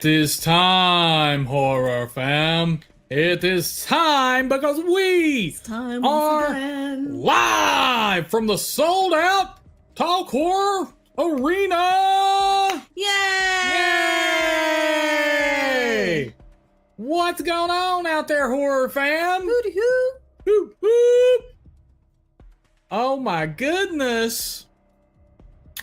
'Tis time, HorrorFam. It is time because we are live from the sold out Talk Horror Arena. Yay! What's going on out there, HorrorFam? Hooty hoo! Hoop, hoop. Oh my goodness.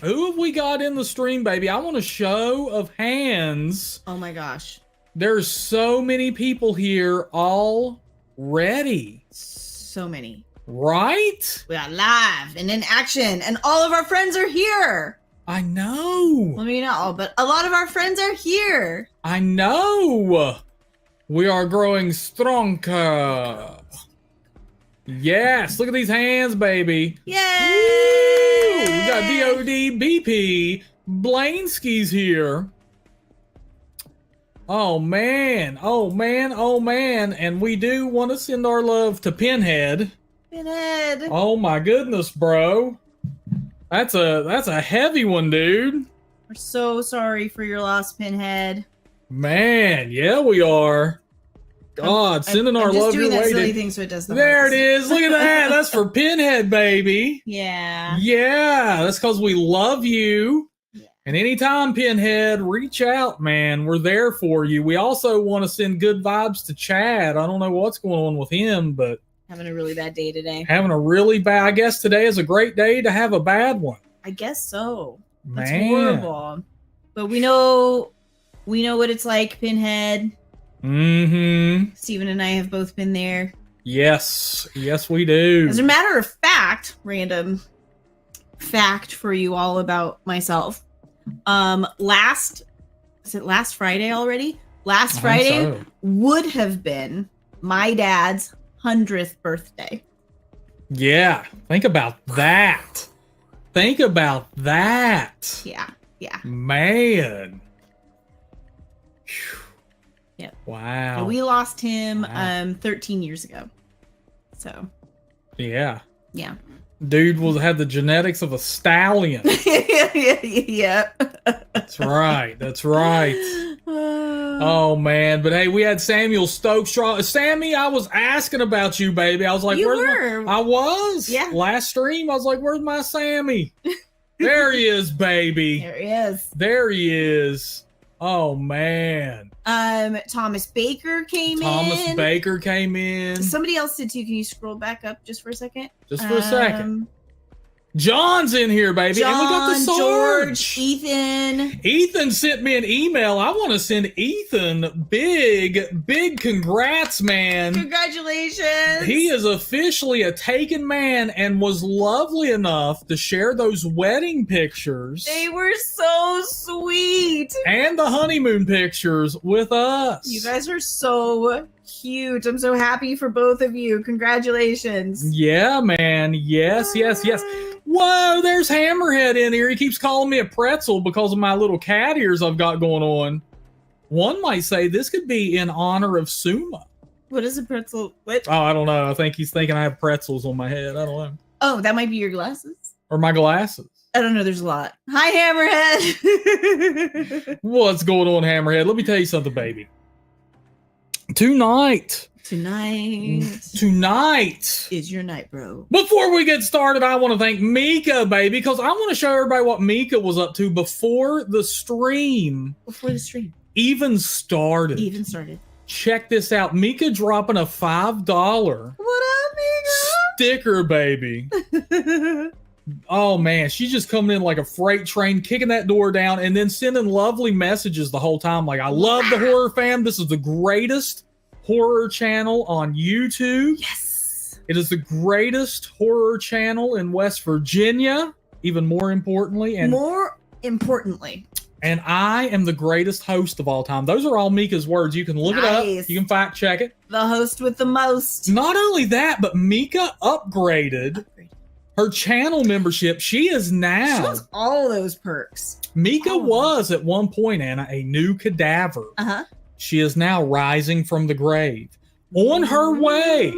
Who have we got in the stream, baby? I want a show of hands. Oh my gosh. There's so many people here already. So many. Right? We are live and in action, and all of our friends are here. I know. Well, maybe not all, but a lot of our friends are here. I know. We are growing stronger. Yes, look at these hands, baby. Yay! Woo! We got DOD BP. Blainski's here. Oh man, oh man, oh man. And we do want to send our love to Pinhead. Pinhead. Oh my goodness, bro. That's a heavy one, dude. We're so sorry for your loss, Pinhead. Man, yeah, we are. God, sending our love your way. I'm just doing that silly thing so it does the There hearts. it is. Look at that. That's for Pinhead, baby. Yeah. Yeah, that's because we love you. Yeah. And anytime, Pinhead, reach out, man. We're there for you. We also want to send good vibes to Chad. I don't know what's going on with him, but Having a really bad day today. having a really bad, I guess today is a great day to have a bad one. I guess so. That's Man. horrible. But we know what it's like, Pinhead. Mm-hmm. Steven and I have both been there. Yes. Yes, we do. As a matter of fact, random fact for you all about myself. Last Friday already? Last Friday so. would have been my dad's 100th birthday. Yeah. Think about that. Think about that. Yeah. Man. Phew. Yep. Wow. And we lost him Wow. 13 years ago. So, Yeah. yeah. Dude had the genetics of a stallion. yeah. That's right. That's right. Oh man, but hey, we had Samuel Stokes. Sammy, I was asking about you, baby. I was like, You where's were. my... I was. Yeah. Last stream, I was like, where's my Sammy? There he is, baby. There he is. There he is. Oh man. Thomas Baker came in. Thomas Baker came in. Somebody else did too. Can you scroll back up just for a second? Just for a second. John's in here, baby. John, and we got the George, Ethan. Ethan sent me an email. I want to send Ethan big congrats, man. Congratulations. He is officially a taken man and was lovely enough to share those wedding pictures. They were so sweet. And the honeymoon pictures with us. You guys are so cute. I'm so happy for both of you. Congratulations. Yeah, man. Yes. Whoa, there's Hammerhead in here. He keeps calling me a pretzel because of my little cat ears I've got going on. One might say this could be in honor of Suma. What is a pretzel? What? Oh, I don't know. I think he's thinking I have pretzels on my head. I don't know. Oh, that might be your glasses. Or my glasses. I don't know. There's a lot. Hi, Hammerhead. What's going on, Hammerhead? Let me tell you something, baby. Tonight is your night, bro. Before we get started, I want to thank Mika, baby, because I want to show everybody what Mika was up to before the stream even started. Check this out. Mika dropping a $5 What up, sticker, baby. Oh, man. She's just coming in like a freight train, kicking that door down, and then sending lovely messages the whole time. Like, I love the Horror Fam. This is the greatest horror channel on YouTube. Yes. It is the greatest horror channel in West Virginia, even more importantly. And I am the greatest host of all time. Those are all Mika's words. You can look it up. You can fact check it. The host with the most. Not only that, but Mika upgraded her channel membership. She is now. She wants all those perks. Mika was at one point, Anna, a new cadaver. Uh-huh. She is now rising from the grave. On her way.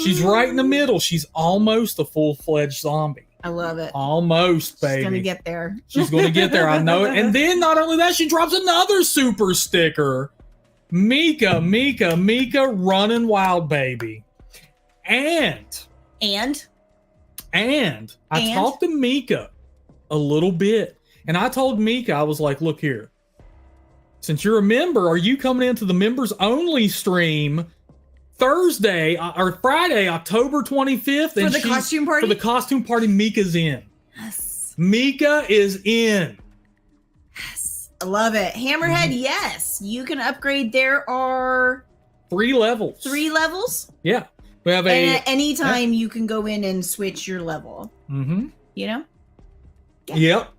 She's right in the middle. She's almost a full-fledged zombie. I love it. Almost, baby. She's gonna get there. She's going to get there. I know it. And then not only that, she drops another super sticker. Mika, running wild, baby. And I talked to Mika a little bit. And I told Mika, I was like, look here. Since you're a member, are you coming into the members only stream Thursday or Friday, October 25th? For the costume party? For the costume party, Mika's in. Yes. Mika is in. Yes. I love it. Hammerhead, yes. You can upgrade. There are 3 levels. 3 levels? Yeah. We have and at any time you can go in and switch your level. Mm-hmm. You know? Yeah. Yep.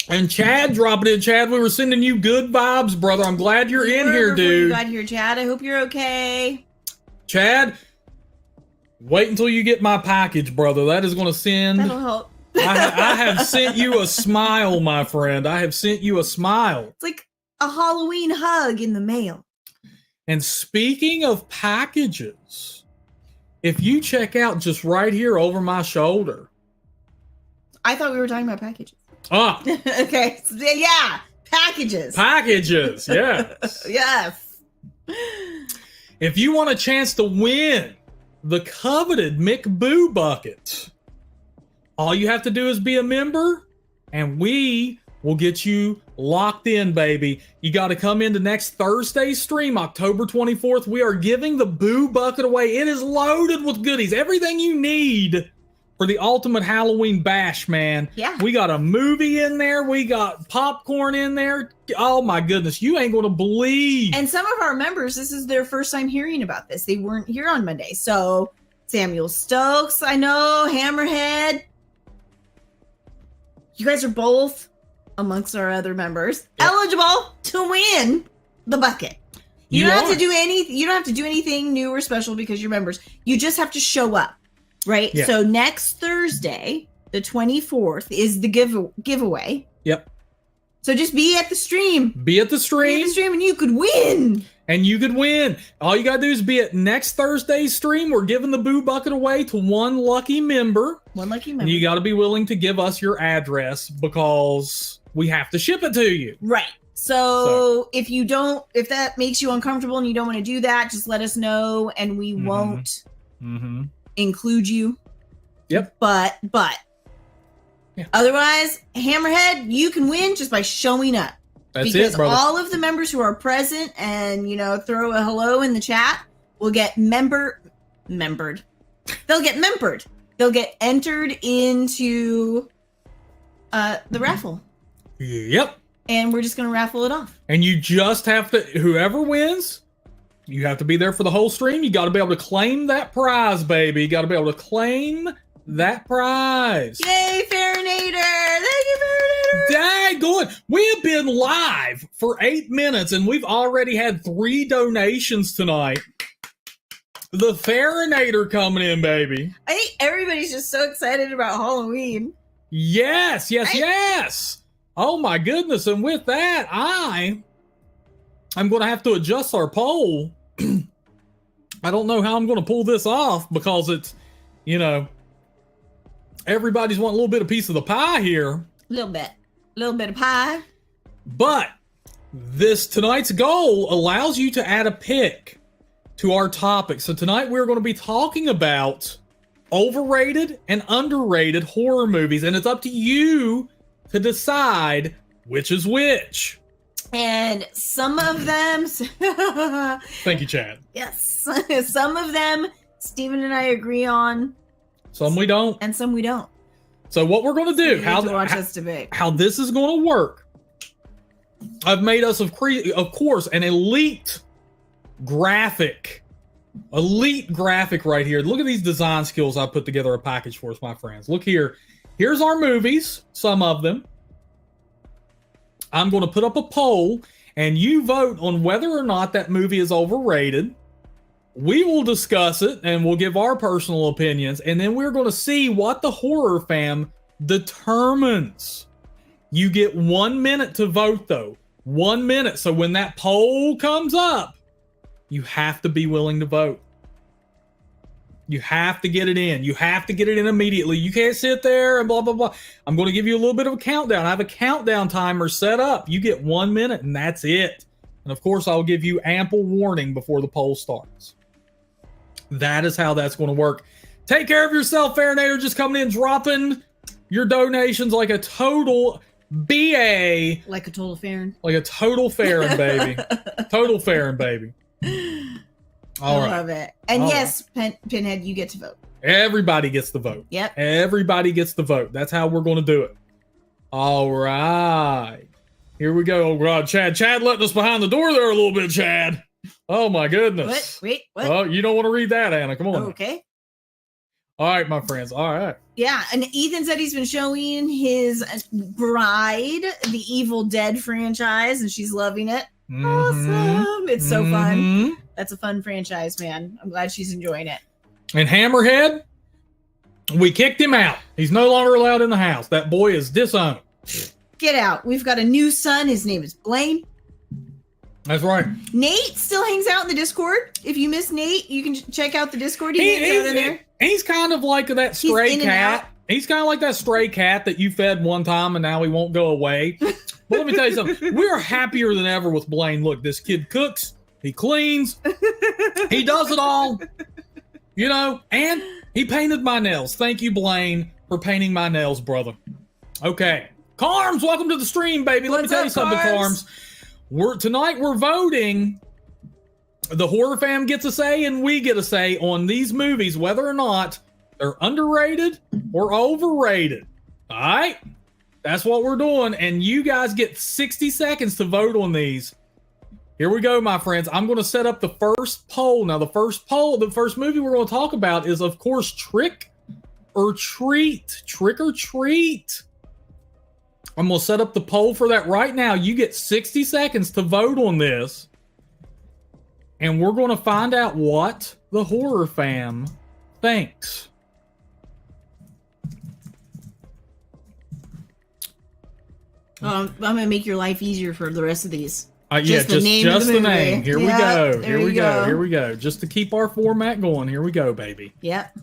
And Chad dropping in. Chad, we were sending you good vibes, brother. I'm glad you're in here, dude. You got here, Chad. I hope you're okay. Chad, wait until you get my package, brother. That is going to send. That'll help. I have sent you a smile, my friend. I have sent you a smile. It's like a Halloween hug in the mail. And speaking of packages, if you check out just right here over my shoulder. I thought we were talking about packages. Ah. Okay. So, yeah. Packages. Packages. Yes. Yes. If you want a chance to win the coveted McBoo bucket, all you have to do is be a member, and we will get you locked in, baby. You got to come into next Thursday's stream, October 24th. We are giving the Boo bucket away. It is loaded with goodies. Everything you need for the ultimate Halloween bash, man. Yeah. We got a movie in there. We got popcorn in there. Oh, my goodness. You ain't going to believe. And some of our members, this is their first time hearing about this. They weren't here on Monday. So Samuel Stokes, I know, Hammerhead. You guys are both amongst our other members eligible to win the bucket. You don't have to do anything new or special because you're members. You just have to show up. Right? Yeah. So next Thursday, the 24th, is the giveaway. Yep. So just be at the stream. Be at the stream and you could win. And you could win. All you got to do is be at next Thursday's stream. We're giving the Boo bucket away to one lucky member. And you got to be willing to give us your address because we have to ship it to you. Right. So if that makes you uncomfortable and you don't want to do that, just let us know and we won't include you. Yep. But otherwise, Hammerhead, you can win just by showing up. That's because it, brother. All of the members who are present and throw a hello in the chat will get membered. They'll get membered. They'll get entered into the raffle. Yep. And we're just gonna raffle it off. And you just have to, whoever wins, you have to be there for the whole stream. You got to be able to claim that prize, baby. You got to be able to claim that prize. Yay, Farinator! Thank you, Farinator! Dang, good. We have been live for 8 minutes and we've already had 3 donations tonight. The Farinator coming in, baby. I think everybody's just so excited about Halloween. Yes. Oh my goodness. And with that, I'm going to have to adjust our poll. I don't know how I'm going to pull this off because it's, everybody's wanting a little bit of piece of the pie here. A little bit of pie. But tonight's goal allows you to add a pick to our topic. So tonight we're going to be talking about overrated and underrated horror movies. And it's up to you to decide which is which. And some of them... Thank you, Chad. Yes. Some of them, Steven and I agree on. Some we don't. And some we don't. So what we're going to do, how this is going to work, I've made us, of course, an elite graphic right here. Look at these design skills I put together a package for us, my friends. Look here. Here's our movies, some of them. I'm going to put up a poll, and you vote on whether or not that movie is overrated. We will discuss it, and we'll give our personal opinions, and then we're going to see what the HorrorFam determines. You get 1 minute to vote, though. 1 minute. So when that poll comes up, you have to be willing to vote. You have to get it in. You have to get it in immediately. You can't sit there and blah, blah, blah. I'm going to give you a little bit of a countdown. I have a countdown timer set up. You get 1 minute and that's it. And of course, I'll give you ample warning before the poll starts. That is how that's going to work. Take care of yourself, Farinator. Just coming in, dropping your donations like a total BA. Like a total Farron. Like a total Farron, baby. Total Farron, baby. All right. I love it. And yes, Pinhead, you get to vote. Everybody gets the vote. Yep. Everybody gets the vote. That's how we're going to do it. All right. Here we go. Oh, God, Chad. Chad letting us behind the door there a little bit, Chad. Oh, my goodness. What? Wait, what? Oh, you don't want to read that, Anna. Come on. Okay. All right, my friends. All right. Yeah, and Ethan said he's been showing his bride the Evil Dead franchise, and she's loving it. Mm-hmm. Awesome. It's so fun. Mm-hmm. That's a fun franchise, man. I'm glad she's enjoying it. And Hammerhead, we kicked him out. He's no longer allowed in the house. That boy is disowned. Get out. We've got a new son. His name is Blaine. That's right. Nate still hangs out in the Discord. If you miss Nate, you can check out the Discord. He's in there. He's kind of like that stray cat. He's kind of like that stray cat that you fed one time and now he won't go away. But let me tell you something. We are happier than ever with Blaine. Look, this kid cooks. He cleans. He does it all. You know, and he painted my nails. Thank you, Blaine, for painting my nails, brother. Okay. Carms, welcome to the stream, baby. Let me tell you something, Carms. Tonight we're voting. The Horror Fam gets a say and we get a say on these movies, whether or not they're underrated or overrated. All right? That's what we're doing. And you guys get 60 seconds to vote on these. Here we go, my friends. I'm going to set up the first poll. Now, the first movie we're going to talk about is, of course, Trick or Treat. Trick or Treat. I'm going to set up the poll for that right now. You get 60 seconds to vote on this. And we're going to find out what the Horror Fam thinks. I'm going to make your life easier for the rest of these. Just the name. Here we go. Here we go. Here we go. Just to keep our format going. Here we go, baby. Yep.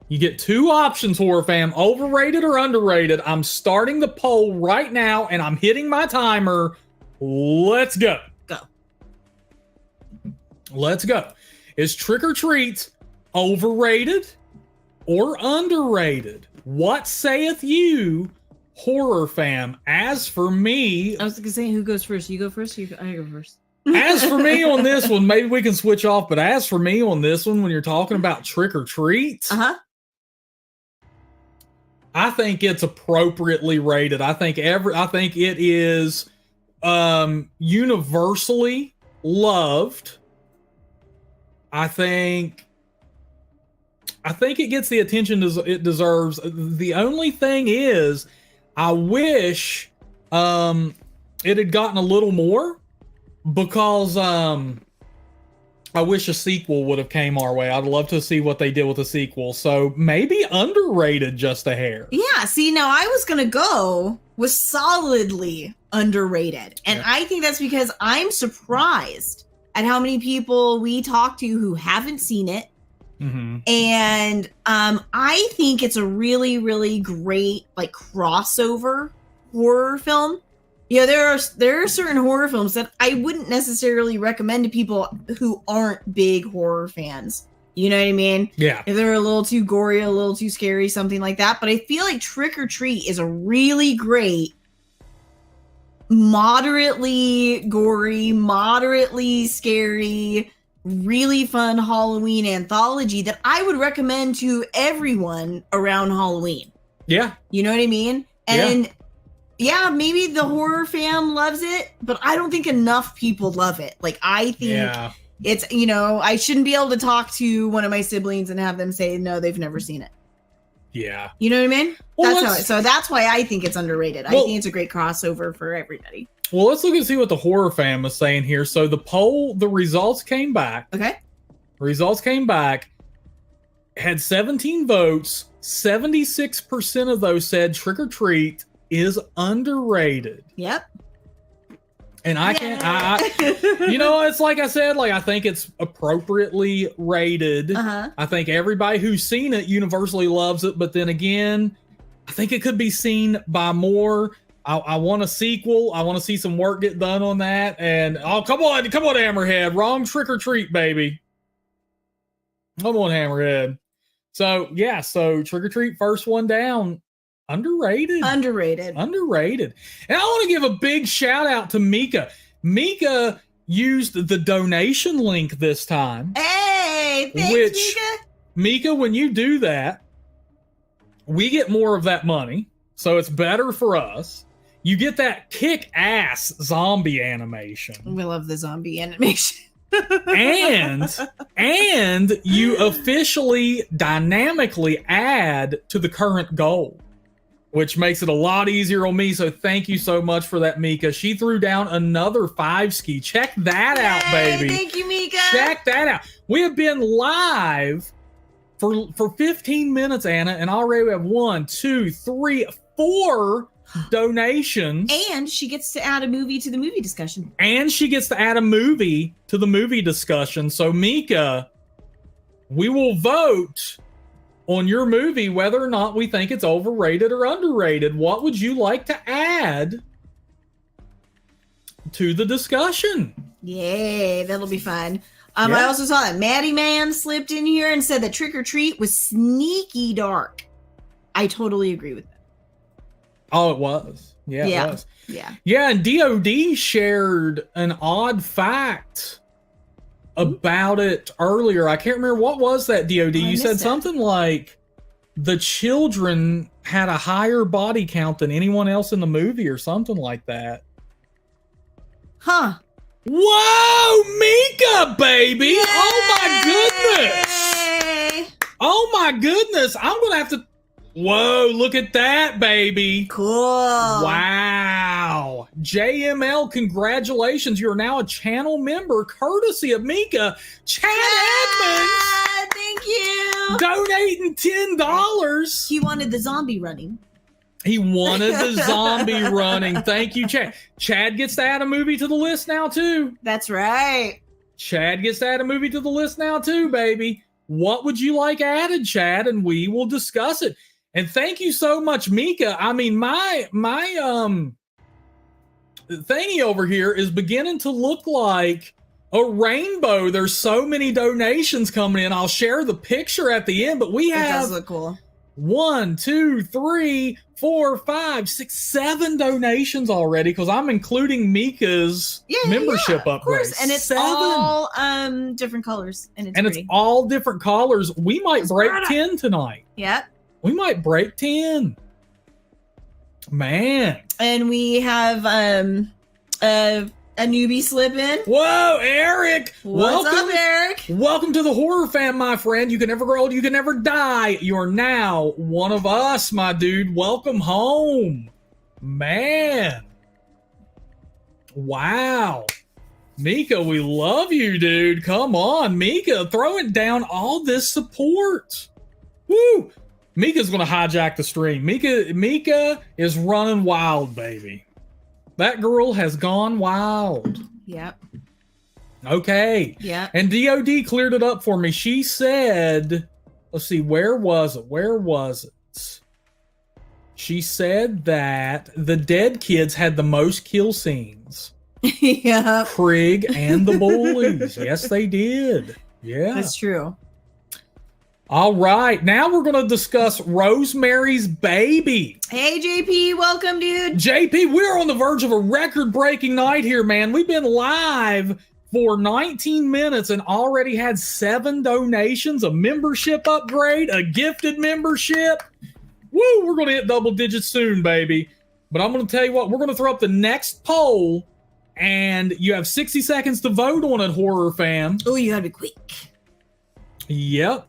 You get two options, Horror Fam. Overrated or underrated. I'm starting the poll right now, and I'm hitting my timer. Let's go. Go. Let's go. Is Trick or Treat overrated or underrated? What saith you, Horror Fam? As for me, I was going to say, who goes first? You go first? I go first. As for me on this one, maybe we can switch off, but as for me on this one, when you're talking about Trick or Treat, I think it's appropriately rated. I think it is universally loved. I think it gets the attention it deserves. The only thing is, I wish it had gotten a little more, because I wish a sequel would have came our way. I'd love to see what they did with the sequel. So maybe underrated just a hair. Yeah, see, now I was going to go with solidly underrated. And yeah. I think that's because I'm surprised at how many people we talk to who haven't seen it. Mm-hmm. And I think it's a really, really great like crossover horror film. Yeah, there are certain horror films that I wouldn't necessarily recommend to people who aren't big horror fans. You know what I mean? Yeah. If they're a little too gory, a little too scary, something like that. But I feel like Trick or Treat is a really great, moderately gory, moderately scary, really fun Halloween anthology that I would recommend to everyone around Halloween. Yeah. You know what I mean? And yeah, maybe the Horror Fam loves it, but I don't think enough people love it. Like, I think it's, you know, I shouldn't be able to talk to one of my siblings and have them say, no, they've never seen it. Yeah. You know what I mean? Well, so that's why I think it's underrated. I think it's a great crossover for everybody. Well, let's look and see what the Horror Fam is saying here. So the poll, the results came back. Okay. Results came back, had 17 votes. 76% of those said Trick or Treat is underrated. Yep. And I can't, you know, it's like I said, like, I think it's appropriately rated. I think everybody who's seen it universally loves it. But then again, I think it could be seen by more. I want a sequel. I want to see some work get done on that. And come on, Hammerhead. Wrong Trick or Treat, baby. Come on, Hammerhead. So yeah, so Trick or Treat, first one down. Underrated. And I want to give a big shout out to Mika. Mika used the donation link this time. Hey, thanks, Mika. Mika, when you do that, we get more of that money. So it's better for us. You get that kick-ass zombie animation. We love the zombie animation. and you officially dynamically add to the current goal, which makes it a lot easier on me. So thank you so much for that, Mika. She threw down another 5-ski. Check that out, baby. Thank you, Mika. Check that out. We have been live for 15 minutes, Anna, and already we have 1, 2, 3, 4 donations. And she gets to add a movie to the movie discussion. So Mika, we will vote on your movie whether or not we think it's overrated or underrated. What would you like to add to the discussion? Yay, that'll be fun. I also saw that Maddie Man slipped in here and said that Trick or Treat was sneaky dark. I totally agree with that. Oh, it was. Yeah, it was. Yeah. Yeah, and DOD shared an odd fact about it earlier. I can't remember. What was that, DOD? You said something like the children had a higher body count than anyone else in the movie or something like that. Huh. Whoa, Mika, baby! Yay! Oh my goodness! I'm gonna have to. Whoa! Look at that, baby! Cool. Wow! JML, congratulations! You are now a channel member, courtesy of Mika. Chad Edmonds, thank you. Donating $10. He wanted the zombie running. Thank you, Chad. Chad gets to add a movie to the list now, too. That's right. Chad gets to add a movie to the list now, too, baby. What would you like added, Chad? And we will discuss it. And thank you so much, Mika. I mean, my thingy over here is beginning to look like a rainbow. There's so many donations coming in. I'll share the picture at the end, but we have... It does look cool. 1, 2, 3, 4, 5, 6, 7 donations already, because I'm including Mika's membership upgrade. Of course, and it's all different colors, and it's all different colors. We might break 10 tonight. Yep. We might break 10. Man. And we have a newbie slip in. Whoa, Eric! What's up, Eric? Welcome to the HorrorFam, my friend. You can never grow old, you can never die. You're now one of us, my dude. Welcome home. Man. Wow. Mika, we love you, dude. Come on, Mika, throwing down all this support. Woo! Mika's gonna hijack the stream. Mika is running wild, baby. That girl has gone wild. Yep. Okay. Yeah. And DOD cleared it up for me. She said, let's see, where was it? She said that the dead kids had the most kill scenes. Yeah. Craig and the bullies. Yes, they did. Yeah. That's true. All right, now we're going to discuss Rosemary's Baby. Hey, JP, welcome, dude. JP, we're on the verge of a record-breaking night here, man. We've been live for 19 minutes and already had 7 donations, a membership upgrade, a gifted membership. Woo, we're going to hit double digits soon, baby. But I'm going to tell you what, we're going to throw up the next poll, and you have 60 seconds to vote on it, HorrorFam. Oh, you got to be quick. Yep.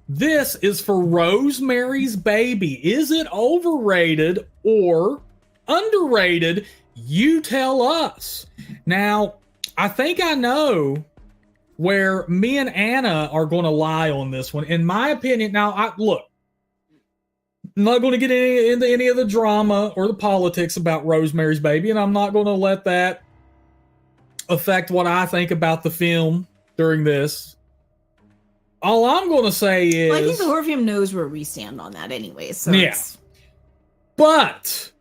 This is for Rosemary's Baby. Is it overrated or underrated? You tell us. Now, I think I know where me and Anna are going to lie on this one. In my opinion, now, look, I'm not going to get into any of the drama or the politics about Rosemary's Baby, and I'm not going to let that affect what I think about the film during this. All I'm going to say is... Well, I think the HorrorFam knows where we stand on that anyway. So yeah. But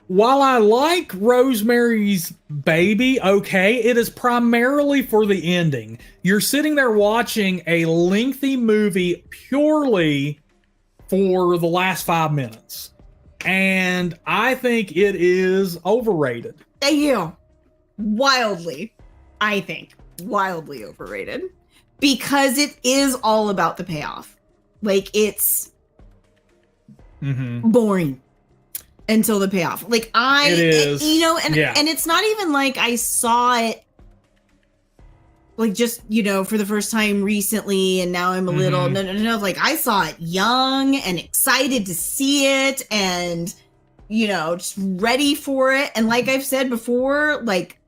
while I like Rosemary's Baby, okay, it is primarily for the ending. You're sitting there watching a lengthy movie purely for the last 5 minutes. And I think it is overrated. Thank you. Wildly, I think. Wildly overrated. Because it is all about the payoff. Like, it's boring until the payoff. Like, it is. You know, and it's not even like I saw it, like, just, you know, for the first time recently, and now I'm a little, no. Like, I saw it young and excited to see it and, you know, just ready for it. And like I've said before, like,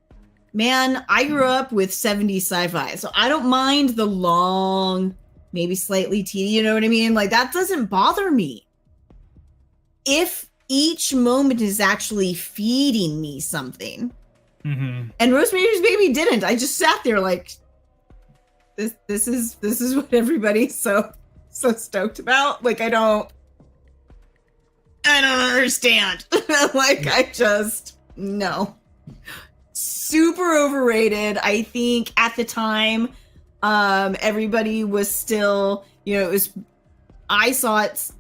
man, I grew up with 70s sci-fi, so I don't mind the long, maybe slightly tedious, you know what I mean? Like, that doesn't bother me. If each moment is actually feeding me something. And Rosemary's Baby didn't. I just sat there like, this is what everybody's so stoked about. Like, I don't understand. Like, I just, no. Super overrated. I think at the time, everybody was still, you know, I saw it,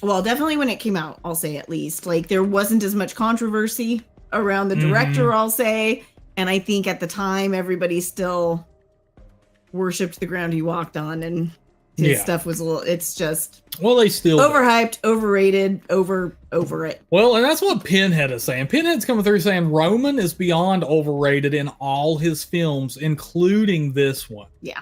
well, definitely when it came out, I'll say at least. Like, there wasn't as much controversy around the director, I'll say. And I think at the time, everybody still worshipped the ground he walked on. And his stuff was it's just... Well, they still... Overhyped, overrated, over it. Well, and that's what Pinhead is saying. Pinhead's coming through saying Roman is beyond overrated in all his films, including this one. Yeah.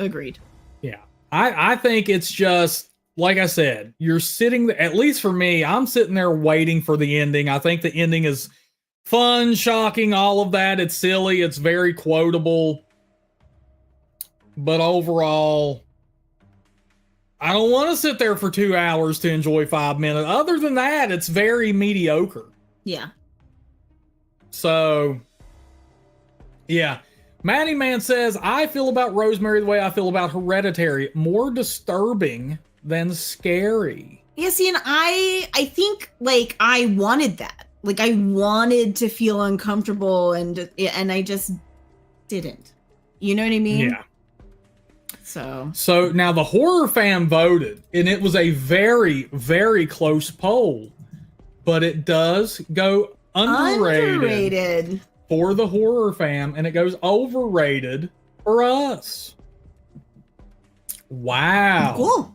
Agreed. Yeah. I think it's just... Like I said, you're sitting there, at least for me, I'm sitting there waiting for the ending. I think the ending is fun, shocking, all of that. It's silly. It's very quotable. But overall, I don't want to sit there for 2 hours to enjoy 5 minutes. Other than that, it's very mediocre. Yeah. So, yeah. Matty Man says, I feel about Rosemary the way I feel about Hereditary. More disturbing than scary. Yeah, see, and I think, like, I wanted that. Like, I wanted to feel uncomfortable, and I just didn't. You know what I mean? Yeah. So now the HorrorFam voted, and it was a very, very close poll, but it does go underrated for the HorrorFam, and it goes overrated for us. Wow. Cool.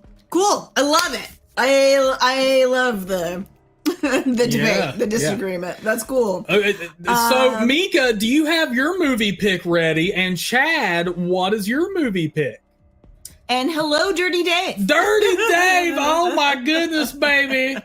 I love it. I love the debate, the disagreement. Yeah. That's cool. So, Mika, do you have your movie pick ready? And Chad, what is your movie pick? And hello, Dirty Dave. Dirty Dave! Oh my goodness, baby!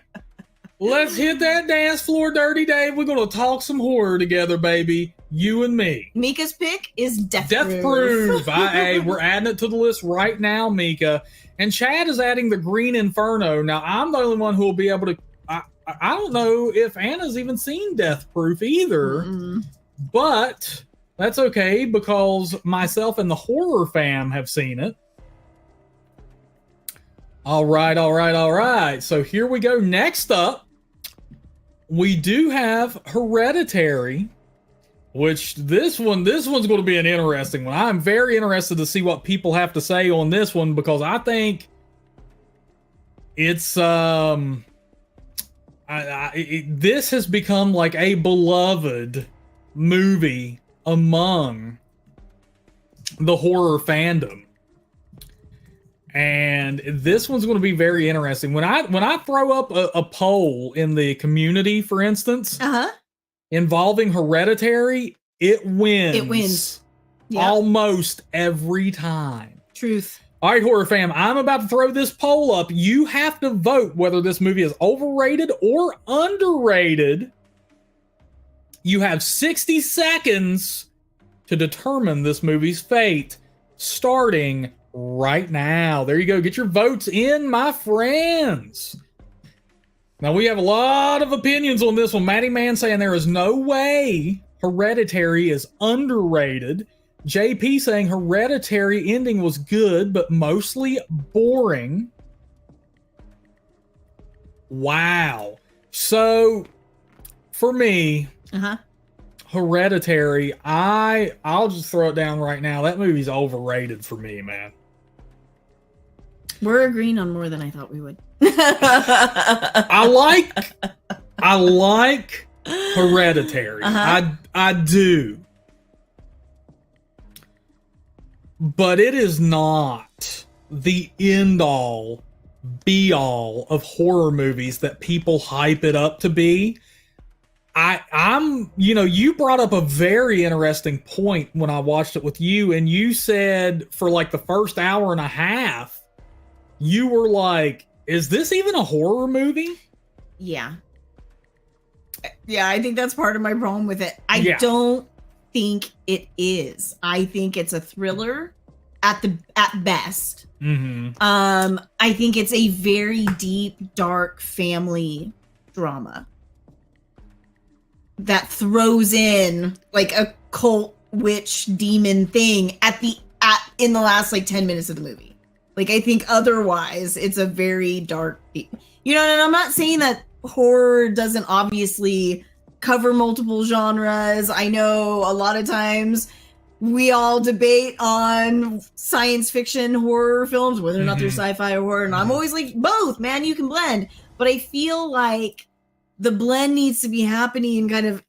Let's hit that dance floor, Dirty Dave. We're gonna talk some horror together, baby. You and me. Mika's pick is Death Proof. Hey, we're adding it to the list right now, Mika. And Chad is adding the Green Inferno. Now, I'm the only one who will be able to... I don't know if Anna's even seen Death Proof either. But that's okay, because myself and the HorrorFam have seen it. All right. So here we go. Next up, we do have Hereditary, which this one's going to be an interesting one. I'm very interested to see what people have to say on this one, because I think it's this has become like a beloved movie among the horror fandom. And this one's going to be very interesting. When I throw up a poll in the community, for instance, involving Hereditary, it wins. Yep. Almost every time. Truth. All right, HorrorFam, I'm about to throw this poll up. You have to vote whether this movie is overrated or underrated. You have 60 seconds to determine this movie's fate, starting right now. There you go. Get your votes in, my friends. Now, we have a lot of opinions on this one. Matty Man saying there is no way Hereditary is underrated. JP saying Hereditary ending was good, but mostly boring. Wow. So, for me, Hereditary, I'll just throw it down right now. That movie's overrated for me, man. We're agreeing on more than I thought we would. I like Hereditary. I do. But it is not the end all be all of horror movies that people hype it up to be. I'm, you brought up a very interesting point when I watched it with you, and you said for like the first hour and a half, you were like, is this even a horror movie? Yeah. Yeah, I think that's part of my problem with it. I don't think it is. I think it's a thriller at best. Mm-hmm. I think it's a very deep, dark family drama that throws in like a cult witch demon thing in the last like 10 minutes of the movie. Like, I think otherwise it's a very dark, and I'm not saying that horror doesn't obviously cover multiple genres. I know a lot of times we all debate on science fiction horror films, whether or not they're sci-fi or horror. And I'm always like, both, man, you can blend. But I feel like the blend needs to be happening kind of,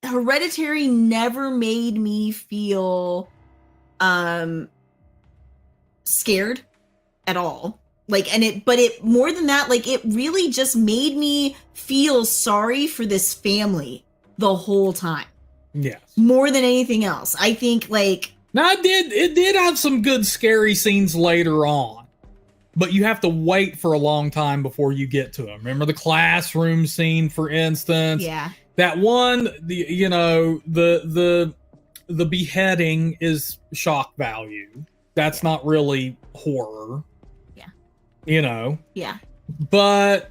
Hereditary never made me feel scared at all. Like, but more than that, like, it really just made me feel sorry for this family the whole time. Yes. More than anything else. I think, like... Now, it did have some good scary scenes later on, but you have to wait for a long time before you get to them. Remember the classroom scene, for instance? Yeah. That one, the beheading is shock value. That's not really horror. Yeah. Yeah. But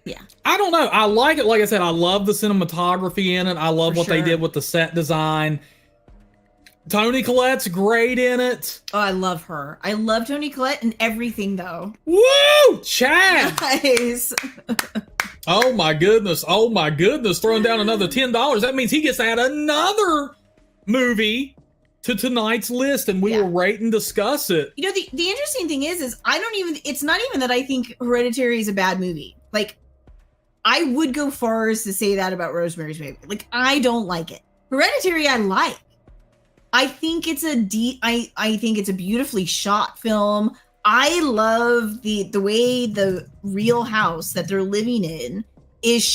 yeah, I don't know. I like it. Like I said, I love the cinematography in it. I love what they did with the set design. Toni Collette's great in it. Oh, I love her. I love Toni Collette and everything, though. Woo! Chad! Nice. Oh my goodness. Throwing down another $10. That means he gets to add another movie to tonight's list, and we will rate and discuss it. The interesting thing is it's not even that I think Hereditary is a bad movie. Like, I would go far as to say that about Rosemary's Baby. Like, I don't like it. Hereditary, I like. I think it's I think it's a beautifully shot film. I love the way the real house that they're living in is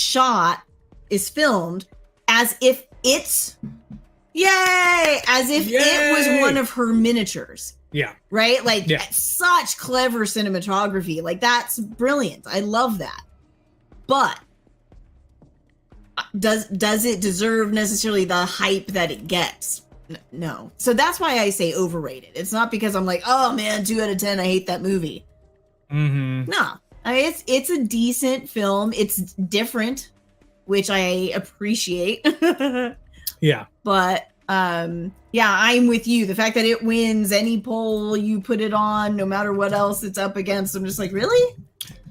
filmed as if it's it was one of her miniatures. Yeah. Right? Like, such clever cinematography. Like, that's brilliant. I love that. But does it deserve necessarily the hype that it gets? No. So that's why I say overrated. It's not because I'm like, oh man, 2 out of 10, I hate that movie. Mm-hmm. No. I mean, it's a decent film. It's different, which I appreciate. Yeah. But I'm with you. The fact that it wins any poll you put it on, no matter what else it's up against, I'm just like, really?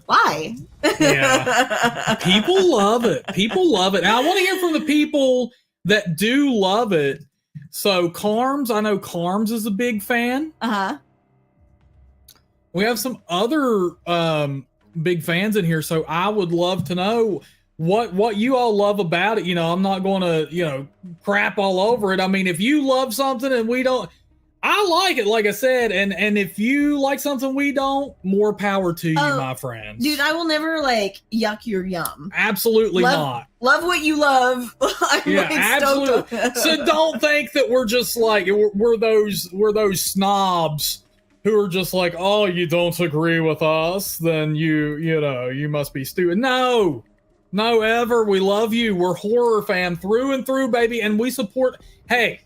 Why? Yeah. People love it. And I want to hear from the people that do love it. So Carms, I know Carms is a big fan. Uh-huh. We have some other big fans in here, so I would love to know what you all love about it. I'm not going to, crap all over it. I mean, if you love something and we don't, I like it, like I said, and if you like something we don't, more power to you, my friends. Dude, I will never yuck your yum. Absolutely not. Love what you love. Absolutely. So don't think that we're just like we're those snobs who are just like, oh, you don't agree with us, then you must be stupid. No, ever. We love you. We're HorrorFam through and through, baby, and we support. Hey.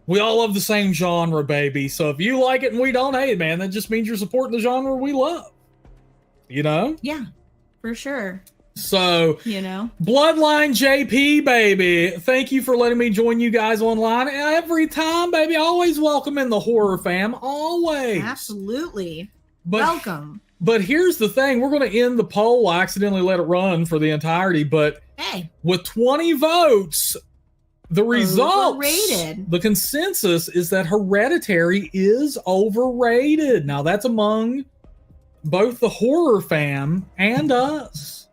We all love the same genre, baby. So if you like it and we don't, hey, man, that just means you're supporting the genre we love. You know? Yeah, for sure. So, You know, Bloodline JP, baby. Thank you for letting me join you guys online every time, baby. Always welcome in the horror fam. Always. absolutely. But, Welcome. But here's the thing. We're going to end the poll. I accidentally let it run for the entirety. But Hey, with 20 votes, the results, overrated. the consensus is that Hereditary is overrated. Now, that's among both the horror fam and us.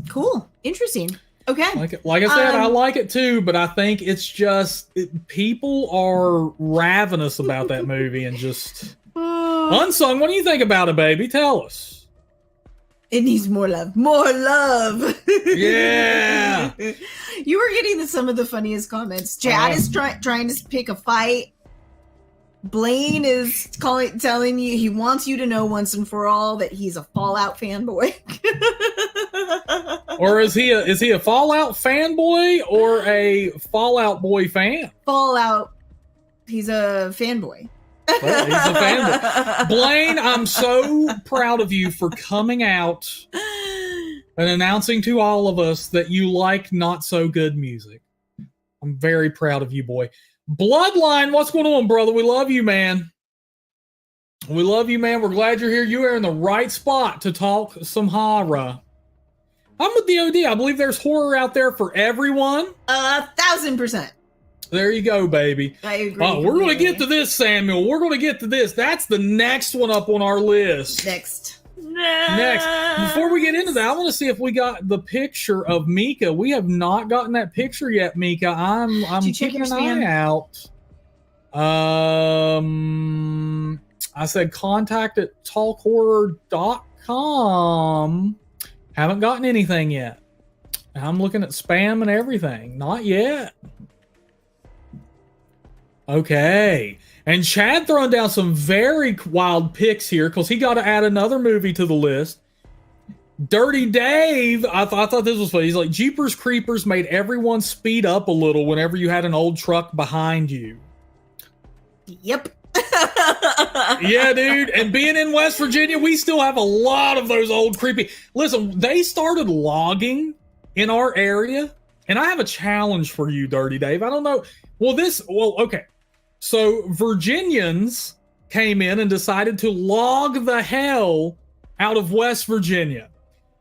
Cool. Interesting. Okay. Like I said, I like it too, but I think it's just people are ravenous about that movie and just Unsung. What do you think about it, baby? Tell us. It needs more love. More love. Yeah. You were getting some of the funniest comments. Chad is trying to pick a fight. Blaine is telling you he wants you to know once and for all that he's a Fallout fanboy. Or is he a Fallout fanboy or a Fallout Boy fan? Fallout. He's a fanboy. Well, he's a fanboy. Blaine, I'm so proud of you for coming out and announcing to all of us that you like not so good music. I'm very proud of you, boy. Bloodline, what's going on, brother? We love you, man. We love you, man. We're glad you're here. You are in the right spot to talk some horror. I'm with DOD. I believe there's horror out there for everyone. 1,000%. There you go, baby. I agree. Oh, we're going to get to this, Samuel. We're going to get to this. That's the next one up on our list. Next. Before we get into that, I want to see if we got the picture of Mika. We have not gotten that picture yet, Mika. I'm keeping an eye out. I said contact at talkhorror.com. Haven't gotten anything yet. I'm looking at spam and everything. Not yet. Okay. And Chad throwing down some very wild picks here because he got to add another movie to the list. Dirty Dave, I thought this was funny. He's like, Jeepers Creepers made everyone speed up a little whenever you had an old truck behind you. Yep. Yeah, dude. And being in West Virginia, we still have a lot of those old creepy. Listen, they started logging in our area, and I have a challenge for you, Dirty Dave. I don't know. Okay. So Virginians came in and decided to log the hell out of West Virginia.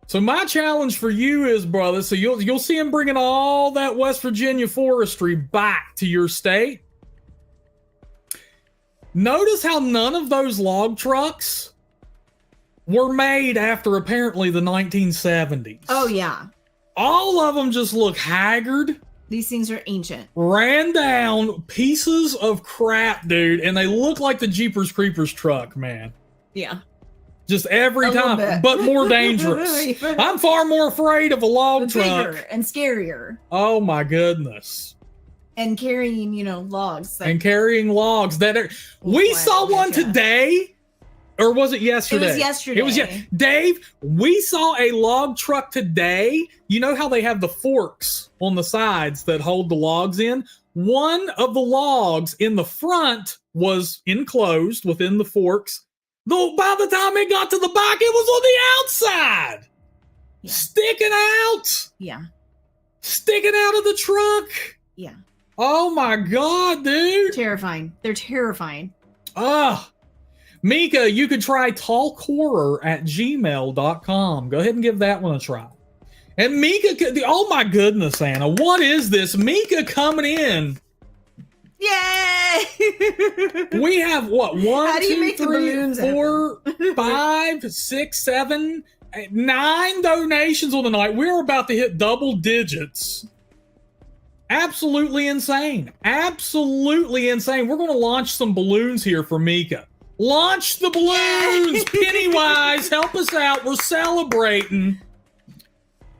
So my challenge for you is, brother, so you'll see him bringing all that West Virginia forestry back to your state. Notice how none of those log trucks were made after apparently the 1970s. Oh, yeah. All of them just look haggard. These things are ancient. Ran down pieces of crap, dude, and they look like the Jeepers Creepers truck, man. Yeah. Just every time, but more dangerous. I'm far more afraid of a log truck. Bigger and scarier. Oh my goodness. And carrying, logs. And carrying logs that are. We saw one today. Or was it yesterday? It was yesterday. Dave, we saw a log truck today. You know how they have the forks on the sides that hold the logs in? One of the logs in the front was enclosed within the forks. Though by the time it got to the back, it was on the outside. Yeah. Sticking out. Yeah. Sticking out of the truck. Yeah. Oh my God, dude. Terrifying. They're terrifying. Mika, you could try talkhorror@gmail.com. Go ahead and give that one a try. And Mika, oh my goodness, Anna, what is this? Mika coming in. Yay! We have what? 1, 2, 3, 4, 5, 6, 7, 9 donations on the night. We're about to hit double digits. Absolutely insane. Absolutely insane. We're going to launch some balloons here for Mika. Launch the balloons! Pennywise, help us out. We're celebrating.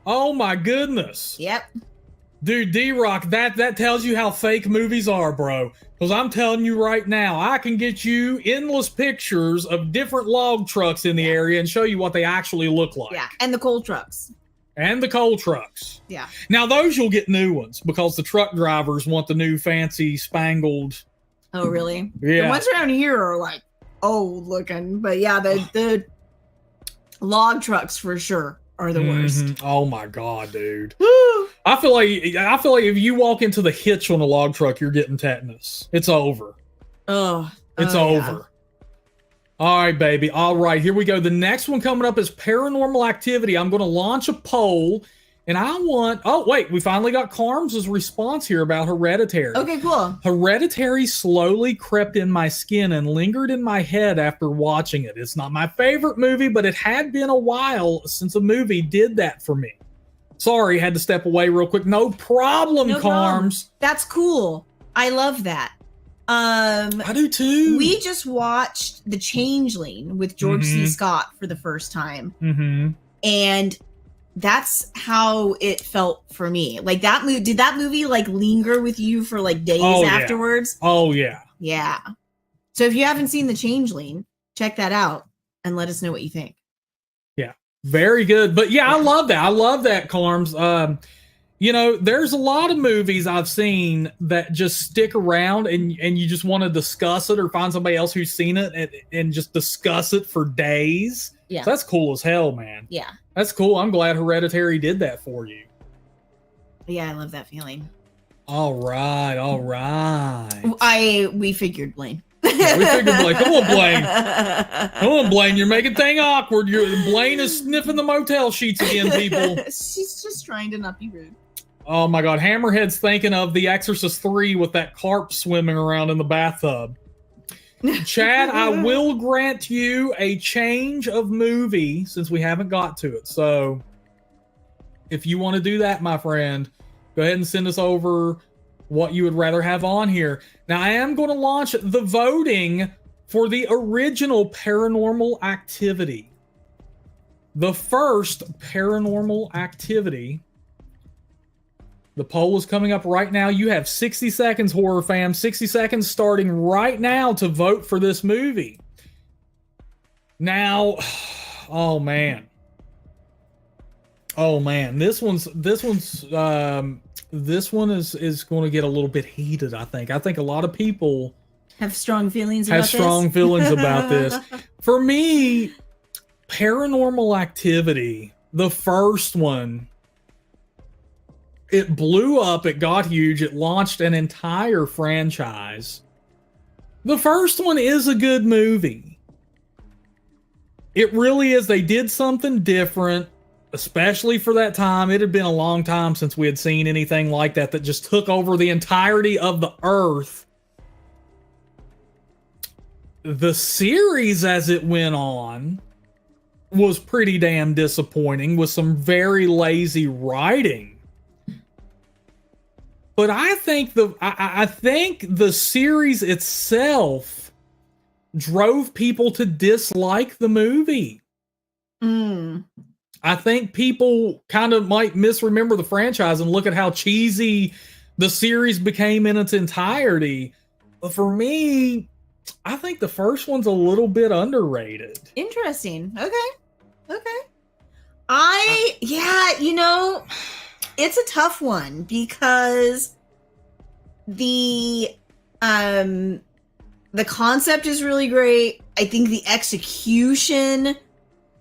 Oh my goodness. Yep. Dude, D-Rock, that tells you how fake movies are, bro. Because I'm telling you right now, I can get you endless pictures of different log trucks in the area and show you what they actually look like. Yeah, and the coal trucks. And the coal trucks. Yeah. Now, those you'll get new ones because the truck drivers want the new fancy spangled. Oh, really? Yeah. The ones around here are like old looking. But yeah, the Log trucks for sure are the worst. Oh my god, dude. Woo! I feel like if you walk into the hitch on a log truck, you're getting tetanus. It's over. It's over. Yeah. All right, baby. All right, here we go. The next one coming up is Paranormal Activity. I'm going to launch a poll, and I want... Oh, wait. We finally got Carms' response here about Hereditary. Okay, cool. Hereditary slowly crept in my skin and lingered in my head after watching it. It's not my favorite movie, but it had been a while since a movie did that for me. Sorry, had to step away real quick. No problem, Carms. Problem. That's cool. I love that. I do too. We just watched The Changeling with George C. Scott for the first time. And that's how it felt for me. Like that movie, did that movie like linger with you for like days afterwards? Oh yeah. Yeah. So if you haven't seen The Changeling, check that out and let us know what you think. Yeah. Very good. But yeah, I love that. I love that, Carms. You know, there's a lot of movies I've seen that just stick around and you just want to discuss it or find somebody else who's seen it and just discuss it for days. Yeah. So that's cool as hell, man. Yeah. That's cool. I'm glad Hereditary did that for you. Yeah, I love that feeling. All right. All right. We figured, Blaine. Yeah, we figured, Blaine. Come on, Blaine. Come on, Blaine. You're making thing awkward. Blaine is sniffing the motel sheets again, people. She's just trying to not be rude. Oh my god, Hammerhead's thinking of The Exorcist 3 with that carp swimming around in the bathtub. Chad, I will grant you a change of movie since we haven't got to it. So, if you want to do that, my friend, go ahead and send us over what you would rather have on here. Now, I am going to launch the voting for the original Paranormal Activity. The first Paranormal Activity. The poll is coming up right now. You have 60 seconds, horror fam. 60 seconds starting right now to vote for this movie. Now, oh man. This one is going to get a little bit heated, I think. I think a lot of people have strong feelings about this. For me, Paranormal Activity, the first one, it blew up, it got huge, it launched an entire franchise. The first one is a good movie. It really is. They did something different, especially for that time. It had been a long time since we had seen anything like that just took over the entirety of the earth. The series as it went on was pretty damn disappointing with some very lazy writing. But I think the series itself drove people to dislike the movie. I think people kind of might misremember the franchise and look at how cheesy the series became in its entirety. But for me, I think the first one's a little bit underrated. Interesting. Okay. It's a tough one because the concept is really great. I think the execution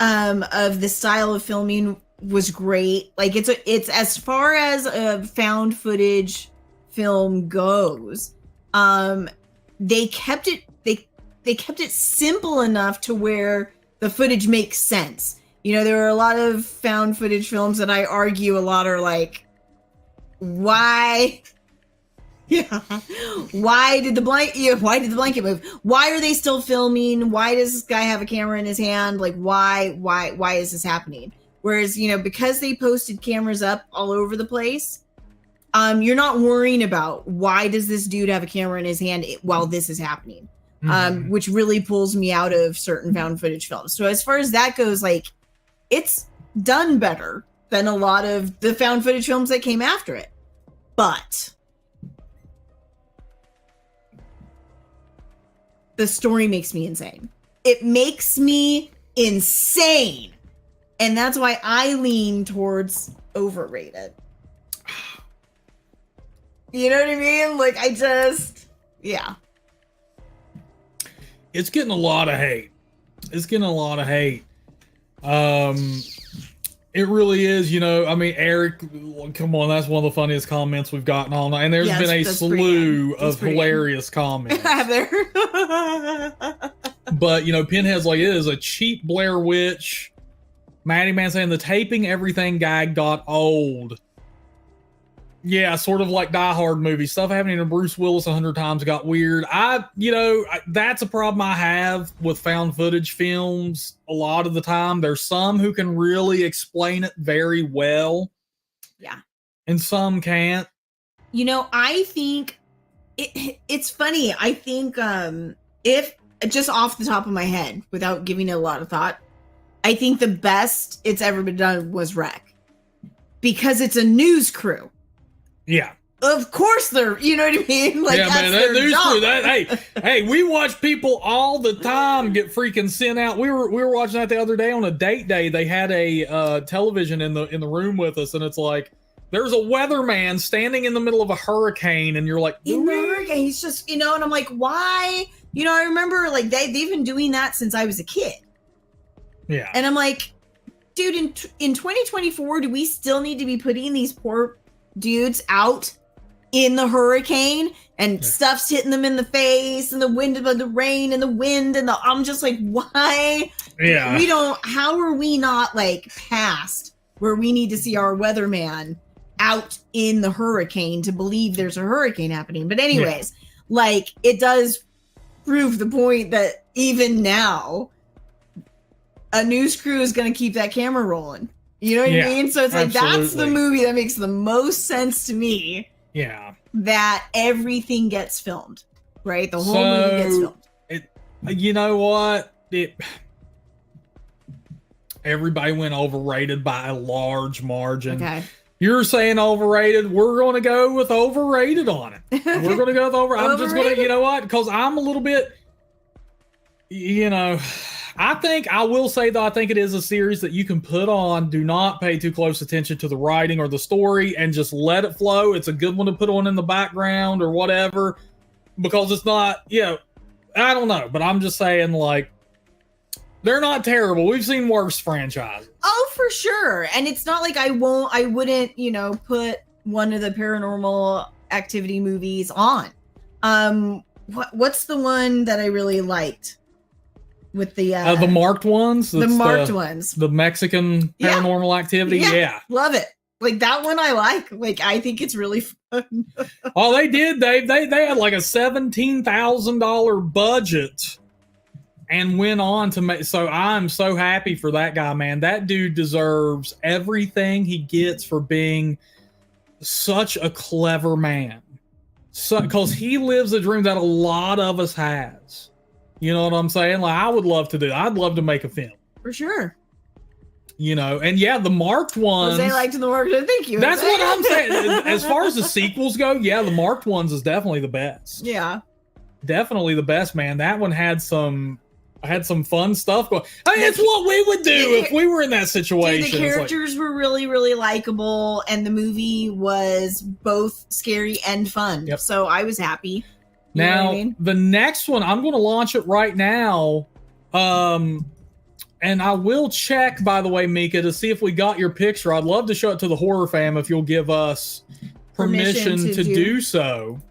of the style of filming was great. Like it's as far as a found footage film goes, they kept it simple enough to where the footage makes sense. You know, there are a lot of found footage films that I argue a lot are like, why? Yeah. Why did the blanket move? Why are they still filming? Why does this guy have a camera in his hand? Like, why is this happening? Whereas, because they posted cameras up all over the place, you're not worrying about why does this dude have a camera in his hand while this is happening, which really pulls me out of certain found footage films. So as far as that goes, like, it's done better than a lot of the found footage films that came after it. But the story makes me insane. It makes me insane. And that's why I lean towards Overrated. You know what I mean? Like, yeah. It's getting a lot of hate. It really is, you know. I mean, Eric, come on, that's one of the funniest comments we've gotten all night, and there's been a slew of hilarious comments. Have there? But you know, Pinhead's like, it is a cheap Blair Witch. Maddie Man saying the taping everything gag got old. Yeah, sort of like Die Hard movie stuff happening to Bruce Willis 100 times got weird. That's a problem I have with found footage films. A lot of the time, there's some who can really explain it very well. Yeah, and some can't. You know, I think it's funny. I think if just off the top of my head, without giving it a lot of thought, I think the best it's ever been done was Wreck, because it's a news crew. Yeah. Of course they're, you know what I mean? Like, yeah, man, that news crew, hey, we watch people all the time get freaking sent out. We were watching that the other day on a date day. They had a television in the room with us, and it's like, there's a weatherman standing in the middle of a hurricane, and you're like, in the hurricane, he's just, you know, and I'm like, why? You know, I remember like they've been doing that since I was a kid. Yeah. And I'm like, dude, in 2024, do we still need to be putting these poor dudes out in the hurricane and stuff's hitting them in the face and the wind and the rain and the wind and I'm just like, why? Yeah. How are we not like past where we need to see our weatherman out in the hurricane to believe there's a hurricane happening? But anyways, like, it does prove the point that even now a news crew is going to keep that camera rolling. You know what I mean? So it's like, that's the movie that makes the most sense to me. Yeah. That everything gets filmed, right? The whole movie gets filmed. You know what? Everybody went overrated by a large margin. Okay. You're saying overrated. We're going to go with overrated on it. We're going to go with overrated. I'm just going to, you know what? Because I'm a little bit, you know, I will say, though, I think it is a series that you can put on. Do not pay too close attention to the writing or the story and just let it flow. It's a good one to put on in the background or whatever, because it's not, you know, I don't know, but I'm just saying, like, they're not terrible. We've seen worse franchises. Oh, for sure. And it's not like I wouldn't, you know, put one of the Paranormal Activity movies on. What's the one that I really liked? With the marked ones, the marked ones, the Mexican Paranormal Activity. Yeah, love it. Like, that one I like I think it's really fun. Oh, they did. They had like a $17,000 budget and went on to make. So I'm so happy for that guy, man. That dude deserves everything he gets for being such a clever man. So, because he lives a dream that a lot of us has. You know what I'm saying? Like, I would love to do. I'd love to make a film. For sure. You know, and yeah, the marked ones. They liked the marked ones. Thank you. That's what I'm saying. As far as the sequels go, yeah, the marked ones is definitely the best. Yeah. Definitely the best, man. That one had some fun stuff going. I mean, it's what we would do if we were in that situation. Dude, the characters were really, really likable, and the movie was both scary and fun. Yep. So I was happy. Now, the next one, I'm going to launch it right now. And I will check, by the way, Mika, to see if we got your picture. I'd love to show it to the HorrorFam if you'll give us permission to do so.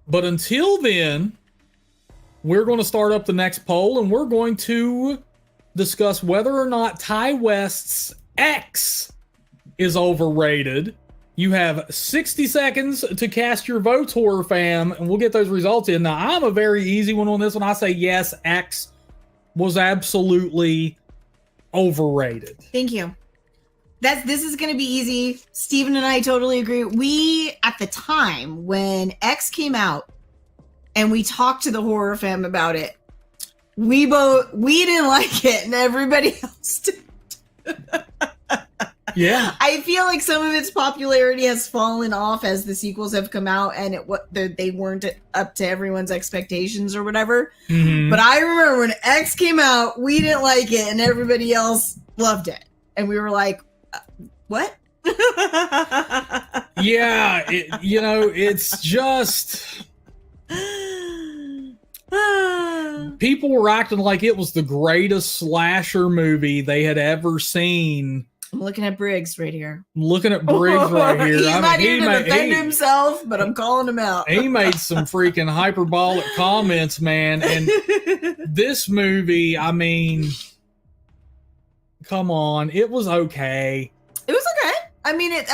But until then, we're going to start up the next poll, and we're going to discuss whether or not Ty West's X is overrated. You have 60 seconds to cast your votes, HorrorFam, and we'll get those results in. Now, I'm a very easy one on this one. I say yes, X was absolutely overrated. Thank you. This is going to be easy. Steven and I totally agree. We, at the time when X came out and we talked to the HorrorFam about it, we didn't like it, and everybody else did. Yeah, I feel like some of its popularity has fallen off as the sequels have come out, and they weren't up to everyone's expectations or whatever. Mm-hmm. But I remember when X came out, we didn't like it, and everybody else loved it, and we were like, "What?" Yeah, it's just people were acting like it was the greatest slasher movie they had ever seen. I'm looking at Briggs right here. I'm looking at Briggs right here. He's not here to defend himself, but I'm calling him out. He made some freaking hyperbolic comments, man. And this movie, I mean, come on, it was okay. It was okay. I mean, it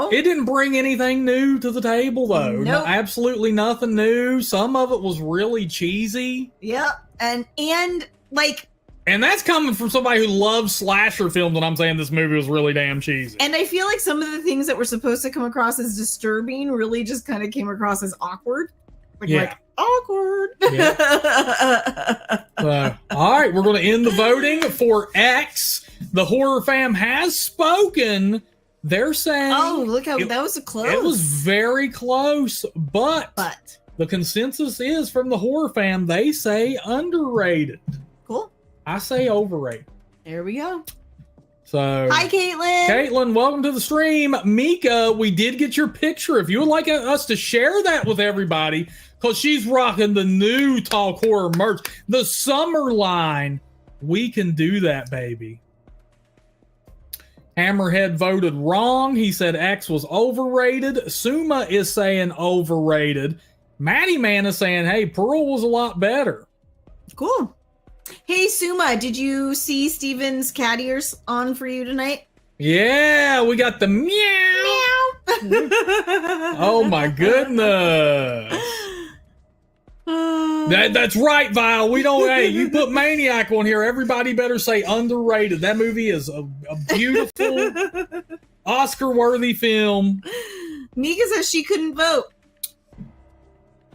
didn't bring anything new to the table, though. Nope. No, absolutely nothing new. Some of it was really cheesy. Yeah, and like. And that's coming from somebody who loves slasher films, and I'm saying this movie was really damn cheesy. And I feel like some of the things that were supposed to come across as disturbing really just kind of came across as awkward. Like awkward. Yeah. All right, we're going to end the voting for X. The Horror Fam has spoken. They're saying... Oh, look how that was close. It was very close, but the consensus is from the Horror Fam, they say underrated. Cool. I say overrated. There we go. So, hi, Caitlin. Caitlin, welcome to the stream. Mika, we did get your picture. If you would like us to share that with everybody, because she's rocking the new Talk Horror merch, the summer line, we can do that, baby. Hammerhead voted wrong. He said X was overrated. Suma is saying overrated. Maddie Man is saying, hey, Pearl was a lot better. Cool. Hey, Suma, did you see Steven's cat ears on for you tonight? Yeah, we got the meow. Oh, my goodness. That's right, Val. We don't, hey, you put Maniac on here, everybody better say underrated. That movie is a beautiful, Oscar-worthy film. Mika says she couldn't vote.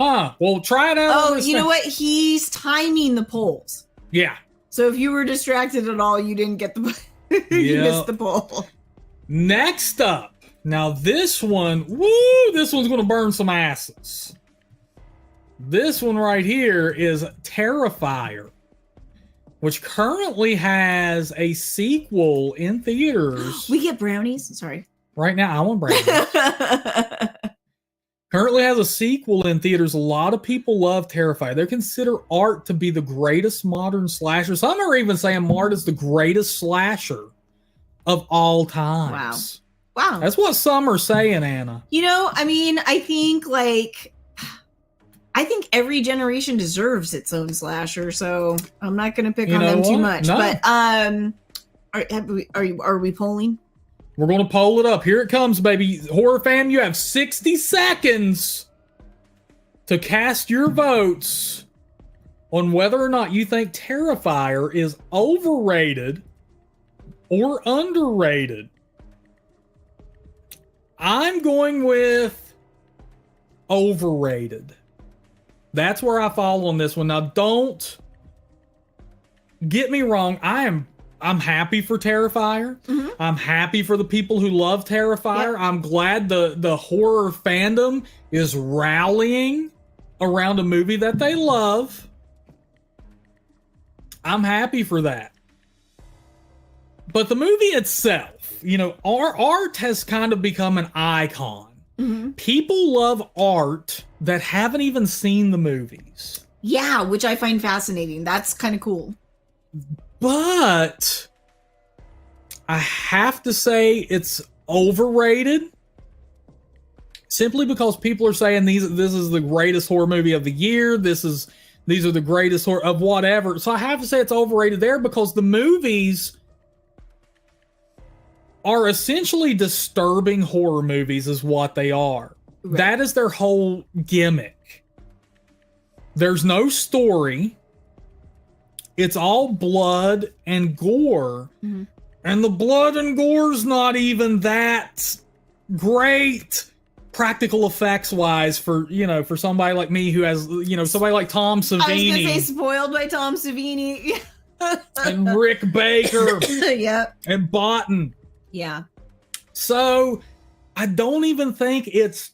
Huh. Well, try it out. Oh, you know what? He's timing the polls. Yeah. So if you were distracted at all, you didn't get the you missed the poll. Next up. Now this one, this one's going to burn some asses. This one right here is Terrifier, which currently has a sequel in theaters. We get brownies? Sorry. Right now, I want brownies. Currently has a sequel in theaters. A lot of people love Terrifier. They consider Art to be the greatest modern slasher. Some are even saying Art is the greatest slasher of all times. Wow. That's what some are saying, Anna. You know, I mean, I think every generation deserves its own slasher, so I'm not going to pick on them too much. No. But are we polling? We're going to poll it up. Here it comes, baby. Horror Fam, you have 60 seconds to cast your votes on whether or not you think Terrifier is overrated or underrated. I'm going with overrated. That's where I fall on this one. Now, don't get me wrong. I'm happy for Terrifier. Mm-hmm. I'm happy for the people who love Terrifier. Yep. I'm glad the horror fandom is rallying around a movie that they love. I'm happy for that. But the movie itself, Art has kind of become an icon. Mm-hmm. People love Art that haven't even seen the movies. Yeah, which I find fascinating. That's kind of cool. But I have to say it's overrated simply because people are saying this is the greatest horror movie of the year. These are the greatest horror of whatever. So I have to say it's overrated there because the movies are essentially disturbing horror movies is what they are. Right. That is their whole gimmick. There's no story. It's all blood and gore. Mm-hmm. And the blood and gore's not even that great practical effects wise for somebody like me who has, somebody like Tom Savini. I was going to say spoiled by Tom Savini. And Rick Baker. Yeah. And Botten. Yeah. So I don't even think it's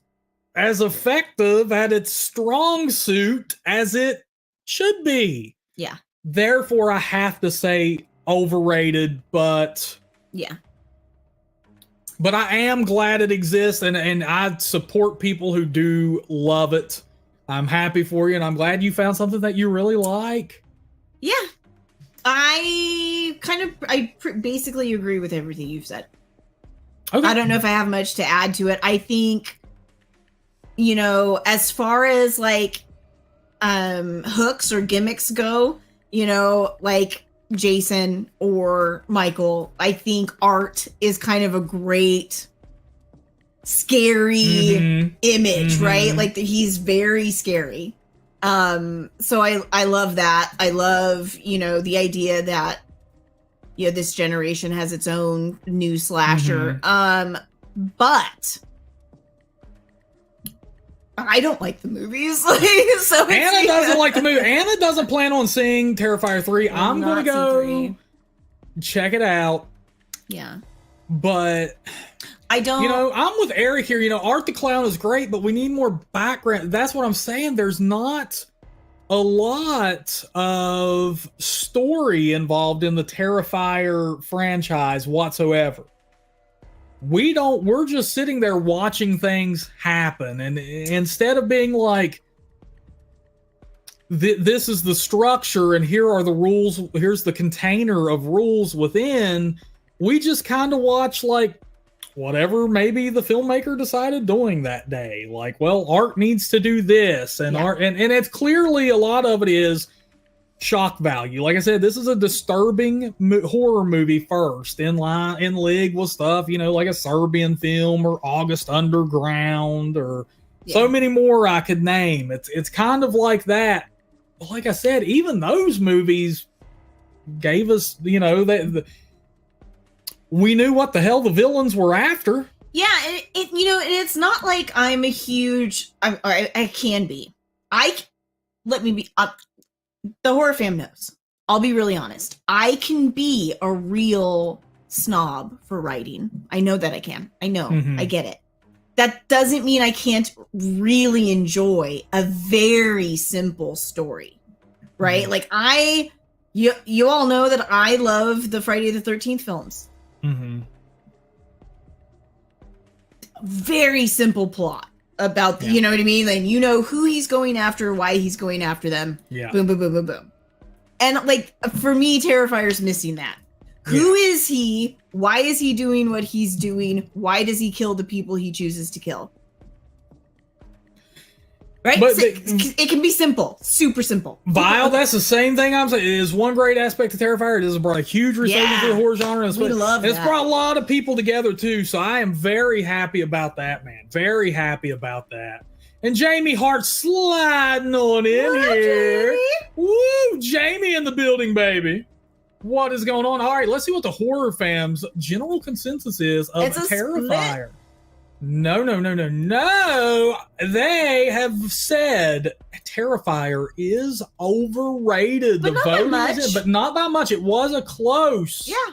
as effective at its strong suit as it should be. Yeah. Therefore, I have to say overrated, but yeah. But I am glad it exists, and I support people who do love it. I'm happy for you, and I'm glad you found something that you really like. Yeah. Basically agree with everything you've said. Okay. I don't know if I have much to add to it. I think, you know, as far as like hooks or gimmicks go, you know, like Jason or Michael, I think Art is kind of a great scary image, right? Like he's very scary. So I love that. I love, you know, the idea that, you know, this generation has its own new slasher. But I don't like the movies. So Anna doesn't like the movie. Anna doesn't plan on seeing Terrifier 3. I'm going to go check it out. Yeah. But I don't. You know, I'm with Eric here. You know, Art the Clown is great, but we need more background. That's what I'm saying. There's not a lot of story involved in the Terrifier franchise whatsoever. We're just sitting there watching things happen. And instead of being like, this is the structure and here are the rules, here's the container of rules within, we just kind of watch like whatever maybe the filmmaker decided doing that day. Like, well, Art needs to do this, and Art, and it's clearly a lot of it is shock value. Like I said, this is a disturbing horror movie first, in league with stuff, you know, like a Serbian film or August Underground or so many more I could name. It's kind of like that. But like I said, even those movies gave us, you know, we knew what the hell the villains were after. Yeah, it you know, it's not like I'm a huge. I can be. Let me be. The HorrorFam knows. I'll be really honest. I can be a real snob for writing. I know that I can. I know. I get it. That doesn't mean I can't really enjoy a very simple story, right? Like you all know that I love the Friday the 13th films. Very simple plot about you know what I mean? Like, you know who he's going after, why he's going after them. Yeah. Boom, boom, boom, boom, boom. And like for me, Terrifier's missing that. Who is he? Why is he doing what he's doing? Why does he kill the people he chooses to kill? Right? But it can be simple, super simple. Vile, that's the same thing I'm saying. It is one great aspect of Terrifier. It has brought a huge resurgence to the horror genre. We love that. It's brought a lot of people together too. So I am very happy about that, man. Very happy about that. And Jamie Hart sliding on in here. Jamie? Woo! Jamie in the building, baby. What is going on? All right, let's see what the HorrorFam's general consensus is of Terrifier. Split. No. They have said Terrifier is overrated. But not that much. But not that much. It was a close. Yeah.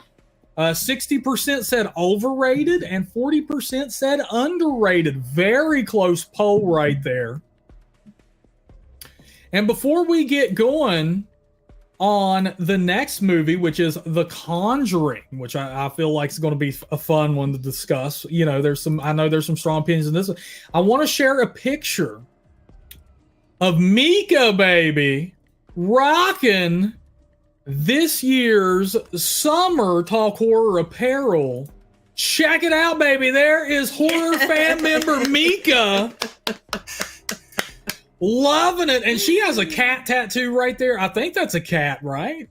60% said overrated and 40% said underrated. Very close poll right there. And before we get going on the next movie, which is The Conjuring, which I feel like is going to be a fun one to discuss. You know, I know there's some strong opinions in this. I want to share a picture of Mika, baby, rocking this year's summer Talk Horror apparel. Check it out, baby. There is HorrorFam member Mika. Loving it. And she has a cat tattoo right there. I think that's a cat, right?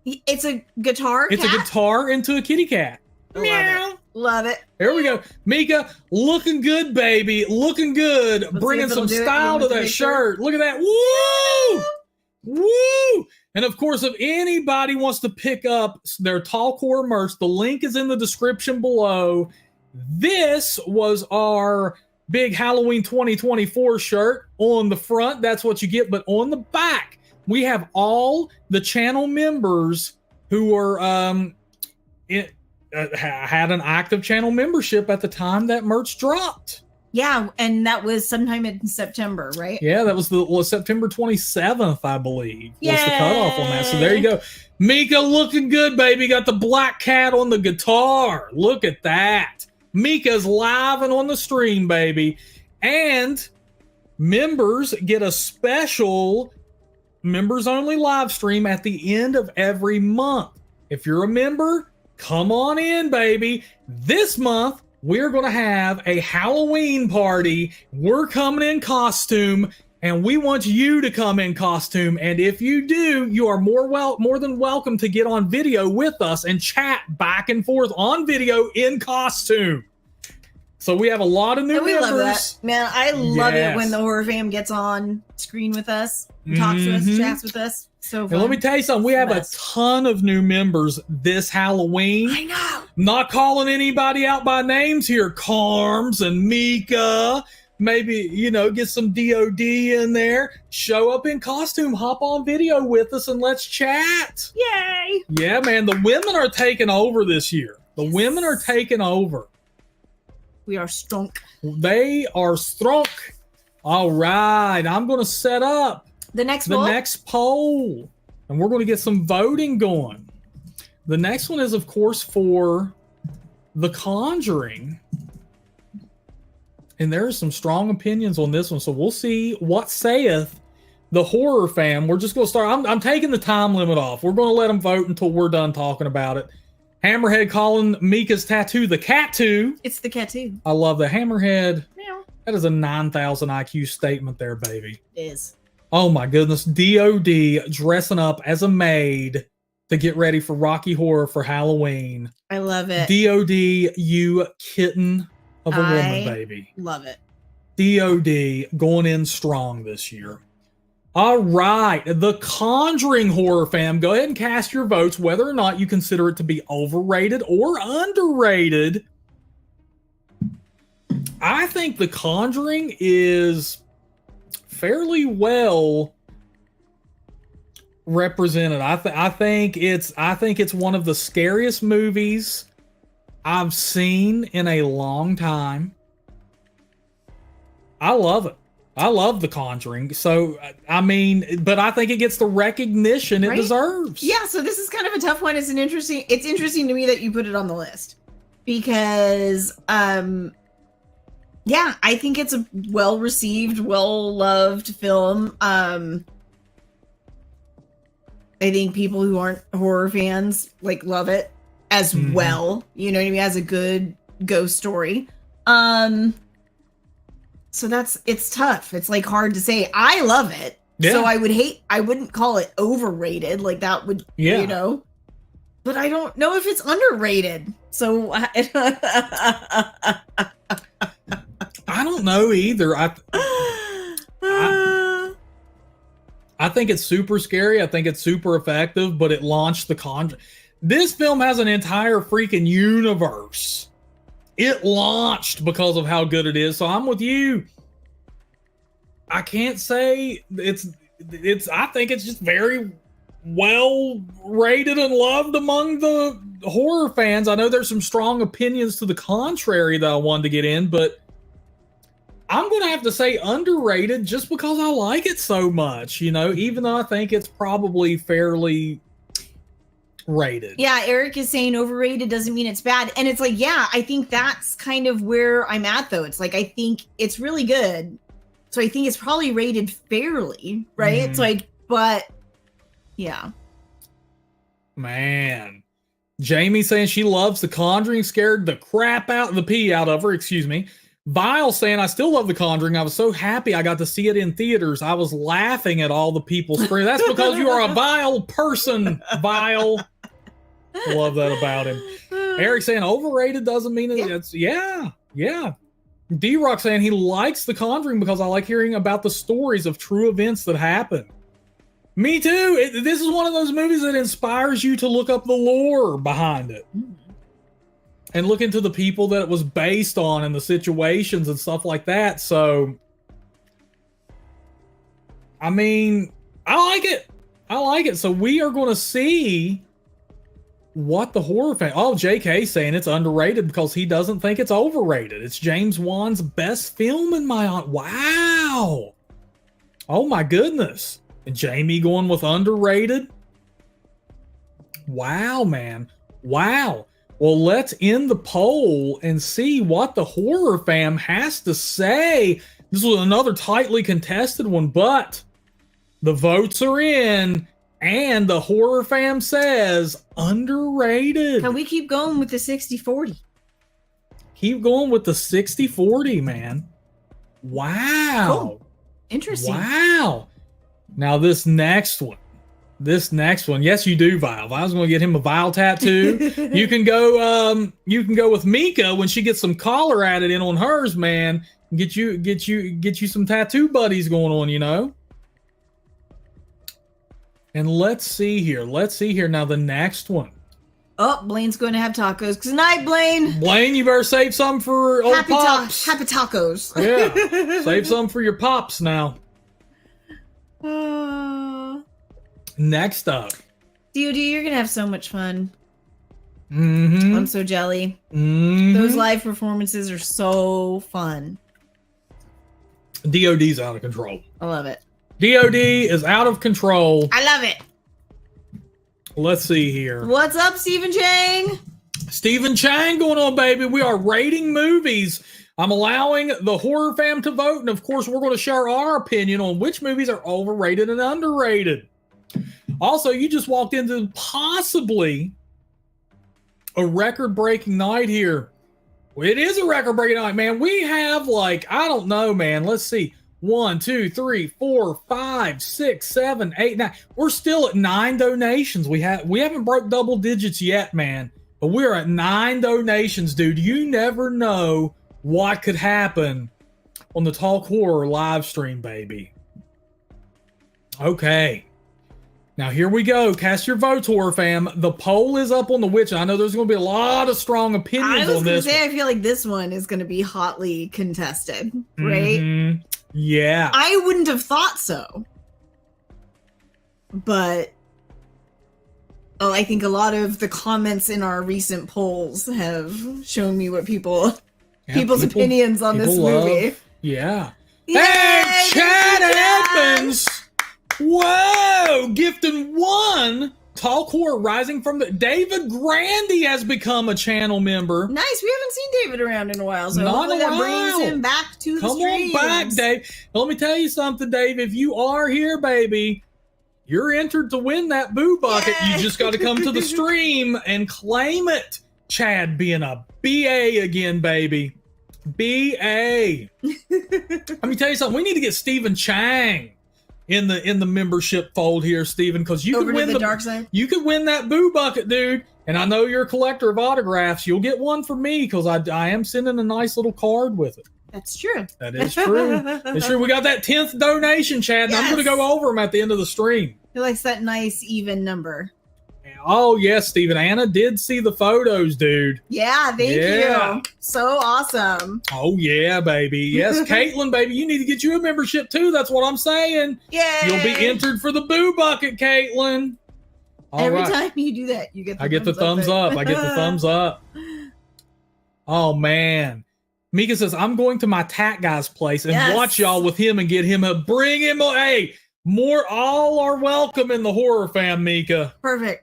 It's a guitar cat? It's a guitar into a kitty cat. Meow. Love it. There we go. Mika, looking good, baby. Looking good. Let's bringing some style to that shirt. Look at that. Woo! Woo! And of course, if anybody wants to pick up their Talk Horror merch, the link is in the description below. This was our big Halloween 2024 shirt. On the front, that's what you get. But on the back, we have all the channel members who were had an active channel membership at the time that merch dropped. Yeah, and that was sometime in September, right? Yeah, that was September 27th, I believe, was the cutoff on that. So there you go. Mika looking good, baby. Got the black cat on the guitar. Look at that. Mika's live and on the stream, baby. And members get a special members only live stream at the end of every month. If you're a member, come on in, baby. This month, we're going to have a Halloween party. We're coming in costume, and we want you to come in costume. And if you do, you are more than welcome to get on video with us and chat back and forth on video in costume. So we have a lot of new members. Love that. Man, I love it when the horror fam gets on screen with us, talks to us, chats with us. So fun. And let me tell you something. We have a ton of new members this Halloween. I know. Not calling anybody out by names here. Carms and Mika. Maybe, get some DOD in there. Show up in costume. Hop on video with us and let's chat. Yay. Yeah, man. The women are taking over this year. The women are taking over. We are strong. They are strong. All right. I'm going to set up the next poll. And we're going to get some voting going. The next one is, of course, for The Conjuring. And there are some strong opinions on this one. So we'll see what saith the horror fam. We're just going to start. I'm taking the time limit off. We're going to let them vote until we're done talking about it. Hammerhead calling Mika's tattoo the cat-too. It's the cat-too. I love the Hammerhead. Meow. That is a 9,000 IQ statement there, baby. It is. Oh my goodness. DOD dressing up as a maid to get ready for Rocky Horror for Halloween. I love it. DOD, you kitten of a woman, baby. Love it. DOD going in strong this year. All right, The Conjuring horror fam, go ahead and cast your votes whether or not you consider it to be overrated or underrated. I think The Conjuring is fairly well represented. I think it's one of the scariest movies I've seen in a long time. I love it. I love The Conjuring. So, but I think it gets the recognition it deserves. Yeah, so this is kind of a tough one. It's interesting to me that you put it on the list. Because, I think it's a well-received, well-loved film. I think people who aren't horror fans, love it as well. You know what I mean? As a good ghost story. So it's tough. It's hard to say. I love it. Yeah. So I wouldn't call it overrated. That would, but I don't know if it's underrated. So I don't know either. I think it's super scary. I think it's super effective, but it launched The Conjuring. This film has an entire freaking universe. It launched because of how good it is. So I'm with you. I can't say it's I think it's just very well rated and loved among the horror fans. I know there's some strong opinions to the contrary that I wanted to get in, but I'm going to have to say underrated just because I like it so much, even though I think it's probably fairly rated. Yeah, Eric is saying overrated doesn't mean it's bad. And it's I think that's kind of where I'm at, though. It's I think it's really good. So I think it's probably rated fairly, right? But yeah. Man. Jamie saying she loves The Conjuring, scared the pee out of her, excuse me. Vile saying, I still love The Conjuring. I was so happy I got to see it in theaters. I was laughing at all the people screaming. That's because you are a vile person, Vile. Love that about him. Eric saying overrated doesn't mean it's yeah. D-Rock saying he likes The Conjuring because I like hearing about the stories of true events that happen. Me too. This is one of those movies that inspires you to look up the lore behind it. And look into the people that it was based on and the situations and stuff like that. So, I like it. So we are going to see what the horror fan... Oh, JK saying it's underrated because he doesn't think it's overrated. It's James Wan's best film in my... Wow. Oh, my goodness. And Jamie going with underrated? Wow, man. Wow. Well, let's end the poll and see what the horror fam has to say. This was another tightly contested one, but The votes are in, and the horror fam says underrated. Can we keep going with the 60-40? Keep going with the 60-40, man. Wow. Cool. Interesting. Wow. Now this next one. Yes, you do, Vial. I was going to get him a Vial tattoo. You can go with Mika when she gets some collar added in on hers, man. Get you some tattoo buddies going on, you know. And let's see here. Now the next one. Oh, Blaine's going to have tacos. Good night, Blaine. Blaine, you better save some for old pops. Happy tacos. Yeah, save some for your pops now. Next up. DOD, you're going to have so much fun. Mm-hmm. I'm so jelly. Mm-hmm. Those live performances are so fun. DOD's out of control. I love it. DOD is out of control. I love it. Let's see here. What's up, Stephen Chang? Stephen Chang going on, baby. We are rating movies. I'm allowing the horror fam to vote. And of course, we're going to share our opinion on which movies are overrated and underrated. Also, you just walked into possibly a record-breaking night here. It is a record-breaking night, man. We have I don't know, man. Let's see. 1, 2, 3, 4, 5, 6, 7, 8, 9. We're still at 9 donations. We haven't broke double digits yet, man. But we're at 9 donations, dude. You never know what could happen on the Talk Horror live stream, baby. Okay. Now here we go. Cast your votes, horror fam. The poll is up on the witch. I know there's going to be a lot of strong opinions on this. I was going to say, I feel like this one is going to be hotly contested, right? Mm-hmm. Yeah. I wouldn't have thought so. But I think a lot of the comments in our recent polls have shown me what people's opinions on this movie. Yeah. Yay, hey, Chad Edmonds! Whoa! Gifting 1 Talk Horror rising from the David Grandy has become a channel member. Nice. We haven't seen David around in a while, so Not hopefully a that brings while. him back to the Come streams. on back, Dave. Let me tell you something, Dave. If you are here, baby, you're entered to win that boo bucket. Yay. You just got to come to the stream and claim it. Chad being a BA again, baby. BA. Let me tell you something. We need to get Stephen Chang in the membership fold here, Stephen, because you could win the dark side. You could win that boo bucket, dude. And I know you're a collector of autographs. You'll get one from me because I am sending a nice little card with it. That's true. That is true. It's true. We got that 10th donation, Chad. And I'm going to go over them at the end of the stream. He likes that nice even number. Oh, yes, Stephen. Anna did see the photos, dude. Yeah, thank you. So awesome. Oh, yeah, baby. Yes, Caitlin, baby, you need to get you a membership, too. That's what I'm saying. Yay. You'll be entered for the boo bucket, Caitlin. Every time you do that, you get the I get the thumbs up. I get the thumbs up. Oh, man. Mika says, I'm going to my tat guy's place and watch y'all with him and get him bring him hey, all are welcome in the horror fam, Mika. Perfect.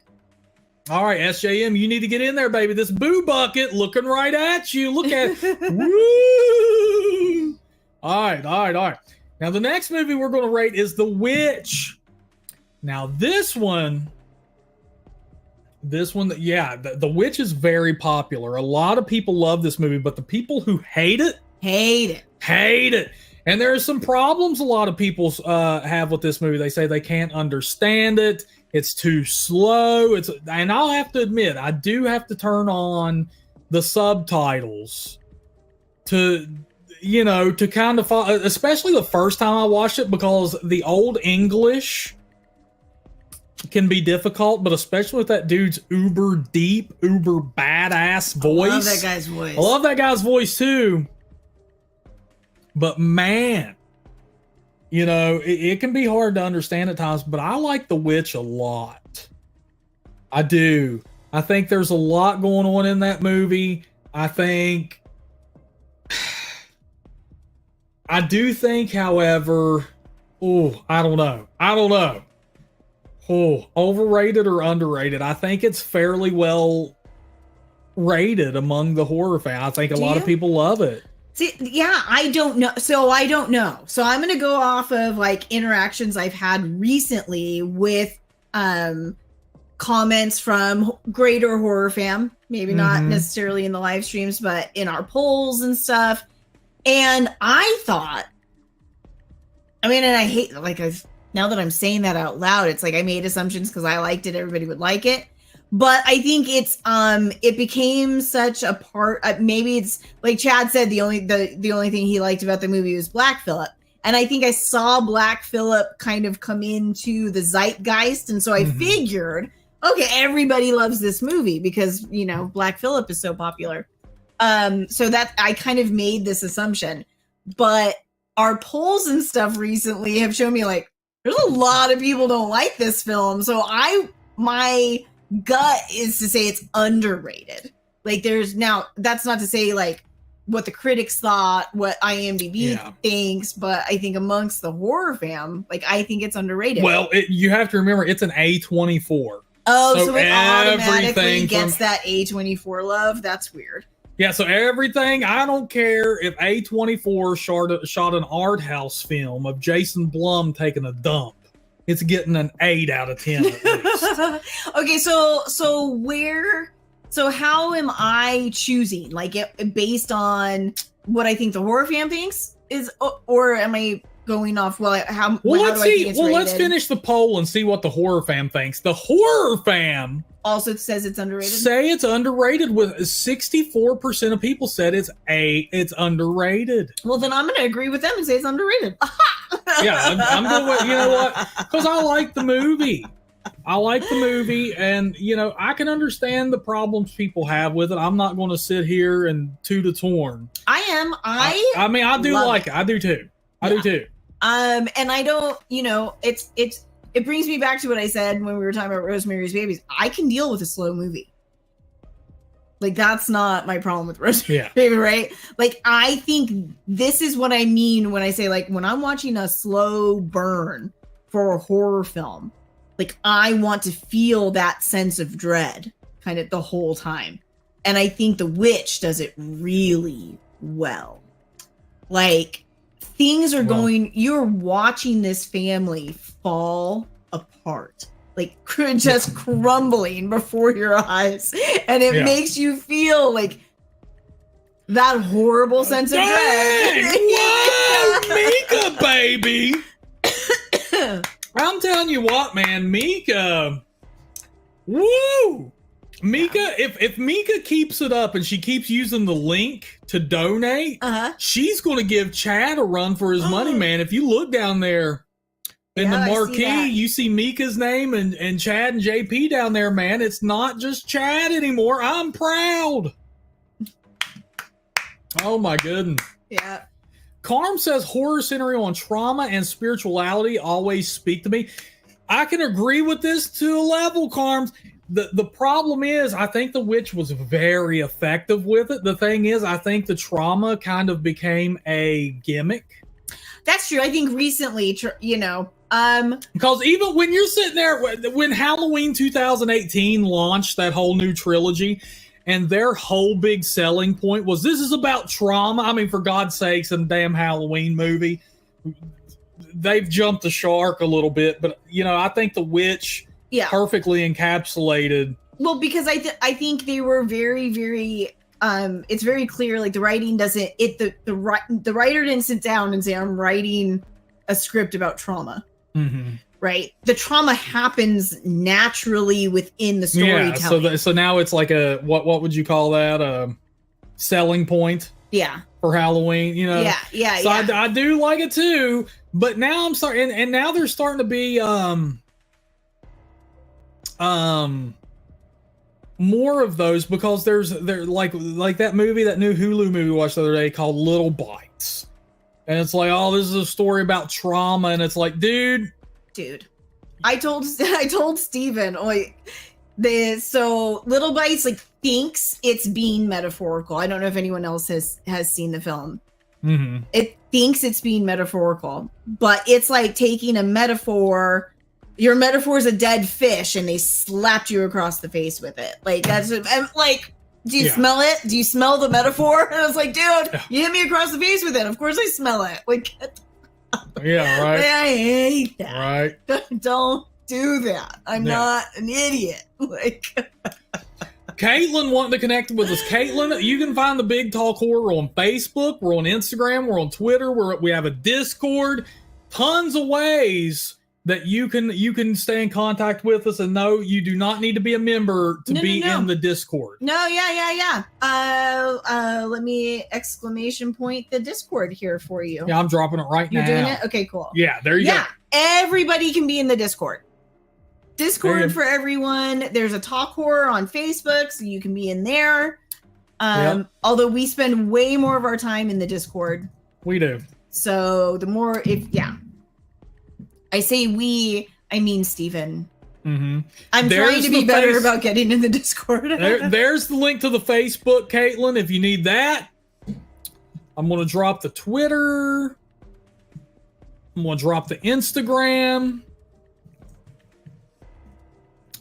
All right, SJM, you need to get in there, baby. This boo bucket looking right at you. Look at woo! All right. Now, the next movie we're going to rate is The Witch. Now, this one, The Witch is very popular. A lot of people love this movie, but the people who hate it. And there are some problems a lot of people have with this movie. They say they can't understand it. It's too slow. And I'll have to admit, I do have to turn on the subtitles to kind of follow, especially the first time I watched it, because the old English can be difficult, but especially with that dude's uber deep, uber badass voice. I love that guy's voice. I love that guy's voice too. But man, it can be hard to understand at times, but I like The Witch a lot. I do. I think there's a lot going on in that movie. I do think, however, I don't know. Overrated or underrated? I think it's fairly well rated among the horror fans. I think a lot of people love it. See, yeah, I don't know. So I don't know. So I'm going to go off of like interactions I've had recently with comments from greater horror fam, maybe not necessarily in the live streams, but in our polls and stuff. And I thought, I mean, and I hate, like, now that I'm saying that out loud, it's like I made assumptions because I liked it, everybody would like it. But I think it's it became such a part. Maybe it's like Chad said, the only thing he liked about the movie was Black Phillip, and I think I saw Black Phillip kind of come into the zeitgeist, and so I figured, okay, everybody loves this movie because Black Phillip is so popular. So that I kind of made this assumption, but our polls and stuff recently have shown me like there's a lot of people don't like this film. So my gut is to say it's underrated. Like that's not to say like what the critics thought, what IMDb thinks, but I think amongst the horror fam, like I think it's underrated. Well, you have to remember it's an A24. Oh, so it automatically gets that A24 love. That's weird. Yeah, so everything, I don't care if A24 shot an art house film of Jason Blum taking a dump. It's getting an 8 out of 10 at least. Okay, so how am I choosing? Like based on what I think the horror fan thinks is, or am I going off how do I think it's rated? Let's finish the poll and see what the horror fam thinks. The horror fam also says it's underrated. Say it's underrated with 64% of people said it's underrated. Well, then I'm going to agree with them and say it's underrated. Yeah, I'm going to, you know what? Because I like the movie. And, I can understand the problems people have with it. I'm not going to sit here and toot a horn. I am. I mean, I do like it. I do too. I do too. And I don't, it brings me back to what I said when we were talking about Rosemary's Babies. I can deal with a slow movie. Like, that's not my problem with Rosemary's Baby, right? Like, I think this is what I mean when I say, like, when I'm watching a slow burn for a horror film, like, I want to feel that sense of dread kind of the whole time. And I think The Witch does it really well. Like, things are you're watching this family fall apart, like just crumbling before your eyes. And it makes you feel like that horrible sense of dread. Whoa, Mika, baby. I'm telling you what, man, Mika. Woo! Mika, if Mika keeps it up and she keeps using the link to donate, she's going to give Chad a run for his money, man. If you look down there in the marquee, you see Mika's name and Chad and JP down there, man. It's not just Chad anymore. I'm proud. Oh, my goodness. Yeah. Carm says horror scenario on trauma and spirituality always speak to me. I can agree with this to a level, Carms. The problem is, I think The Witch was very effective with it. The thing is, I think the trauma kind of became a gimmick. That's true. I think recently, because even when you're sitting there, when Halloween 2018 launched that whole new trilogy, and their whole big selling point was this is about trauma. I mean, for God's sakes, a damn Halloween movie. They've jumped the shark a little bit, but I think The Witch perfectly encapsulated. Well, because I think they were very, very it's very clear, like the writing doesn't the writer didn't sit down and say, I'm writing a script about trauma. Right? The trauma happens naturally within the storytelling. Yeah, so now it's like a what would you call that? A selling point. Yeah. For Halloween, Yeah. So I do like it too, but now I'm starting, and now there's starting to be more of those, because they're like that movie, that new Hulu movie we watched the other day called Little Bites, and it's like, oh, this is a story about trauma, and it's like, dude, I told Steven, so Little Bites like thinks it's being metaphorical. I don't know if anyone else has seen the film. It thinks it's being metaphorical, but it's like taking a metaphor. Your metaphor is a dead fish, and they slapped you across the face with it. Like, that's like, Do you smell it? Do you smell the metaphor? And I was like, dude, you hit me across the face with it. Of course I smell it. Like, yeah, right. I hate that. Right. Don't do that. I'm not an idiot. Like, Caitlin wanting to connect with us. Caitlin, you can find the Big Talk Horror on Facebook. We're on Instagram. We're on Twitter. We have a Discord. Tons of ways that you can stay in contact with us. And no, you do not need to be a member to be in the Discord. No, yeah. Let me exclamation point the Discord here for you. Yeah, I'm dropping it right now. You're doing it? Okay, cool. Yeah, there you go. Yeah, everybody can be in the Discord. Discord for everyone. There's a Talk Horror on Facebook, so you can be in there. Although we spend way more of our time in the Discord. We do. So the more, I say we, I mean Steven. Mm-hmm. I'm trying to be better about getting in the Discord. There's the link to the Facebook, Caitlin, if you need that. I'm going to drop the Twitter. I'm going to drop the Instagram.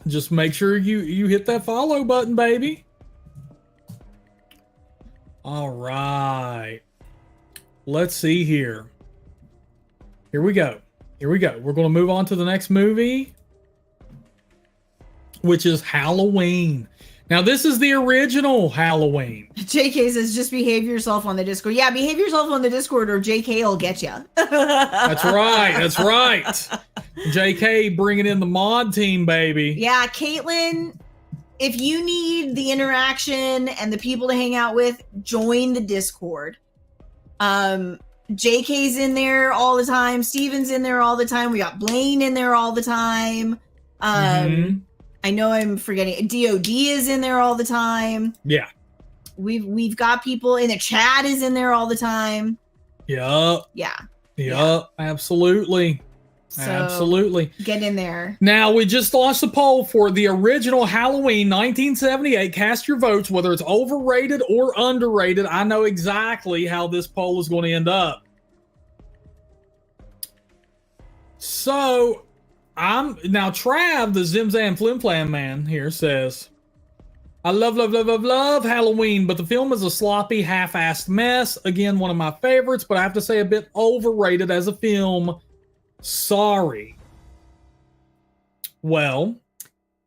Just make sure you hit that follow button, baby. All right. Let's see here. Here we go. We're going to move on to the next movie, which is Halloween. Now, this is the original Halloween. JK says, just behave yourself on the Discord. Yeah, behave yourself on the Discord or JK will get you. That's right. JK bringing in the mod team, baby. Yeah, Caitlin, if you need the interaction and the people to hang out with, join the Discord. JK's in there all the time. Steven's in there all the time. We got Blaine in there all the time. I know I'm forgetting. DOD is in there all the time. Yeah. We've got people in the chat is in there all the time. Yup. Yeah. Absolutely. So absolutely. Get in there. Now, we just launched a poll for the original Halloween 1978. Cast your votes, whether it's overrated or underrated. I know exactly how this poll is going to end up. So, Trav, the Zimzam Flim Flam man here says, I love Halloween, but the film is a sloppy, half-assed mess. Again, one of my favorites, but I have to say a bit overrated as a film. Sorry. Well,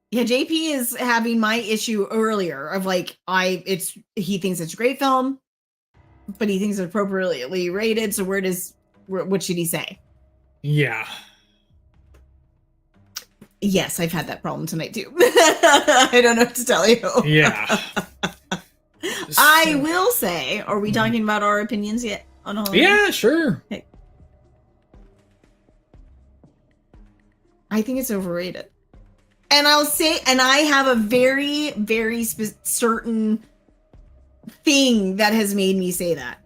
yeah, JP is having my issue earlier of like he thinks it's a great film, but he thinks it's appropriately rated. So what should he say? Yeah. Yes, I've had that problem tonight too. I don't know what to tell you. Yeah. I will say, are we talking about our opinions yet on Halloween? Yeah, sure. Okay. I think it's overrated. And I'll say, and I have a very, very certain thing that has made me say that.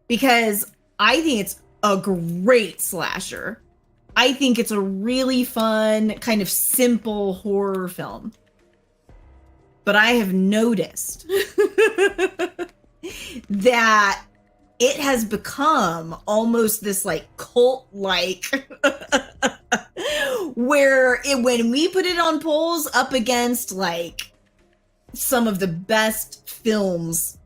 Because I think it's a great slasher. I think it's a really fun, kind of simple horror film. But I have noticed that it has become almost this like cult-like where when we put it on polls up against like some of the best films,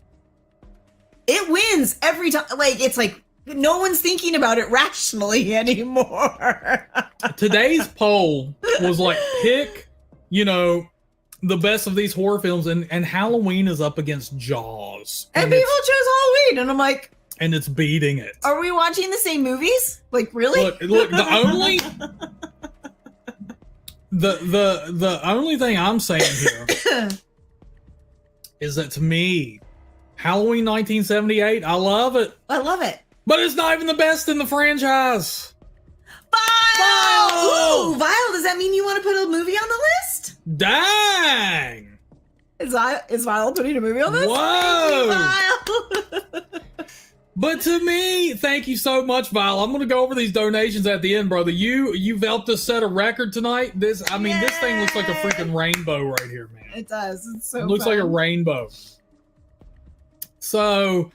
it wins every time. Like it's like no one's thinking about it rationally anymore. Today's poll was like pick, the best of these horror films, and Halloween is up against Jaws. And people chose Halloween, and I'm like, and it's beating it. Are we watching the same movies? Like, really? Look, the only thing I'm saying here is that to me, Halloween 1978, I love it. But it's not even the best in the franchise. Vile! Ooh, Vile, does that mean you want to put a movie on the list? Dang! Is Vile putting a movie on this? Whoa! But to me, thank you so much, Vile. I'm going to go over these donations at the end, brother. You've helped us set a record tonight. This thing looks like a freaking rainbow right here, man. It does. It's so It looks fun. like a rainbow. So,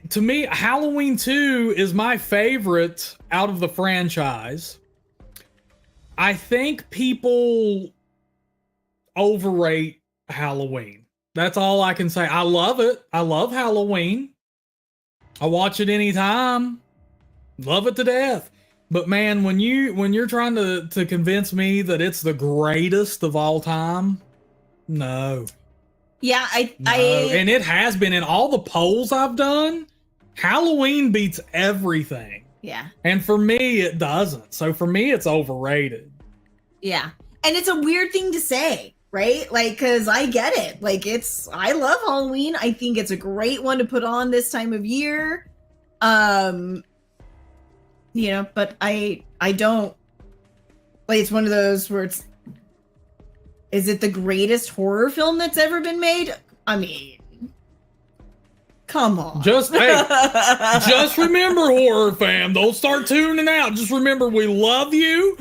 to me, Halloween 2 is my favorite out of the franchise. I think people overrate Halloween. That's all I can say. I love it. I love Halloween. I watch it anytime. Love it to death. But man, when you're trying to convince me that it's the greatest of all time, no. Yeah, and it has been in all the polls I've done. Halloween beats everything. Yeah. And for me, it doesn't. So for me, it's overrated. Yeah. And it's a weird thing to say, right? Like, because I get it. Like, I love Halloween. I think it's a great one to put on this time of year. You know, but I don't, like, it's one of those where is it the greatest horror film that's ever been made? I mean, come on. Just remember, horror fam, don't start tuning out. Just remember, we love you.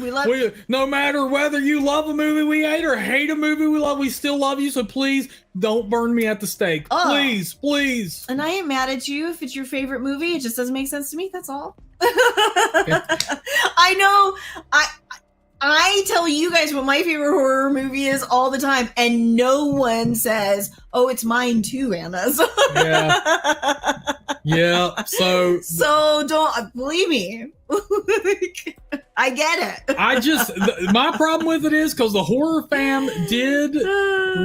No matter whether you love a movie we hate or hate a movie we love, we still love you. So please don't burn me at the stake. Please, please. And I ain't mad at you if it's your favorite movie. It just doesn't make sense to me. That's all. I know. I tell you guys what my favorite horror movie is all the time, and no one says, "Oh, it's mine too, Anna." So yeah. So don't believe me. I get it. My problem with it is because the horror fam did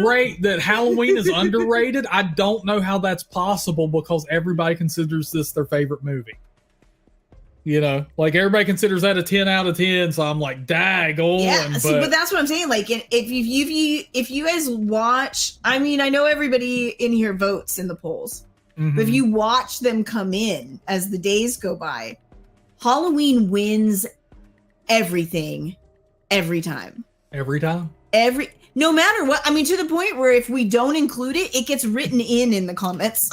rate that Halloween is underrated. I don't know how that's possible because everybody considers this their favorite movie. You know, like everybody considers that a 10 out of 10. So I'm like, daggone. Yeah, but that's what I'm saying. Like, if you guys watch, I mean, I know everybody in here votes in the polls, but if you watch them come in as the days go by, Halloween wins everything every time. Every time? No matter what. I mean, to the point where if we don't include it, it gets written in the comments.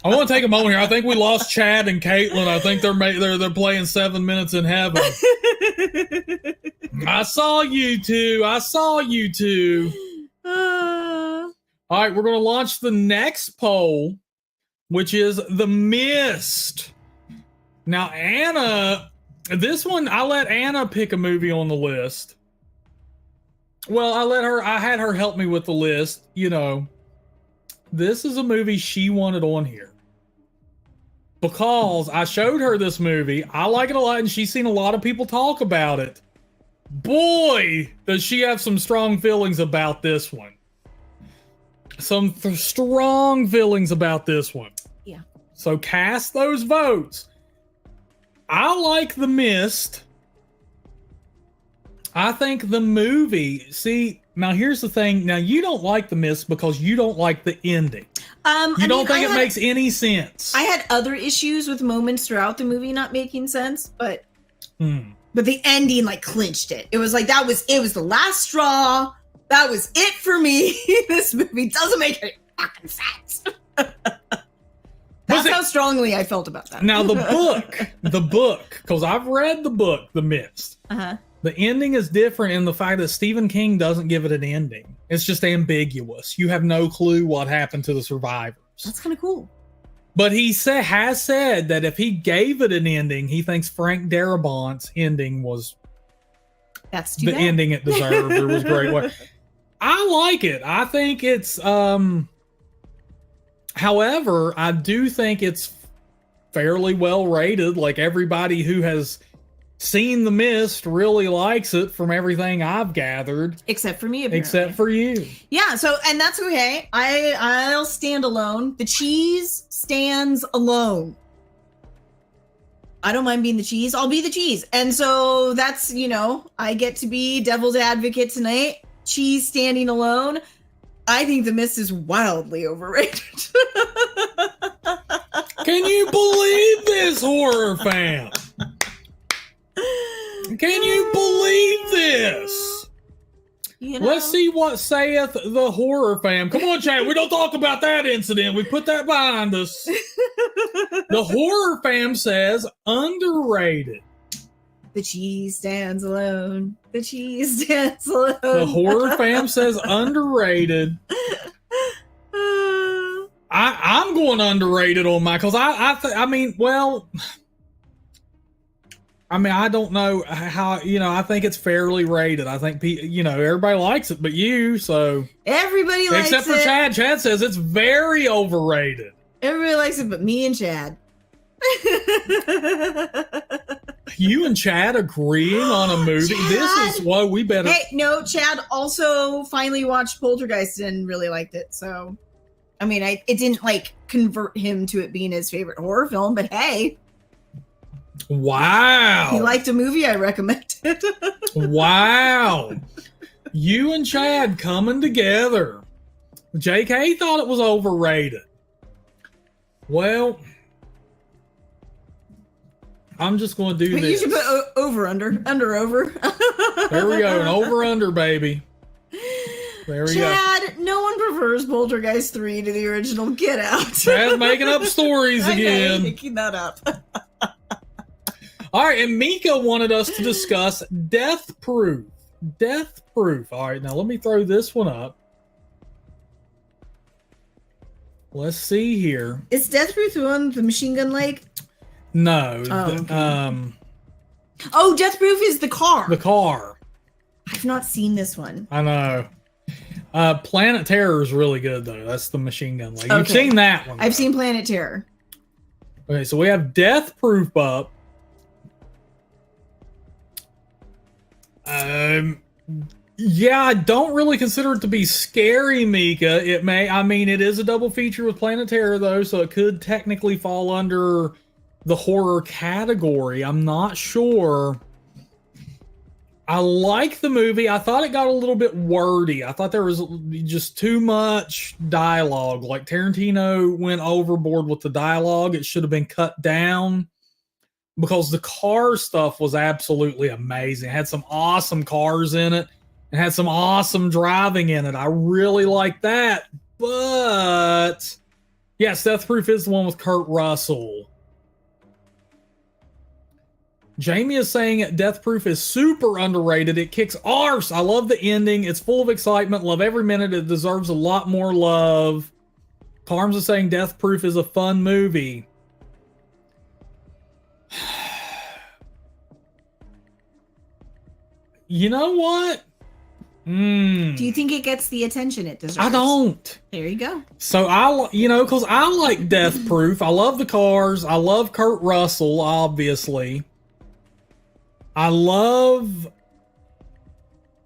I want to take a moment here. I think we lost Chad and Caitlin. I think they're playing 7 Minutes in Heaven. I saw you two. All right, we're going to launch the next poll, which is The Mist. Now, Anna, this one, I let Anna pick a movie on the list. Well, I had her help me with the list. You know, this is a movie she wanted on here because I showed her this movie. I like it a lot, and she's seen a lot of people talk about it. Boy, does she have some strong feelings about this one. Strong feelings about this one. Yeah. So cast those votes. I like The Mist. I think the movie, see, now here's the thing. Now, you don't like The Mist because you don't like the ending. You don't think it makes any sense. I had other issues with moments throughout the movie not making sense, but the ending like clinched it. It was like it was the last straw. That was it for me. This movie doesn't make any fucking sense. That's how strongly I felt about that. Now, the book, because I've read the book, The Mist. The ending is different in the fact that Stephen King doesn't give it an ending. It's just ambiguous. You have no clue what happened to the survivors. That's kind of cool. But he has said that if he gave it an ending, he thinks Frank Darabont's ending was the ending it deserved. It was great. I like it. I think it's however, I do think it's fairly well rated. Like, everybody who has seen The Mist really likes it from everything I've gathered. Except for me, apparently. Except for you. Yeah, so, and that's okay. I'll stand alone. The cheese stands alone. I don't mind being the cheese. I'll be the cheese. And so that's, you know, I get to be devil's advocate tonight. Cheese standing alone. I think The Mist is wildly overrated. Can you believe this, horror fam? Can you believe this? You know? Let's see what saith the horror fam. Come on, Chad. We don't talk about that incident. We put that behind us. The horror fam says underrated. The cheese stands alone. The cheese stands alone. The horror fam says underrated. I'm going underrated on my, because I mean, well, I mean, I don't know how, I think it's fairly rated. I think, everybody likes it, but so. Everybody likes it. Except for Chad. Chad says it's very overrated. Everybody likes it, but me and Chad. You and Chad agreeing on a movie? Chad! This is what we better. Hey, no, Chad also finally watched Poltergeist and really liked it. So, I mean, it didn't like convert him to it being his favorite horror film, but hey. Wow. He liked a movie I recommended. Wow. You and Chad coming together. J.K. thought it was overrated. Well, I'm just going to do this. You should put over, under, over. There we go. An over, under, baby. There we go. Chad, no one prefers Poltergeist 3 to the original. Get out. Chad's making up stories again. I'm making that up. All right, and Mika wanted us to discuss Death Proof. Death Proof. All right, now let me throw this one up. Let's see here. Is Death Proof the one with the machine gun leg? No. Okay. Death Proof is the car. The car. I've not seen this one. I know. Planet Terror is really good, though. That's the machine gun leg. Okay. You've seen that one. I've seen Planet Terror. Okay, so we have Death Proof up. Yeah, I don't really consider it to be scary, Mika. It is a double feature with Planet Terror, though, so it could technically fall under the horror category. I'm not sure. I like the movie. I thought it got a little bit wordy. I thought there was just too much dialogue. Like Tarantino went overboard with the dialogue. It should have been cut down. Because the car stuff was absolutely amazing. It had some awesome cars in it. It had some awesome driving in it. I really like that. But, yes, Death Proof is the one with Kurt Russell. Jamie is saying Death Proof is super underrated. It kicks arse. I love the ending. It's full of excitement. Love every minute. It deserves a lot more love. Carms is saying Death Proof is a fun movie. You know what? Do you think it gets the attention it deserves? I don't. There you go. So because I like Death Proof. I love the cars. I love Kurt Russell, obviously. I love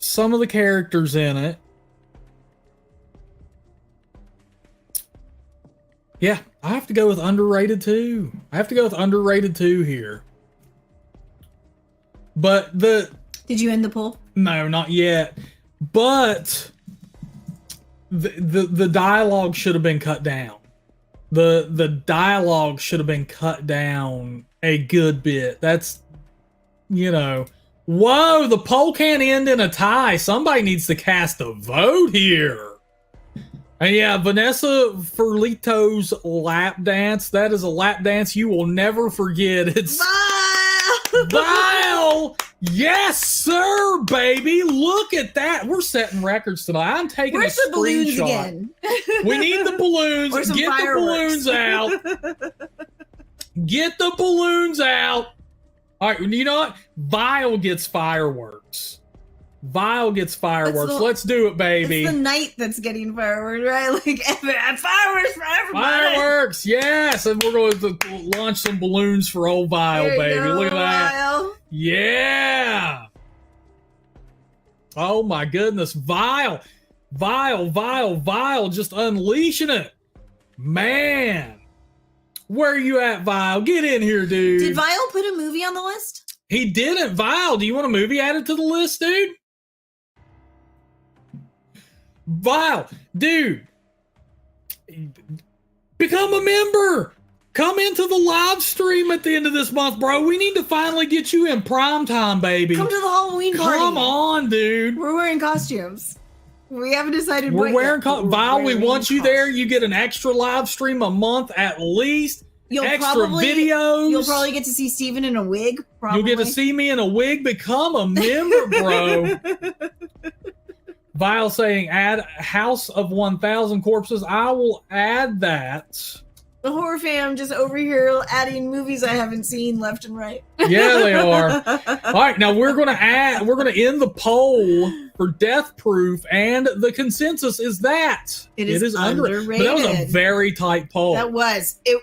some of the characters in it. Yeah, I have to go with underrated too. Here. But Did you end the poll? No, not yet. But the dialogue should have been cut down. The dialogue should have been cut down a good bit. That's, whoa, the poll can't end in a tie. Somebody needs to cast a vote here. And yeah, Vanessa Ferlito's lap dance. That is a lap dance you will never forget. It's Vile! Yes, sir, baby. Look at that. We're setting records tonight. I'm taking Where's a the balloons screenshot. again? We need the balloons. Or some Get fireworks. the balloons out. Get the balloons out. All right, you know what? Vile gets fireworks. Let's do it, baby. It's the night that's getting fireworks, right? Like, fireworks for everybody. Fireworks, yes. And we're going to launch some balloons for old Vile, baby. Look at that. Vile. Yeah. Oh, my goodness. Vile, just unleashing it. Man. Where are you at, Vile? Get in here, dude. Did Vile put a movie on the list? He didn't. Vile, do you want a movie added to the list, dude? Vile, dude. Become a member. Come into the live stream at the end of this month, bro. We need to finally get you in prime time, baby. Come to the Halloween party. Come on, dude. We're wearing costumes. We haven't decided We're what wearing yet. Vile, we want you there. You get an extra live stream a month at least. Extra videos. You'll probably get to see Steven in a wig. Probably. You'll get to see me in a wig. Become a member, bro. Vile saying add House of 1,000 Corpses. I will add that. The horror fam just over here adding movies I haven't seen left and right. Yeah, they are. All right, now we're gonna end the poll for Death Proof, and the consensus is that it is underrated. But that was a very tight poll. That was it.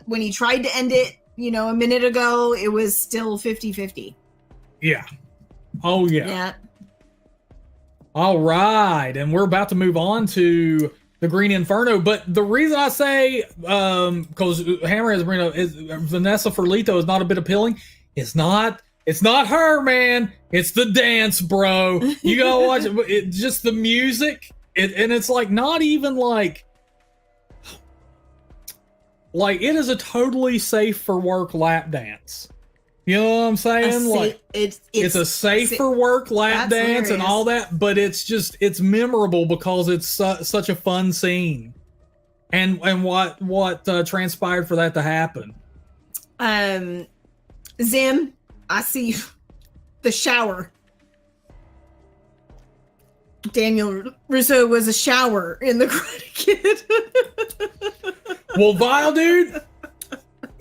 When he tried to end it, a minute ago, it was still 50-50. Yeah. Oh yeah. Yeah. All right, and we're about to move on to the Green Inferno, but the reason I say, because Hammer has bring up, is Vanessa Ferlito is not a bit appealing. It's not her, man. It's the dance, bro. You gotta watch it. Just the music, and it's like not even like it is a totally safe for work lap dance. You know what I'm saying? It's a safe for work lap dance hilarious. And all that, but it's memorable because it's such a fun scene. And what transpired for that to happen? Zim, I see the shower. Daniel Russo was a shower in the Karate Kid. Well, Vile, dude.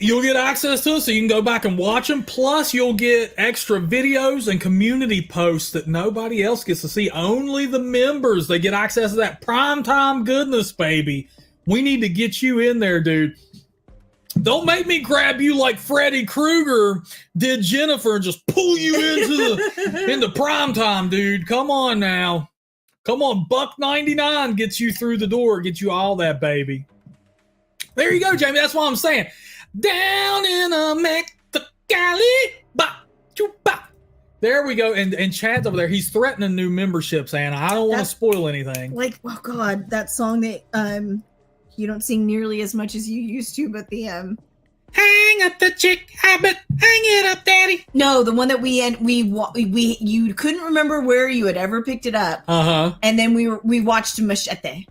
You'll get access to it, so you can go back and watch them. Plus, you'll get extra videos and community posts that nobody else gets to see. Only the members, they get access to that primetime goodness, baby. We need to get you in there, dude. Don't make me grab you like Freddy Krueger did Jennifer and just pull you into primetime, dude. Come on now. Come on, $1.99 gets you through the door, gets you all that, baby. There you go, Jamie. That's what I'm saying. Down in a Mexicali. There we go. And Chad's over there. He's threatening new memberships, Anna. I don't want to spoil anything. Like, oh God, that song that you don't sing nearly as much as you used to, but the hang up the chick habit, hang it up, daddy. No, the one that we you couldn't remember where you had ever picked it up. And then we watched Machete.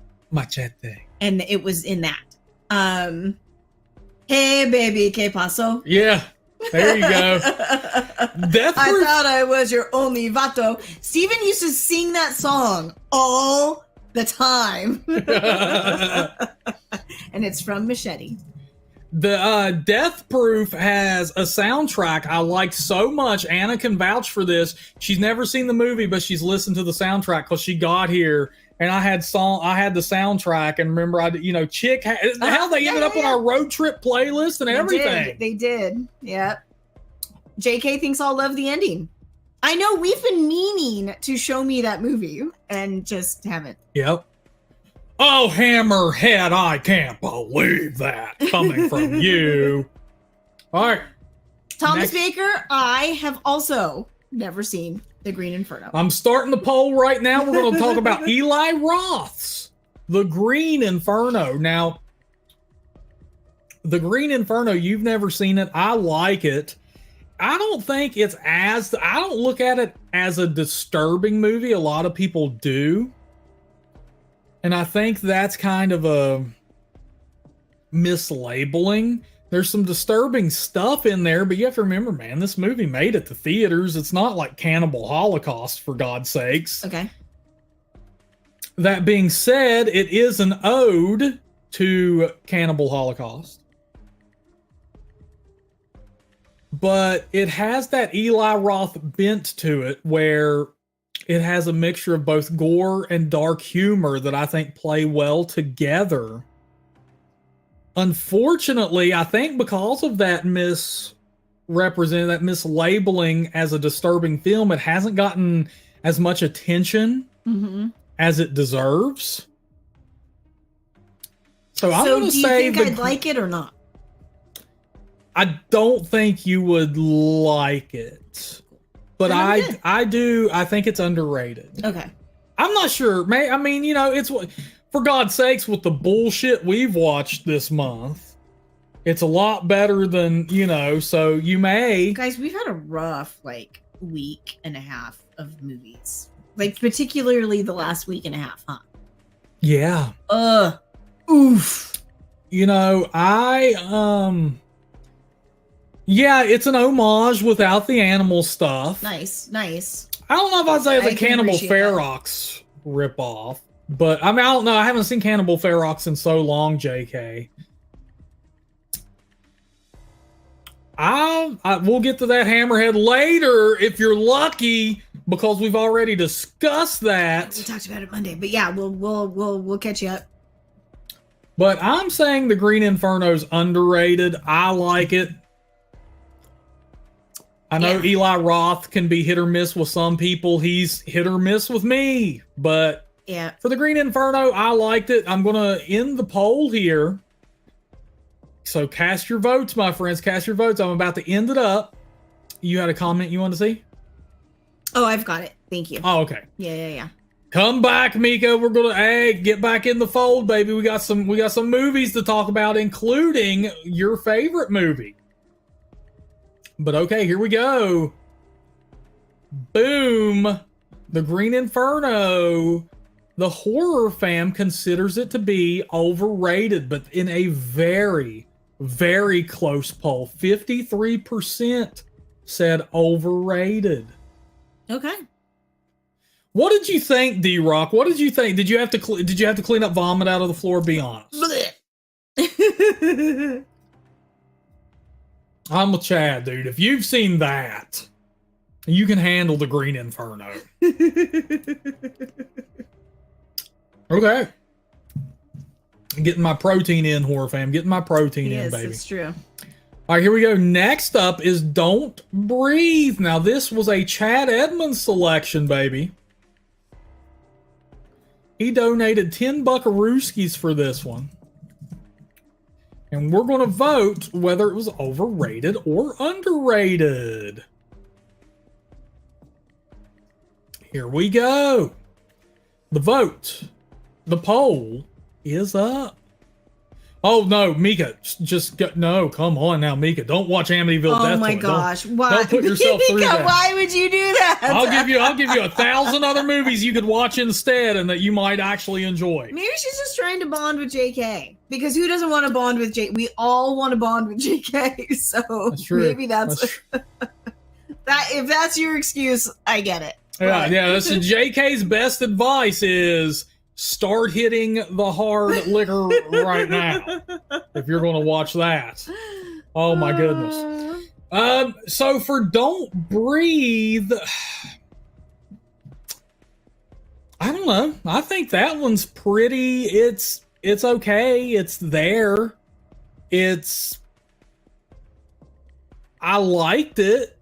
And it was in that. Hey, baby, ¿qué pasó? Yeah, there you go. I thought I was your only vato. Steven used to sing that song all the time. And it's from Machete. The Death Proof has a soundtrack I liked so much. Anna can vouch for this. She's never seen the movie, but she's listened to the soundtrack because she got here. And I had the soundtrack, and remember, Chick. Hell, they ended up on our road trip playlist and everything. They did. Yeah. JK thinks I'll love the ending. I know we've been meaning to show me that movie and just haven't. Yep. Oh, Hammerhead, I can't believe that coming from you. All right. Thomas Baker, I have also never seen The Green Inferno. I'm starting the poll right now. We're going to talk about Eli Roth's The Green Inferno. Now, The Green Inferno, you've never seen it. I like it. I don't look at it as a disturbing movie. A lot of people do. And I think that's kind of a mislabeling. There's some disturbing stuff in there, but you have to remember, man, this movie made it to theaters. It's not like Cannibal Holocaust, for God's sakes. Okay. That being said, it is an ode to Cannibal Holocaust. But it has that Eli Roth bent to it where it has a mixture of both gore and dark humor that I think play well together. Unfortunately, I think because of that mislabeling as a disturbing film, it hasn't gotten as much attention as it deserves. So I'm going to say, do you think I'd like it or not? I don't think you would like it, but I do. I think it's underrated. Okay. I'm not sure. I mean, it's what. For God's sakes, with the bullshit we've watched this month, it's a lot better than, so you may. Guys, we've had a rough, week and a half of movies. Particularly the last week and a half, huh? Yeah. Oof. Yeah, it's an homage without the animal stuff. Nice. I don't know if I'd say it's a Cannibal Ferox ripoff. But, I don't know. I haven't seen Cannibal Ferox in so long, JK. We'll get to that Hammerhead later if you're lucky, because we've already discussed that. We talked about it Monday, but yeah, we'll catch you up. But I'm saying the Green Inferno's underrated. I like it. I know Eli Roth can be hit or miss with some people. He's hit or miss with me. But yeah, for the Green Inferno, I liked it. I'm going to end the poll here. So cast your votes, my friends. Cast your votes. I'm about to end it up. You had a comment you wanted to see? Oh, I've got it. Thank you. Oh, okay. Yeah. Come back, Mika. We're gonna get back in the fold, baby. We got some movies to talk about, including your favorite movie. But okay, here we go. Boom. The Green Inferno. The HorrorFam considers it to be overrated, but in a very, very close poll. 53% said overrated. Okay. What did you think, D-Rock? What did you think? Did you have to clean up vomit out of the floor? Be honest. I'm with Chad, dude. If you've seen that, you can handle the Green Inferno. Okay. Getting my protein in, HorrorFam. Getting my protein in, baby. Yes, it's true. All right, here we go. Next up is Don't Breathe. Now, this was a Chad Edmonds selection, baby. He donated 10 buckarooskies for this one. And we're going to vote whether it was overrated or underrated. Here we go. The vote. The poll is up. Oh, no, Mika, no, come on now, Mika. Don't watch Amityville Death Oh, my Toy. gosh. Why? Don't put yourself through that. Why would you do that? I'll give you 1,000 other movies you could watch instead and that you might actually enjoy. Maybe she's just trying to bond with JK. Because who doesn't want to bond with JK? We all want to bond with JK. So that's true. Maybe that's that. If that's your excuse, I get it. Yeah. That's JK's best advice is start hitting the hard liquor right now if you're going to watch that. Oh my goodness. So for Don't Breathe, I don't know. I think that one's pretty. It's okay. It's there. I liked it,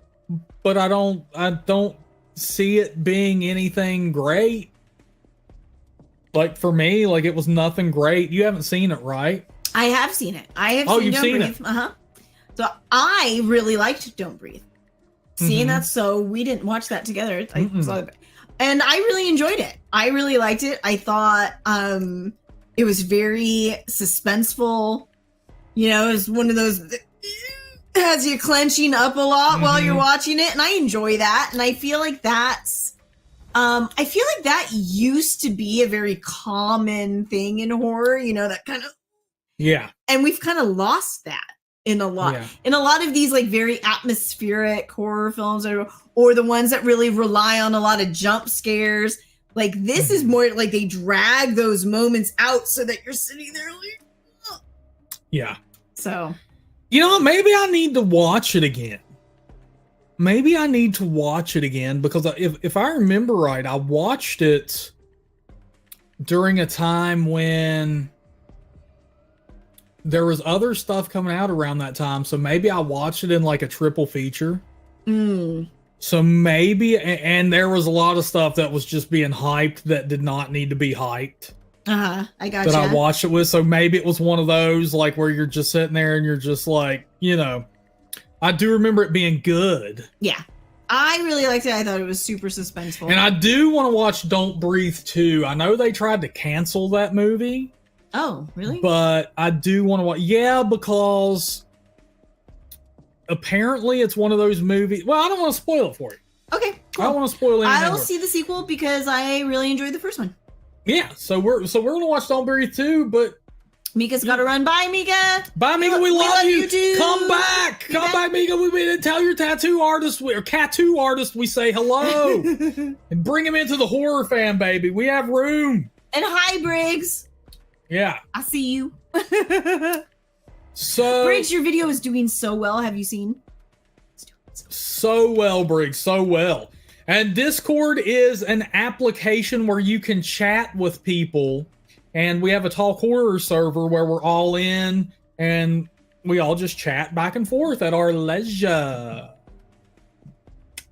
but I don't see it being anything great. Like for me, like it was nothing great. You haven't seen it, right? I have seen it. I have seen Don't Breathe. Uh-huh. So I really liked Don't Breathe. Seeing that, so we didn't watch that together. I saw it. And I really enjoyed it. I really liked it. I thought it was very suspenseful. You know, it was one of those that has you clenching up a lot while you're watching it. And I enjoy that. And I feel like that's that used to be a very common thing in horror, you know, that kind of. Yeah. And we've kind of lost that in a lot of these like very atmospheric horror films or the ones that really rely on a lot of jump scares. Like this is more like they drag those moments out so that you're sitting there like, oh. Yeah. So, you know, maybe I need to watch it again. Because if I remember right, I watched it during a time when there was other stuff coming out around that time. So maybe I watched it in like a triple feature. So maybe, and there was a lot of stuff that was just being hyped that did not need to be hyped. I gotcha. That I watched it with. So maybe it was one of those like where you're just sitting there and you're just like, you know, I do remember it being good. Yeah. I really liked it. I thought it was super suspenseful. And I do want to watch Don't Breathe 2. I know they tried to cancel that movie. Oh, really? But I do want to watch. Yeah, because apparently it's one of those movies. Well, I don't want to spoil it for you. Okay, cool. I don't want to spoil anything. I'll see the sequel because I really enjoyed the first one. Yeah, so we're gonna watch Don't Breathe 2, but Mika's got to run. Bye, Mika. Bye, Mika. We love you. Too. Come back. Come back, Mika. We didn't tell your tattoo artist we say hello and bring him into the HorrorFam, baby. We have room. And hi, Briggs. Yeah. I see you. So Briggs, your video is doing so well. Have you seen? So well, Briggs, so well. And Discord is an application where you can chat with people. And we have a Talk Horror server where we're all in and we all just chat back and forth at our leisure.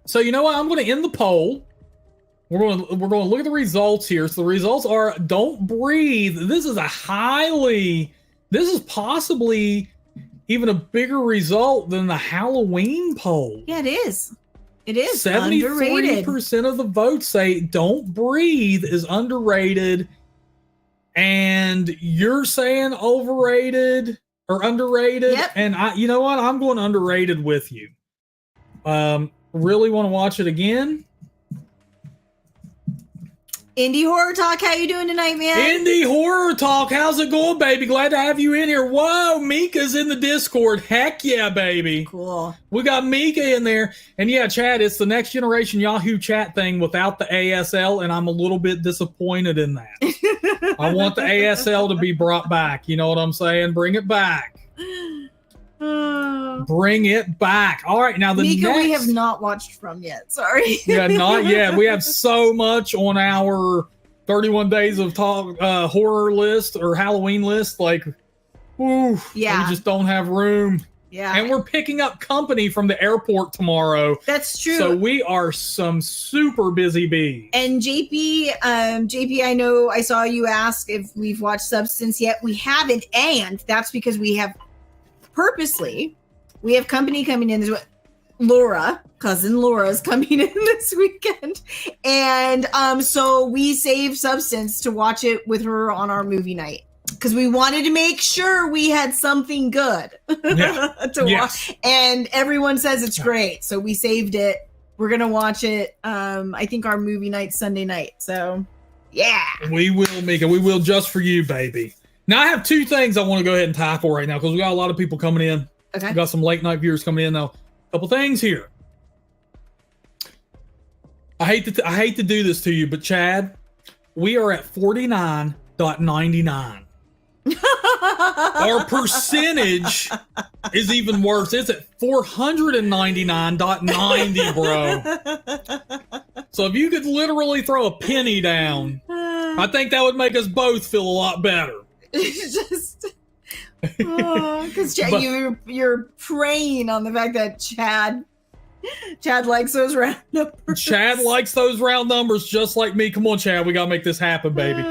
So you know what? I'm going to end the poll. We're going to look at the results here. So the results are: don't breathe. This is possibly even a bigger result than the Halloween poll. Yeah, it is. It is 73% of the votes say don't breathe is underrated. And you're saying overrated or underrated. Yep. And you know what? I'm going underrated with you. Really want to watch it again? Indie Horror Talk, how you doing tonight, man? Indie Horror Talk, how's it going, baby? Glad to have you in here. Whoa, Mika's in the Discord. Heck yeah, baby. Cool. We got Mika in there. And yeah, Chad, it's the next generation Yahoo chat thing without the ASL, and I'm a little bit disappointed in that. I want the ASL to be brought back. You know what I'm saying? Bring it back. Bring it back. All right, now Mika, we have not watched from yet. Sorry. Yeah, not yet. We have so much on our 31 days of talk horror list or Halloween list. Like, ooh, yeah, we just don't have room. Yeah, and we're picking up company from the airport tomorrow. That's true. So we are some super busy bees. And JP, I know I saw you ask if we've watched Substance yet. We haven't, and that's because we have we have company coming in. Cousin Laura's coming in this weekend. And so we saved Substance to watch it with her on our movie night. Because we wanted to make sure we had something good to watch. And everyone says it's great. So we saved it. We're going to watch it. I think our movie night's Sunday night. So, yeah. We will, Mika. We will just for you, baby. Now, I have two things I want to go ahead and tackle right now because we got a lot of people coming in. Okay. We got some late night viewers coming in now. A couple things here. I hate to do this to you, but Chad, we are at 49.99. Our percentage is even worse. It's at 499.90, bro. So if you could literally throw a penny down, I think that would make us both feel a lot better. Just because you're preying on the fact that Chad likes those round numbers. Chad likes those round numbers just like me. Come on, Chad, we gotta make this happen, baby.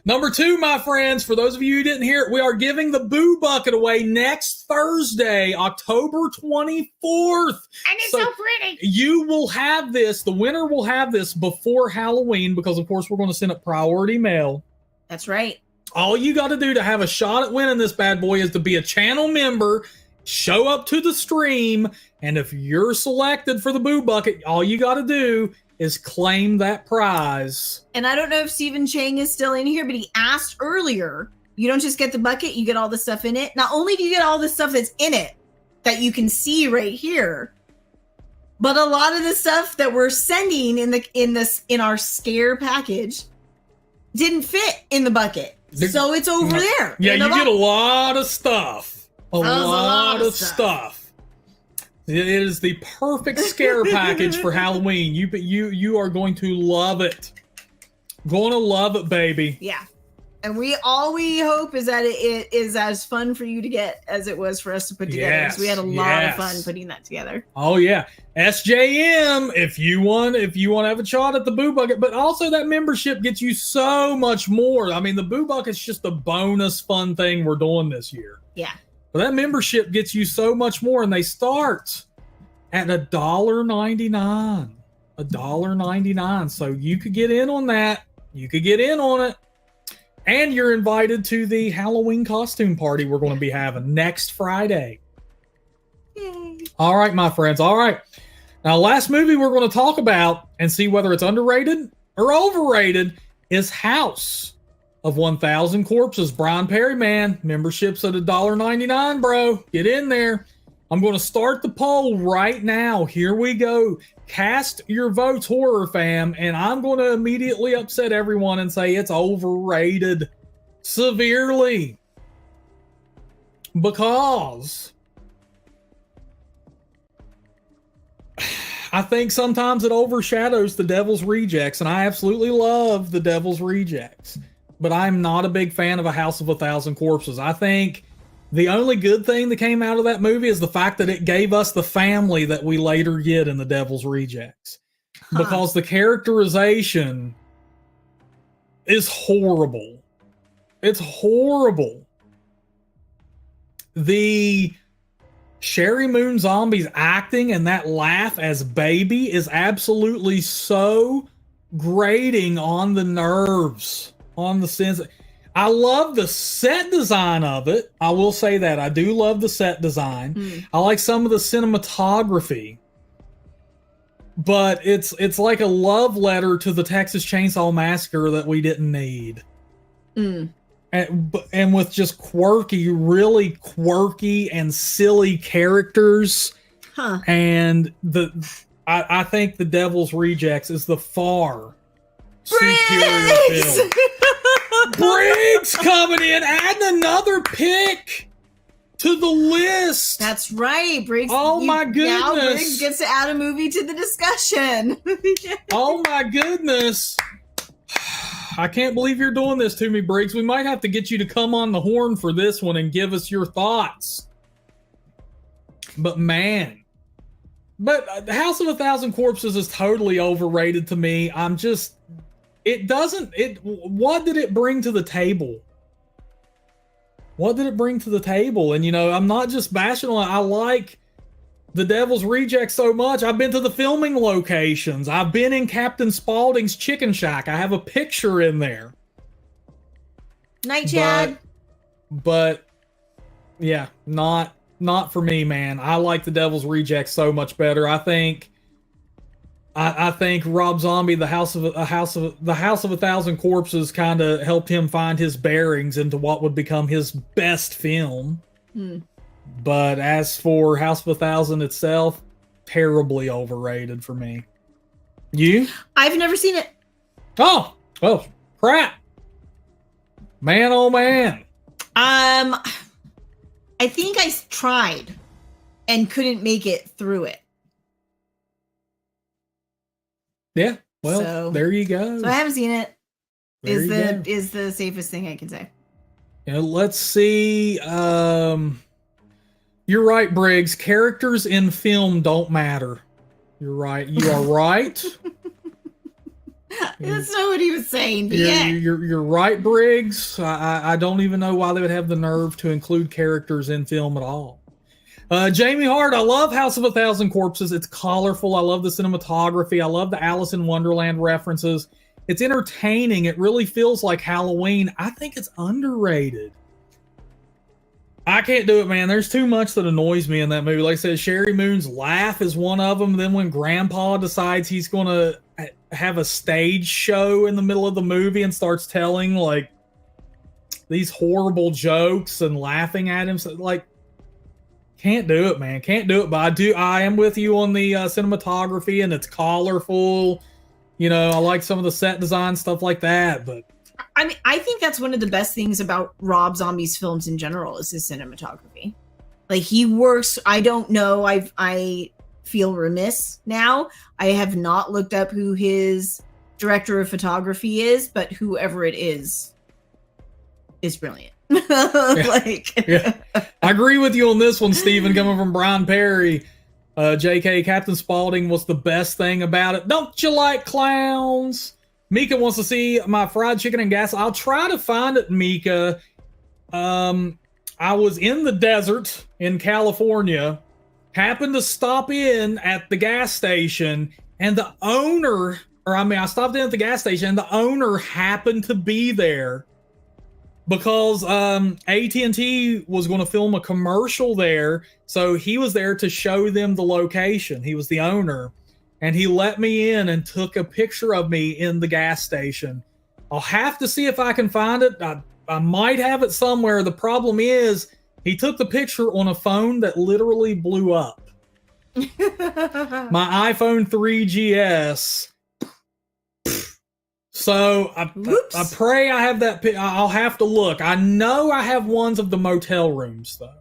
Number two, my friends, for those of you who didn't hear it, we are giving the Boo Bucket away next Thursday, October 24th. And it's so pretty. You will have this, the winner will have this before Halloween because, of course, we're going to send it priority mail. That's right. All you got to do to have a shot at winning this bad boy is to be a channel member, show up to the stream, and if you're selected for the Boo Bucket, all you got to do is claim that prize. And I don't know if Stephen Chang is still in here, but he asked earlier, you don't just get the bucket, you get all the stuff in it. Not only do you get all the stuff that's in it that you can see right here, but a lot of the stuff that we're sending in our scare package didn't fit in the bucket. So it's over there. Yeah, you get a lot of stuff. A lot of stuff. It is the perfect scare package for Halloween. You are going to love it. Going to love it, baby. Yeah. And all we hope is that it is as fun for you to get as it was for us to put together. Yes, so we had a lot of fun putting that together. Oh yeah. SJM, if you want to have a shot at the Boo Bucket, but also that membership gets you so much more. I mean, the Boo Bucket's just a bonus fun thing we're doing this year. Yeah. But that membership gets you so much more, and they start at $1.99. $1.99. So you could get in on that. You could get in on it. And you're invited to the Halloween costume party we're going to be having next Friday. Yay. All right, my friends. All right. Now, last movie we're going to talk about and see whether it's underrated or overrated is House of 1,000 Corpses. Brian Perry, man. Membership's at $1.99, bro. Get in there. I'm going to start the poll right now. Here we go. Cast your votes, HorrorFam, and I'm going to immediately upset everyone and say it's overrated severely. Because I think sometimes it overshadows The Devil's Rejects, and I absolutely love The Devil's Rejects. But I'm not a big fan of A House of a Thousand Corpses. I think the only good thing that came out of that movie is the fact that it gave us the family that we later get in The Devil's Rejects. Because the characterization is horrible. It's horrible. The Sherry Moon Zombie's acting and that laugh as Baby is absolutely so grating on the nerves, on the sense. I love the set design of it. I will say that. I do love the set design. I like some of the cinematography. But it's like a love letter to the Texas Chainsaw Massacre that we didn't need. And with just quirky, really quirky and silly characters. And I think The Devil's Rejects is the far superior film. Briggs coming in, adding another pick to the list. That's right, Briggs. Oh my goodness. Now Briggs gets to add a movie to the discussion. Oh my goodness. I can't believe you're doing this to me, Briggs. We might have to get you to come on the horn for this one and give us your thoughts. But man. But House of a Thousand Corpses is totally overrated to me. What did it bring to the table? What did it bring to the table? And, I'm not just bashing on it. I like The Devil's Rejects so much. I've been to the filming locations. I've been in Captain Spaulding's Chicken Shack. I have a picture in there. Night, Chad. But yeah, not for me, man. I like The Devil's Rejects so much better. I think Rob Zombie, The House of a Thousand Corpses, kind of helped him find his bearings into what would become his best film. But as for House of a Thousand itself, terribly overrated for me. You? I've never seen it. Oh, crap. Man, oh man. I think I tried and couldn't make it through it. Yeah, well, there you go. So I haven't seen it. Is the safest thing I can say. Let's see. You're right, Briggs. Characters in film don't matter. You're right. You are right. That's not what he was saying. You're right, Briggs. I don't even know why they would have the nerve to include characters in film at all. Jamie Hart, I love House of a Thousand Corpses. It's colorful. I love the cinematography. I love the Alice in Wonderland references. It's entertaining. It really feels like Halloween. I think it's underrated. I can't do it, man. There's too much that annoys me in that movie. Like I said, Sherry Moon's laugh is one of them. Then when Grandpa decides he's going to have a stage show in the middle of the movie and starts telling like these horrible jokes and laughing at him, so, like, can't do it, man. Can't do it. But I am with you on the cinematography, and it's colorful. I like some of the set design, stuff like that. But I mean, I think that's one of the best things about Rob Zombie's films in general is his cinematography. Like, he works. I don't know. I feel remiss now. I have not looked up who his director of photography is, but whoever it is brilliant. Yeah. I agree with you on this one, Steven, coming from Brian Perry. JK, Captain Spaulding was the best thing about it. Don't you like clowns? Mika wants to see my fried chicken and gas. I'll try to find it, Mika. I was in the desert in California, happened to stop in at the gas station, and the owner, I stopped in at the gas station, and the owner happened to be there because AT&T was going to film a commercial there, so he was there to show them the location. He was the owner, and he let me in and took a picture of me in the gas station. I'll have to see if I can find it. I might have it somewhere. The problem is he took the picture on a phone that literally blew up. My iPhone 3GS. So I pray I have that. I'll have to look. I know I have ones of the motel rooms though,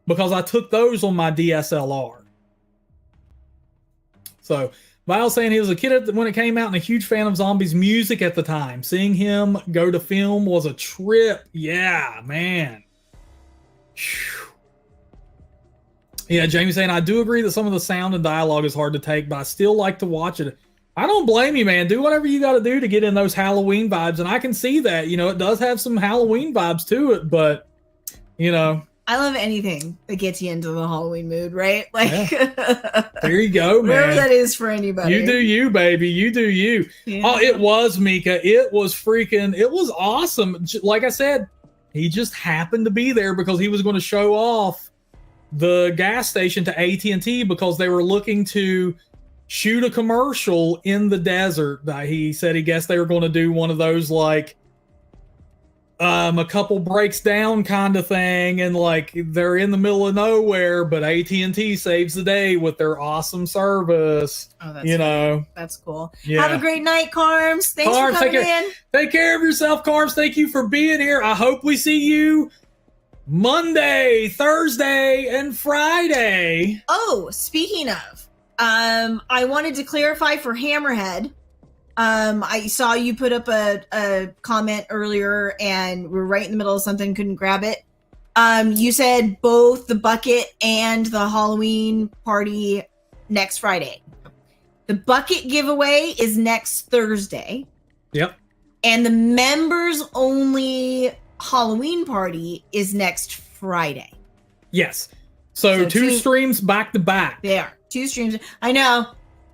because I took those on my DSLR. So Val saying he was a kid when it came out and a huge fan of Zombies music at the time. Seeing him go to film was a trip. Yeah, man. Whew. Yeah, Jamie saying, I do agree that some of the sound and dialogue is hard to take, but I still like to watch it. I don't blame you, man. Do whatever you got to do to get in those Halloween vibes. And I can see that, it does have some Halloween vibes to it, but, I love anything that gets you into the Halloween mood, right? Like, yeah. There you go, man. Whatever that is for anybody. You do you, baby. You do you. Yeah. Oh, it was, Mika. It was awesome. Like I said, he just happened to be there because he was going to show off the gas station to AT&T because they were looking to shoot a commercial in the desert. He said he guessed they were going to do one of those like a couple breaks down kind of thing, and like they're in the middle of nowhere, but AT&T saves the day with their awesome service. Oh, that's that's cool. Yeah. Have a great night, Carms. Thanks for coming in. Take care of yourself, Carms. Thank you for being here. I hope we see you Monday, Thursday, and Friday. Oh, speaking of, I wanted to clarify for Hammerhead. I saw you put up a comment earlier and we're right in the middle of something, couldn't grab it. You said both the bucket and the Halloween party next Friday. The bucket giveaway is next Thursday. Yep. And the members only Halloween party is next Friday. Yes. So two streams back to back. They are. 2 streams. I know.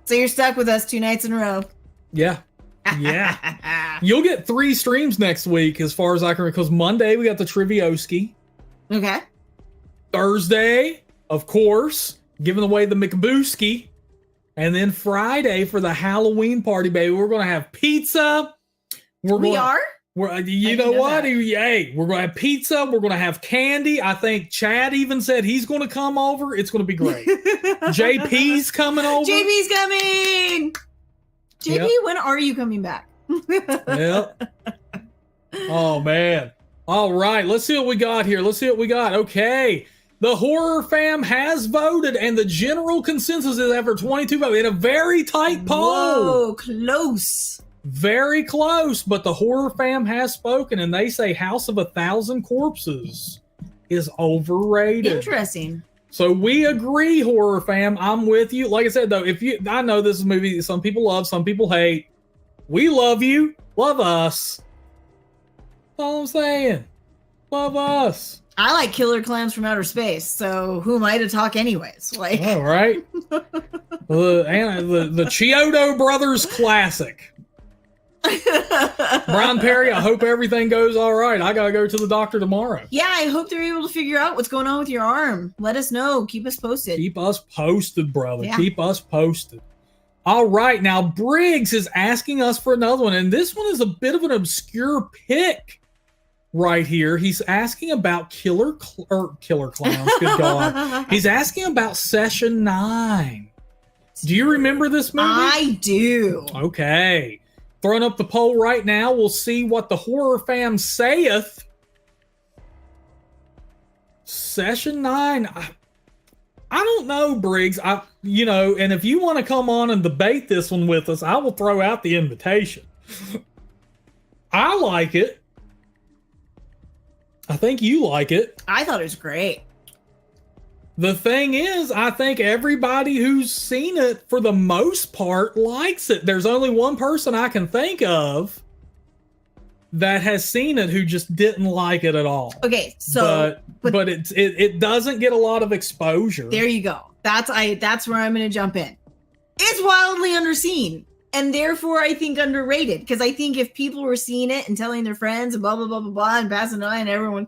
So you're stuck with us 2 nights in a row. Yeah. Yeah. You'll get 3 streams next week as far as I can, because Monday we got the Trivioski. Okay. Thursday, of course, giving away the McBooski. And then Friday for the Halloween party, baby, we're going to have pizza. We are? You know what? Hey, we're going to have pizza. We're going to have candy. I think Chad even said he's going to come over. It's going to be great. JP's coming over. JP's coming. JP, when are you coming back? Yep. Oh, man. All right. Let's see what we got here. Okay. The Horror Fam has voted, and the general consensus is after 22 votes in a very tight poll. Whoa, close. Very close, but the Horror Fam has spoken, and they say House of 1,000 Corpses is overrated. Interesting. So we agree, Horror Fam. I'm with you. Like I said, though, I know this is a movie that some people love, some people hate. We love you. Love us. That's all I'm saying. Love us. I like Killer Clowns from Outer Space, so who am I to talk anyways? Like, all right. the Chiodo Brothers classic. Brian Perry, I hope everything goes all right. I gotta go to the doctor tomorrow. Yeah, I hope they're able to figure out what's going on with your arm. Let us know. Keep us posted. Keep us posted, brother. Yeah. Keep us posted. All right, now Briggs is asking us for another one, and this one is a bit of an obscure pick right here. He's asking about Killer Clowns. Good God. He's asking about Session 9. Do you remember this movie? I do. Okay. Throwing up the poll right now. We'll see what the Horror Fam saith. Session 9. I don't know, Briggs. And if you want to come on and debate this one with us, I will throw out the invitation. I like it. I think you like it. I thought it was great. The thing is, I think everybody who's seen it, for the most part, likes it. There's only one person I can think of that has seen it who just didn't like it at all. Okay, so but it doesn't get a lot of exposure. There you go. That's where I'm going to jump in. It's wildly underseen, and therefore I think underrated. Because I think if people were seeing it and telling their friends and blah blah blah blah blah and passing it on, and everyone.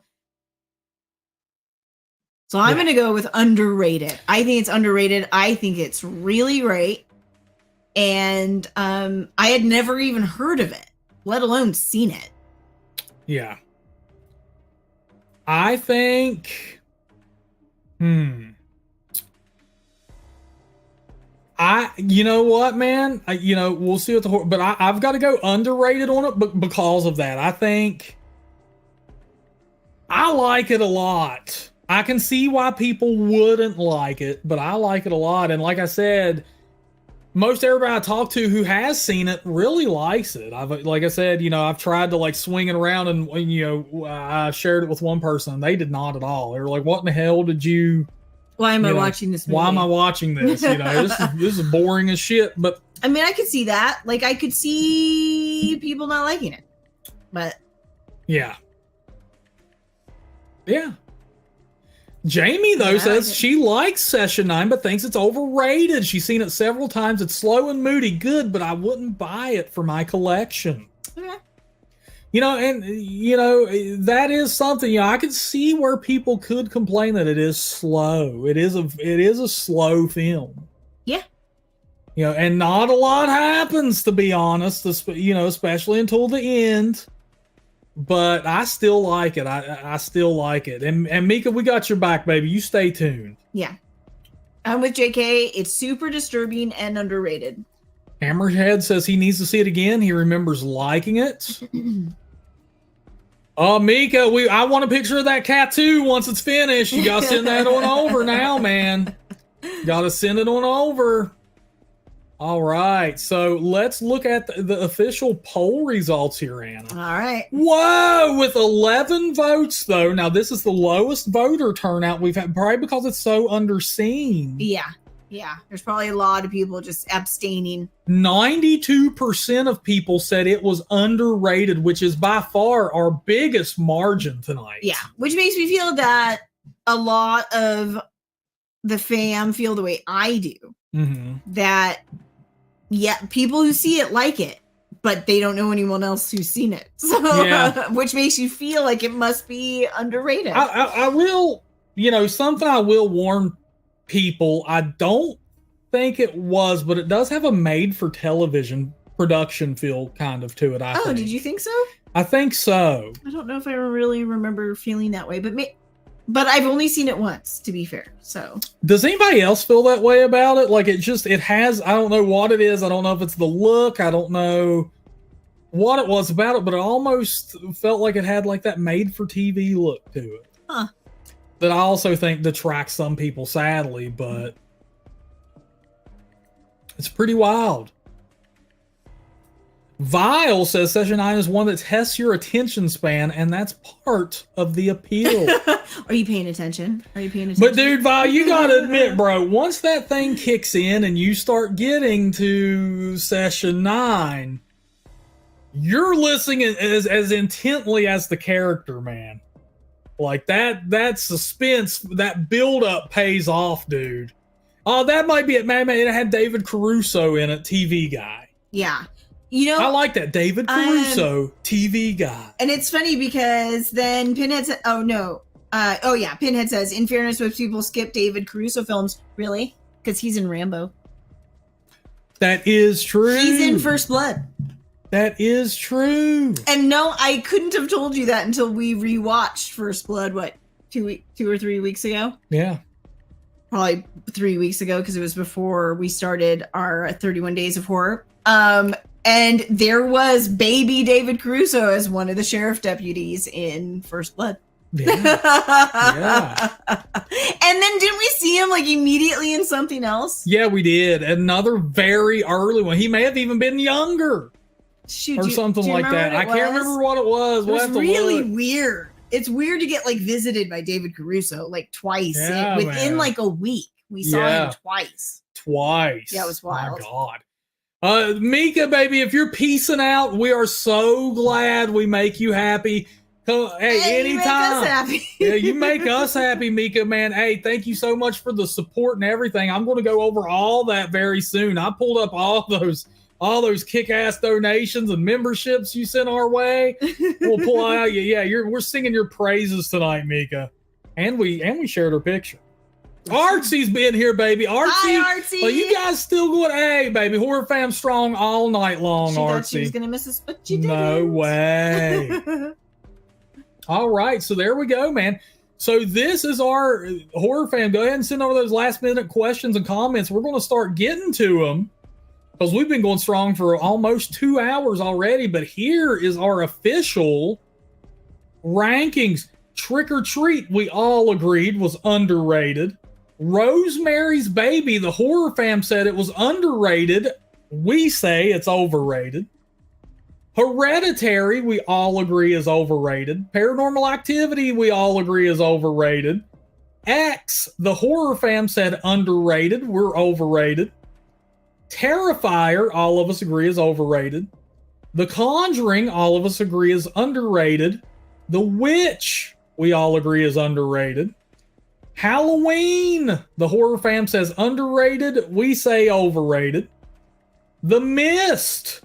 So I'm going to go with underrated. I think it's underrated. I think it's really great. And I had never even heard of it, let alone seen it. Yeah. I think... you know what, man? We'll see what the... But I've got to go underrated on it because of that. I think... I like it a lot. I can see why people wouldn't like it, but I like it a lot. And like I said, most everybody I talk to who has seen it really likes it. Like I said, I've tried to like swing it around and I shared it with one person and they did not at all. They were like, what in the hell did you... Why am I watching this movie? Why am I watching this? This is boring as shit. But I mean, I could see that. Like, I could see people not liking it. But yeah. Jamie though says she likes Session 9 but thinks it's overrated. She's seen it several times. It's slow and moody, good, but I wouldn't buy it for my collection. Okay. That is something. I could see where people could complain that it is slow. It is a slow film. Yeah. And not a lot happens, to be honest. Especially until the end. But I still like it. I still like it. And Mika, we got your back, baby. You stay tuned. Yeah. I'm with JK. It's super disturbing and underrated. Hammerhead says he needs to see it again. He remembers liking it. Oh, Mika, I want a picture of that cat too once it's finished. You gotta send that on over now, man. Gotta send it on over. All right, so let's look at the official poll results here, Anna. All right. Whoa, with 11 votes, though. Now, this is the lowest voter turnout we've had, probably because it's so underseen. Yeah. There's probably a lot of people just abstaining. 92% of people said it was underrated, which is by far our biggest margin tonight. Yeah, which makes me feel that a lot of the fam feel the way I do. Mm-hmm. That, yeah, people who see it like it, but they don't know anyone else who's seen it. So, yeah. Which makes you feel like it must be underrated. I will, something I will warn people, I don't think it was, but it does have a made-for-television production feel kind of to it, I think. Did you think so? I think so. I don't know if I really remember feeling that way, but I've only seen it once, to be fair. So, does anybody else feel that way about it? Like it has, I don't know what it is. I don't know if it's the look. I don't know what it was about it, but it almost felt like it had like that made for TV look to it. Huh. That I also think detracts some people, sadly, but it's pretty wild. Vile says Session 9 is one that tests your attention span, and that's part of the appeal. Are you paying attention? But dude, Vile, you gotta admit, bro, once that thing kicks in and you start getting to Session 9, you're listening as intently as the character, man. Like that suspense, that build-up pays off, dude. Oh, that might be it. Man, it had David Caruso in it, TV guy. Yeah. I like that. David Caruso, TV guy. And it's funny because then Pinhead said, Pinhead says, in fairness, most people skip David Caruso films. Really? Because he's in Rambo. That is true. He's in First Blood. That is true. And no, I couldn't have told you that until we rewatched First Blood, 2 or 3 weeks ago? Yeah. Probably 3 weeks ago, because it was before we started our 31 Days of Horror. And there was baby David Caruso as one of the sheriff deputies in First Blood. Yeah. Yeah. And then didn't we see him like immediately in something else? Yeah, we did. Another very early one. He may have even been younger. Shoot, or something like that. I can't remember what it was. It was really weird. It's weird to get like visited by David Caruso like twice within like a week. We saw him twice. Yeah, it was wild. My God. Mika, baby, if you're peacing out, we are so glad we make you happy. Hey, anytime. You make us happy. Yeah, you make us happy, Mika, man. Hey, thank you so much for the support and everything. I'm going to go over all that very soon. I pulled up all those kick-ass donations and memberships you sent our way. We'll pull out you. Yeah, we're singing your praises tonight, Mika. And we shared her picture. Artsy's been here, baby. Artsy. Hi, Artsy. Well, you guys still going, hey, baby, Horror Fam strong all night long, Artsy. Thought she was going to miss us, but you didn't. No way. All right, so there we go, man. So this is our Horror Fam. Go ahead and send over those last-minute questions and comments. We're going to start getting to them because we've been going strong for almost 2 hours already. But here is our official rankings. Trick or Treat, we all agreed, was underrated. Rosemary's Baby, the horror fam said it was underrated. We say it's overrated. Hereditary, we all agree is overrated. Paranormal Activity, we all agree is overrated. X, the horror fam said underrated. We're overrated. Terrifier, all of us agree is overrated. The Conjuring, all of us agree is underrated. The Witch, we all agree is underrated. Halloween, the horror fam says underrated. We say overrated. The Mist,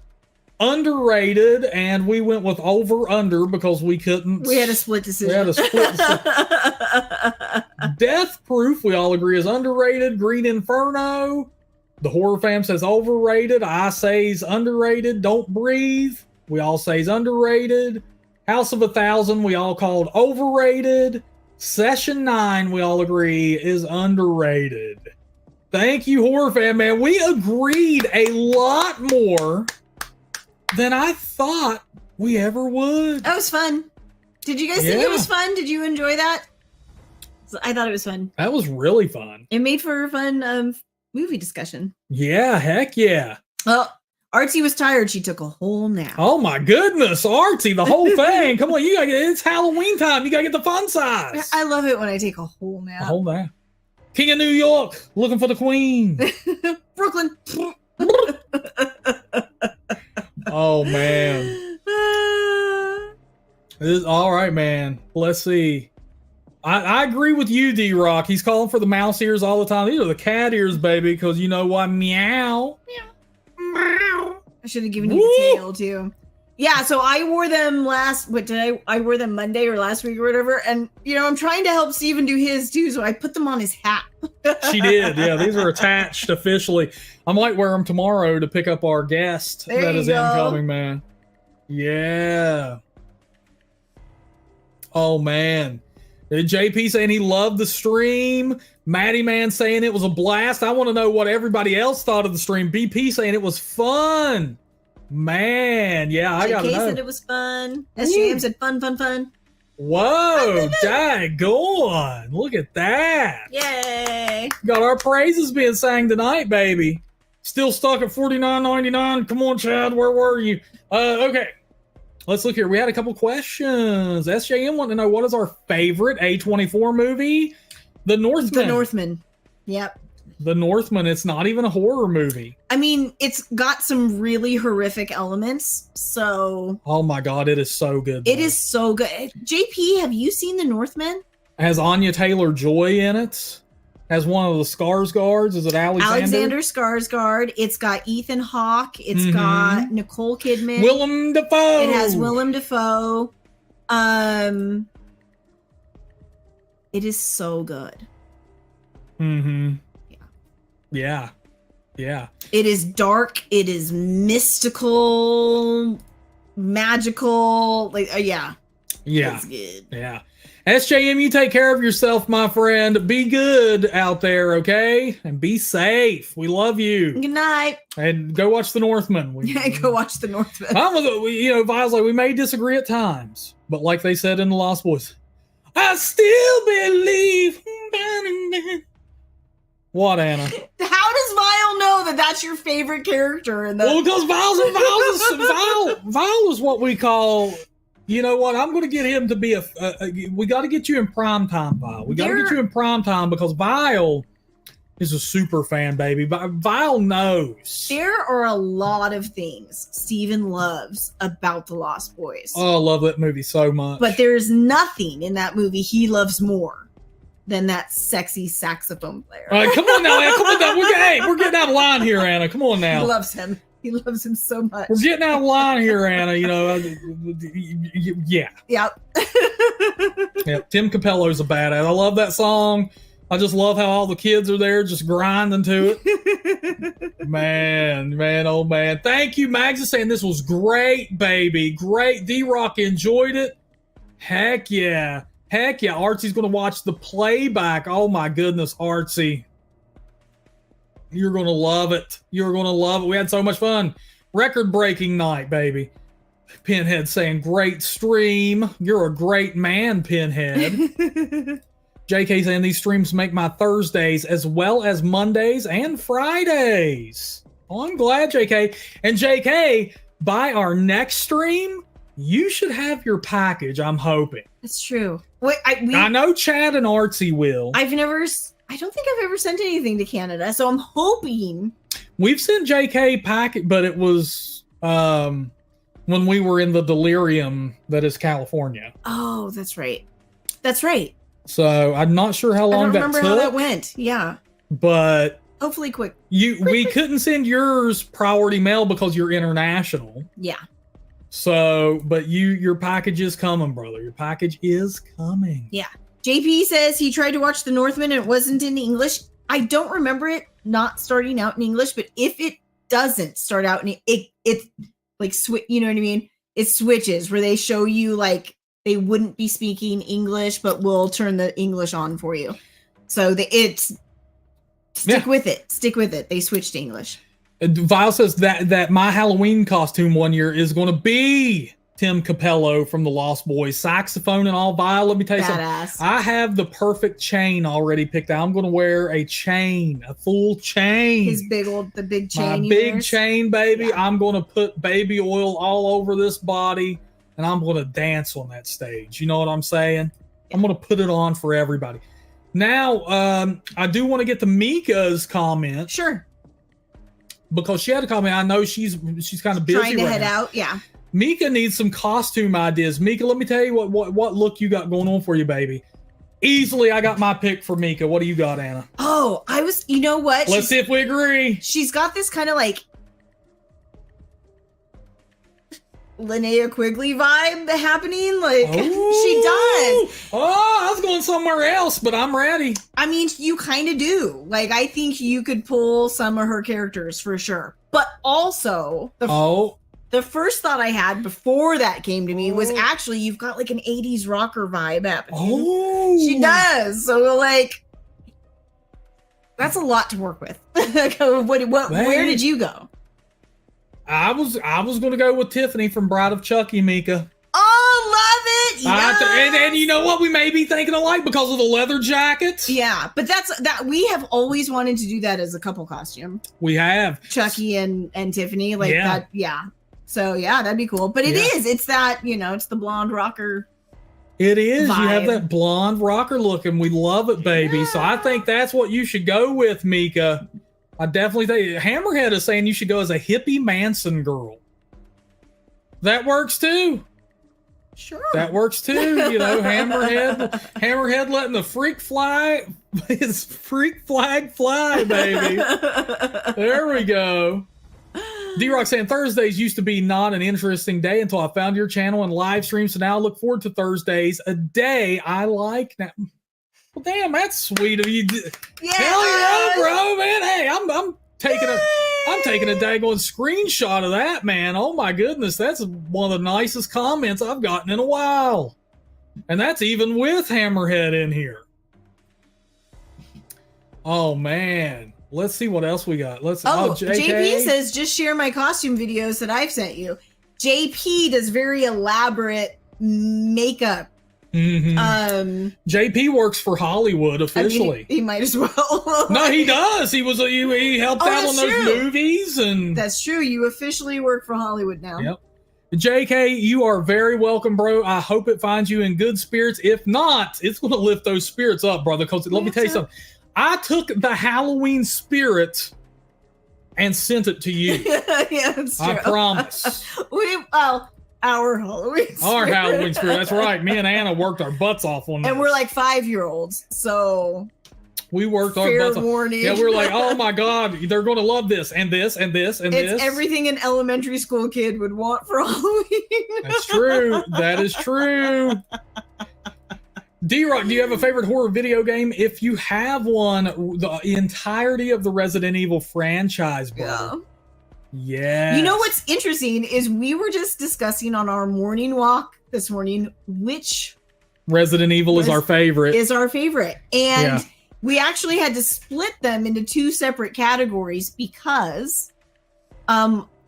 underrated, and we went with over under because we couldn't. We had a split decision. Death Proof, we all agree is underrated. Green Inferno, the horror fam says overrated. I say is underrated. Don't Breathe, we all say is underrated. House of 1,000, we all called overrated. Session 9, we all agree is underrated. Thank you, horror fam, man. We agreed a lot more than I thought we ever would. That was fun. Did you guys think it was fun? Did you enjoy that? I thought it was fun. That was really fun. It made for a fun movie discussion. Yeah, heck yeah. Well, Artsy was tired. She took a whole nap. Oh my goodness, Artsy, the whole thing. Come on, it's Halloween time. You gotta get the fun size. I love it when I take a whole nap. A whole nap. King of New York, looking for the queen. Brooklyn. Oh man. All right, man. Let's see. I agree with you, D-Rock. He's calling for the mouse ears all the time. These are the cat ears, baby, because you know why? Meow. Meow. I should have given you the tail too. Yeah, so I wore them I wore them Monday or last week or whatever, and I'm trying to help Steven do his too, so I put them on his hat. She did, yeah. These are attached officially. I might wear them tomorrow to pick up our guest that is incoming, man. Yeah. Oh man. JP saying he loved the stream. Maddie Man saying it was a blast. I want to know what everybody else thought of the stream. BP saying it was fun. Man, yeah, I gotta know. said it was fun. SJM said fun. Whoa, daggone. Look at that. Yay. Got our praises being sang tonight, baby. Still stuck at $49.99. Come on, Chad, where were you? Okay. Let's look here. We had a couple questions. SJM wanted to know, what is our favorite A24 movie? The Northman. The Northman. Yep. The Northman. It's not even a horror movie. I mean, it's got some really horrific elements, so... Oh my God, it is so good. It is so good. JP, have you seen The Northman? It has Anya Taylor-Joy in it. Has one of the Skarsgårds. Is it Alexander Skarsgård. It's got Ethan Hawke. It's got Nicole Kidman. Willem Dafoe. It has Willem Dafoe. It is so good. Mm-hmm. Yeah. It is dark. It is mystical, magical. Yeah. It's good. Yeah. SJM, you take care of yourself, my friend. Be good out there, okay? And be safe. We love you. Good night. And go watch The Northman. Go watch The Northman. Vile's like, we may disagree at times, but like they said in The Lost Boys, I still believe. What, Anna? How does Vile know that that's your favorite character? Well, because Vile is what we call... You know what? I'm going to get him to be we got to get you in prime time, Vile. We got to get you in prime time because Vile is a super fan, baby. Vile knows. There are a lot of things Steven loves about The Lost Boys. Oh, I love that movie so much. But there's nothing in that movie he loves more than that sexy saxophone player. All right, come on now, Anna. Come on now. We're getting out of line here, Anna. Come on now. He loves him. He loves him so much. We're getting out of line here, Anna. Yeah. Yep. Yeah. Tim Capello's a badass. I love that song. I just love how all the kids are there just grinding to it. Man, oh man. Thank you, Mags, for saying this was great, baby. Great. D-Rock enjoyed it. Heck yeah. Artsy's going to watch the playback. Oh my goodness, Artsy. You're going to love it. We had so much fun. Record-breaking night, baby. Pinhead saying, great stream. You're a great man, Pinhead. JK saying these streams make my Thursdays as well as Mondays and Fridays. Oh, I'm glad, JK. And JK, by our next stream, you should have your package, I'm hoping. That's true. Wait, I know Chad and Artsy will. I don't think I've ever sent anything to Canada, so I'm hoping. We've sent JK packet, but it was when we were in the delirium that is California. Oh, that's right. That's right. So I'm not sure how long that took. I don't remember how that went. Yeah. But hopefully quick. We couldn't send yours priority mail because you're international. Yeah. So, but your package is coming, brother. Your package is coming. Yeah. JP says he tried to watch The Northman and it wasn't in English. I don't remember it not starting out in English, but if it doesn't start out in it's like you know what I mean? It switches where they show you like they wouldn't be speaking English, but will turn the English on for you. So stick with it. Stick with it. They switched to English. Vile says that my Halloween costume one year is going to be Tim Capello from the Lost Boys, saxophone and all. Vile, let me tell you something. I have the perfect chain already picked out. I'm going to wear a chain, a full chain. The big chain. My big chain, baby. Yeah. I'm going to put baby oil all over this body, and I'm going to dance on that stage. You know what I'm saying? Yeah. I'm going to put it on for everybody. Now, I do want to get to Mika's comment. Sure. Because she had a comment. I know she's kind of busy trying to head out. Yeah. Mika needs some costume ideas. Mika, let me tell you what look you got going on for you, baby. Easily, I got my pick for Mika. What do you got, Anna? Oh, you know what? Let's see if we agree. She's got this kind of like Linnea Quigley vibe happening. Like, she does. Oh, I was going somewhere else, but I'm ready. I mean, you kind of do. Like, I think you could pull some of her characters for sure. But also, the first thought I had before that came to me was actually you've got like an 80s rocker vibe happening. Oh, she does. So like, that's a lot to work with. Where did you go? I was going to go with Tiffany from Bride of Chucky, Mika. Oh, love it! Yes. And you know what? We may be thinking alike because of the leather jackets. Yeah, but that we have always wanted to do that as a couple costume. We have Chucky and Tiffany like that. Yeah. So yeah, that'd be cool. But it's that, it's the blonde rocker. It is. Vibe. You have that blonde rocker look, and we love it, baby. Yeah. So I think that's what you should go with, Mika. I definitely think Hammerhead is saying you should go as a hippie Manson girl. That works too. Sure. That works too. Hammerhead letting the his freak flag fly, baby. There we go. D-Rock saying Thursdays used to be not an interesting day until I found your channel and live stream. So now I look forward to Thursdays, a day I like now. Well, damn, that's sweet of you. Yeah. Hell yeah, bro, man. Hey, I'm taking a daggone screenshot of that, man. Oh my goodness, that's one of the nicest comments I've gotten in a while. And that's even with Hammerhead in here. Oh man. Let's see what else we got. JP says, just share my costume videos that I've sent you. JP does very elaborate makeup. Mm-hmm. JP works for Hollywood officially. I mean, he might as well. No, he does. He helped out on those movies, and that's true. You officially work for Hollywood now. Yep. JK, you are very welcome, bro. I hope it finds you in good spirits. If not, it's going to lift those spirits up, brother. Because let me tell you something. I took the Halloween spirit and sent it to you. Yeah, that's true. I promise. Our Halloween spirit. Our Halloween spirit. That's right. Me and Anna worked our butts off on that. And we're like 5-year-olds, so we worked our butts off. Warning. Yeah, we're like, oh my God, they're going to love this and this and this and this. It's everything an elementary school kid would want for Halloween. That's true. That is true. D-Rock, do you have a favorite horror video game? If you have one, the entirety of the Resident Evil franchise, bro. Yeah. Yeah. You know what's interesting is we were just discussing on our morning walk this morning which Resident Evil is our favorite. And we actually had to split them into 2 separate categories because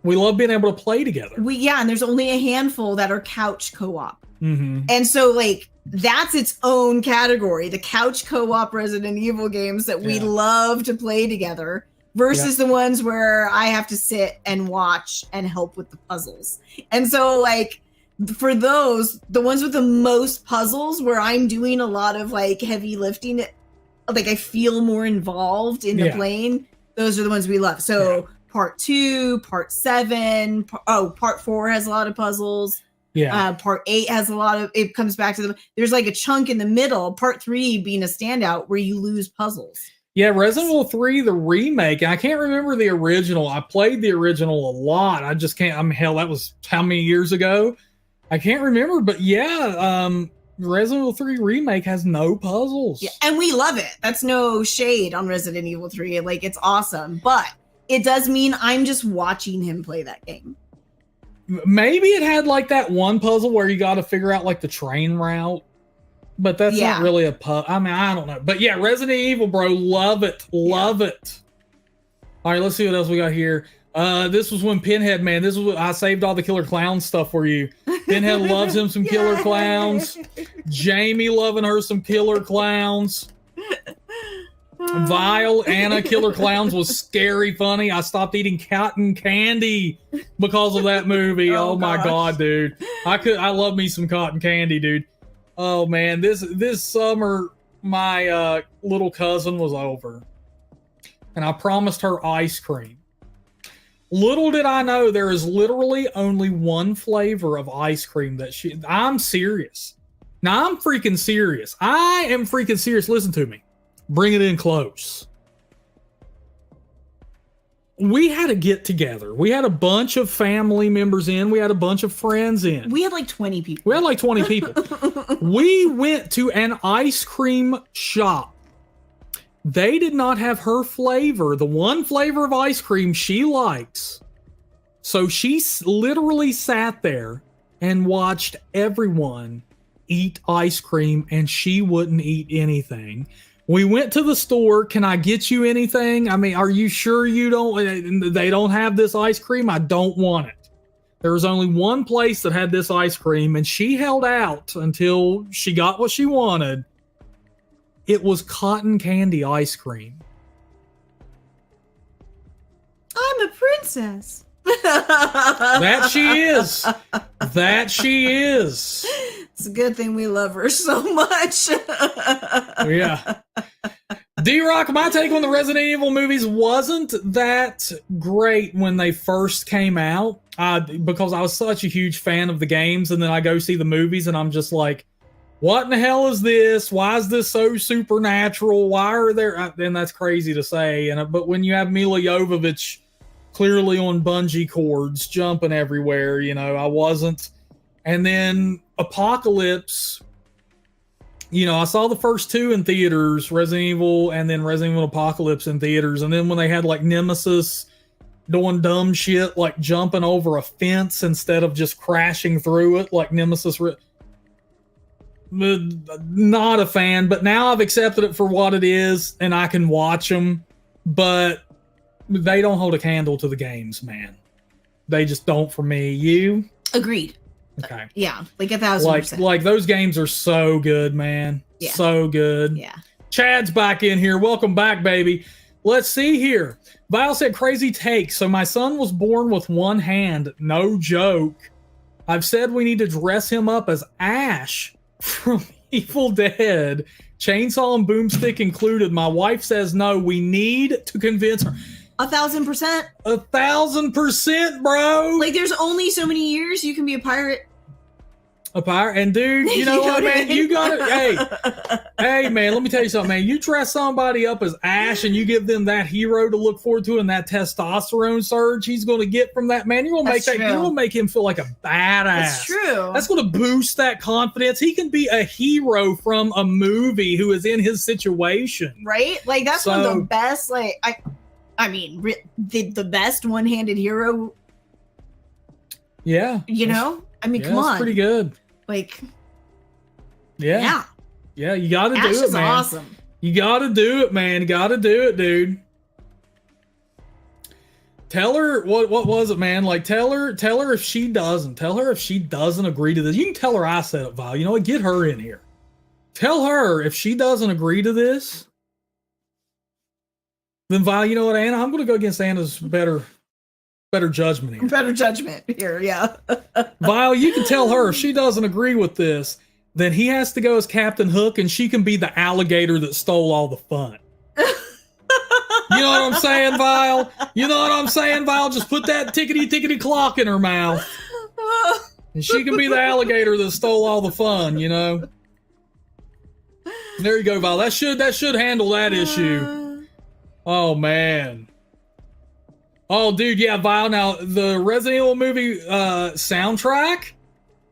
we love being able to play together. And there's only a handful that are couch co-op. And so like that's its own category, the couch co-op Resident Evil games that we love to play together versus the ones where I have to sit and watch and help with the puzzles. And so like for those, the ones with the most puzzles where I'm doing a lot of like heavy lifting, like I feel more involved in the playing, those are the ones we love. So part 2, part 7, part 4 has a lot of puzzles. Part 8 has a lot of, it comes back to there's like a chunk in the middle, part 3 being a standout where you lose puzzles. Yeah, Resident Evil 3, the remake, I can't remember the original. I played the original a lot. I just can't, hell, that was how many years ago? I can't remember, but Resident Evil 3 remake has no puzzles. Yeah, and we love it. That's no shade on Resident Evil 3. Like, it's awesome, but it does mean I'm just watching him play that game. Maybe it had like that one puzzle where you got to figure out like the train route, but that's not really a I mean, I don't know. But yeah, Resident Evil, bro, love it. Love it. All right, let's see what else we got here. This was when Pinhead, man, this was what I saved all the Killer Clown stuff for you. Pinhead loves him some Killer Clowns. Jamie loving her some Killer Clowns. Vile Anna Killer Clowns was scary funny. I stopped eating cotton candy because of that movie. Oh my God, dude. I love me some cotton candy, dude. Oh man, this summer my little cousin was over and I promised her ice cream. Little did I know there is literally only one flavor of ice cream that I'm serious. Now I'm freaking serious. I am freaking serious. Listen to me. Bring it in close. We had to get together. We had a bunch of family members in. We had a bunch of friends in. We had like 20 people. We had like 20 people. We went to an ice cream shop. They did not have her flavor, the one flavor of ice cream she likes. So she literally sat there and watched everyone eat ice cream and she wouldn't eat anything. We went to the store. Can I get you anything? I mean, are you sure they don't have this ice cream? I don't want it. There was only one place that had this ice cream and she held out until she got what she wanted. It was cotton candy ice cream. I'm a princess. That she is. That she is. It's a good thing we love her so much. Yeah. D-Rock, my take on the Resident Evil movies wasn't that great when they first came out because I was such a huge fan of the games, and then I go see the movies and I'm just like, what in the hell is this? Why is this so supernatural? Why are there... And that's crazy to say. But when you have Mila Jovovich clearly on bungee cords jumping everywhere, I wasn't. And then Apocalypse, I saw the first two in theaters, Resident Evil and then Resident Evil Apocalypse in theaters. And then when they had like Nemesis doing dumb shit, like jumping over a fence instead of just crashing through it, like Nemesis... Not a fan, but now I've accepted it for what it is and I can watch them, but they don't hold a candle to the games, man. They just don't for me. You? Agreed. Okay. Yeah, like 1,000%. Like those games are so good, man. Yeah. So good. Yeah. Chad's back in here. Welcome back, baby. Let's see here. Val said, crazy take. So my son was born with one hand. No joke. I've said we need to dress him up as Ash from Evil Dead, chainsaw and boomstick included. My wife says no. We need to convince her. 1,000%. 1,000%, bro. Like, there's only so many years you can be a pirate. A pirate, and dude, you know what, man? You gotta, hey, man. Let me tell you something, man. You dress somebody up as Ash, and you give them that hero to look forward to, and that testosterone surge he's going to get from that, man. You're gonna make that. You're gonna make him feel like a badass. That's true. That's going to boost that confidence. He can be a hero from a movie who is in his situation, right? Like that's one of the best. Like I mean, the best one-handed hero. Yeah. I mean, come on. That's pretty good. Like, yeah, you got to do it, man. Awesome. You got to do it, man. You got to do it, dude. Tell her what was it, man? Like tell her if she doesn't agree to this. You can tell her I said it, Val. You know what? Get her in here. Tell her if she doesn't agree to this, then Val, you know what, Anna? I'm gonna go against Anna's better judgment here. Better judgment here, yeah. Val, you can tell her if she doesn't agree with this, then he has to go as Captain Hook and she can be the alligator that stole all the fun. You know what I'm saying, Val? You know what I'm saying, Val? Just put that tickety clock in her mouth. And she can be the alligator that stole all the fun, you know? There you go, Val. That should handle that issue. Oh, man. Oh, dude, yeah, Val. Now, the Resident Evil movie soundtrack,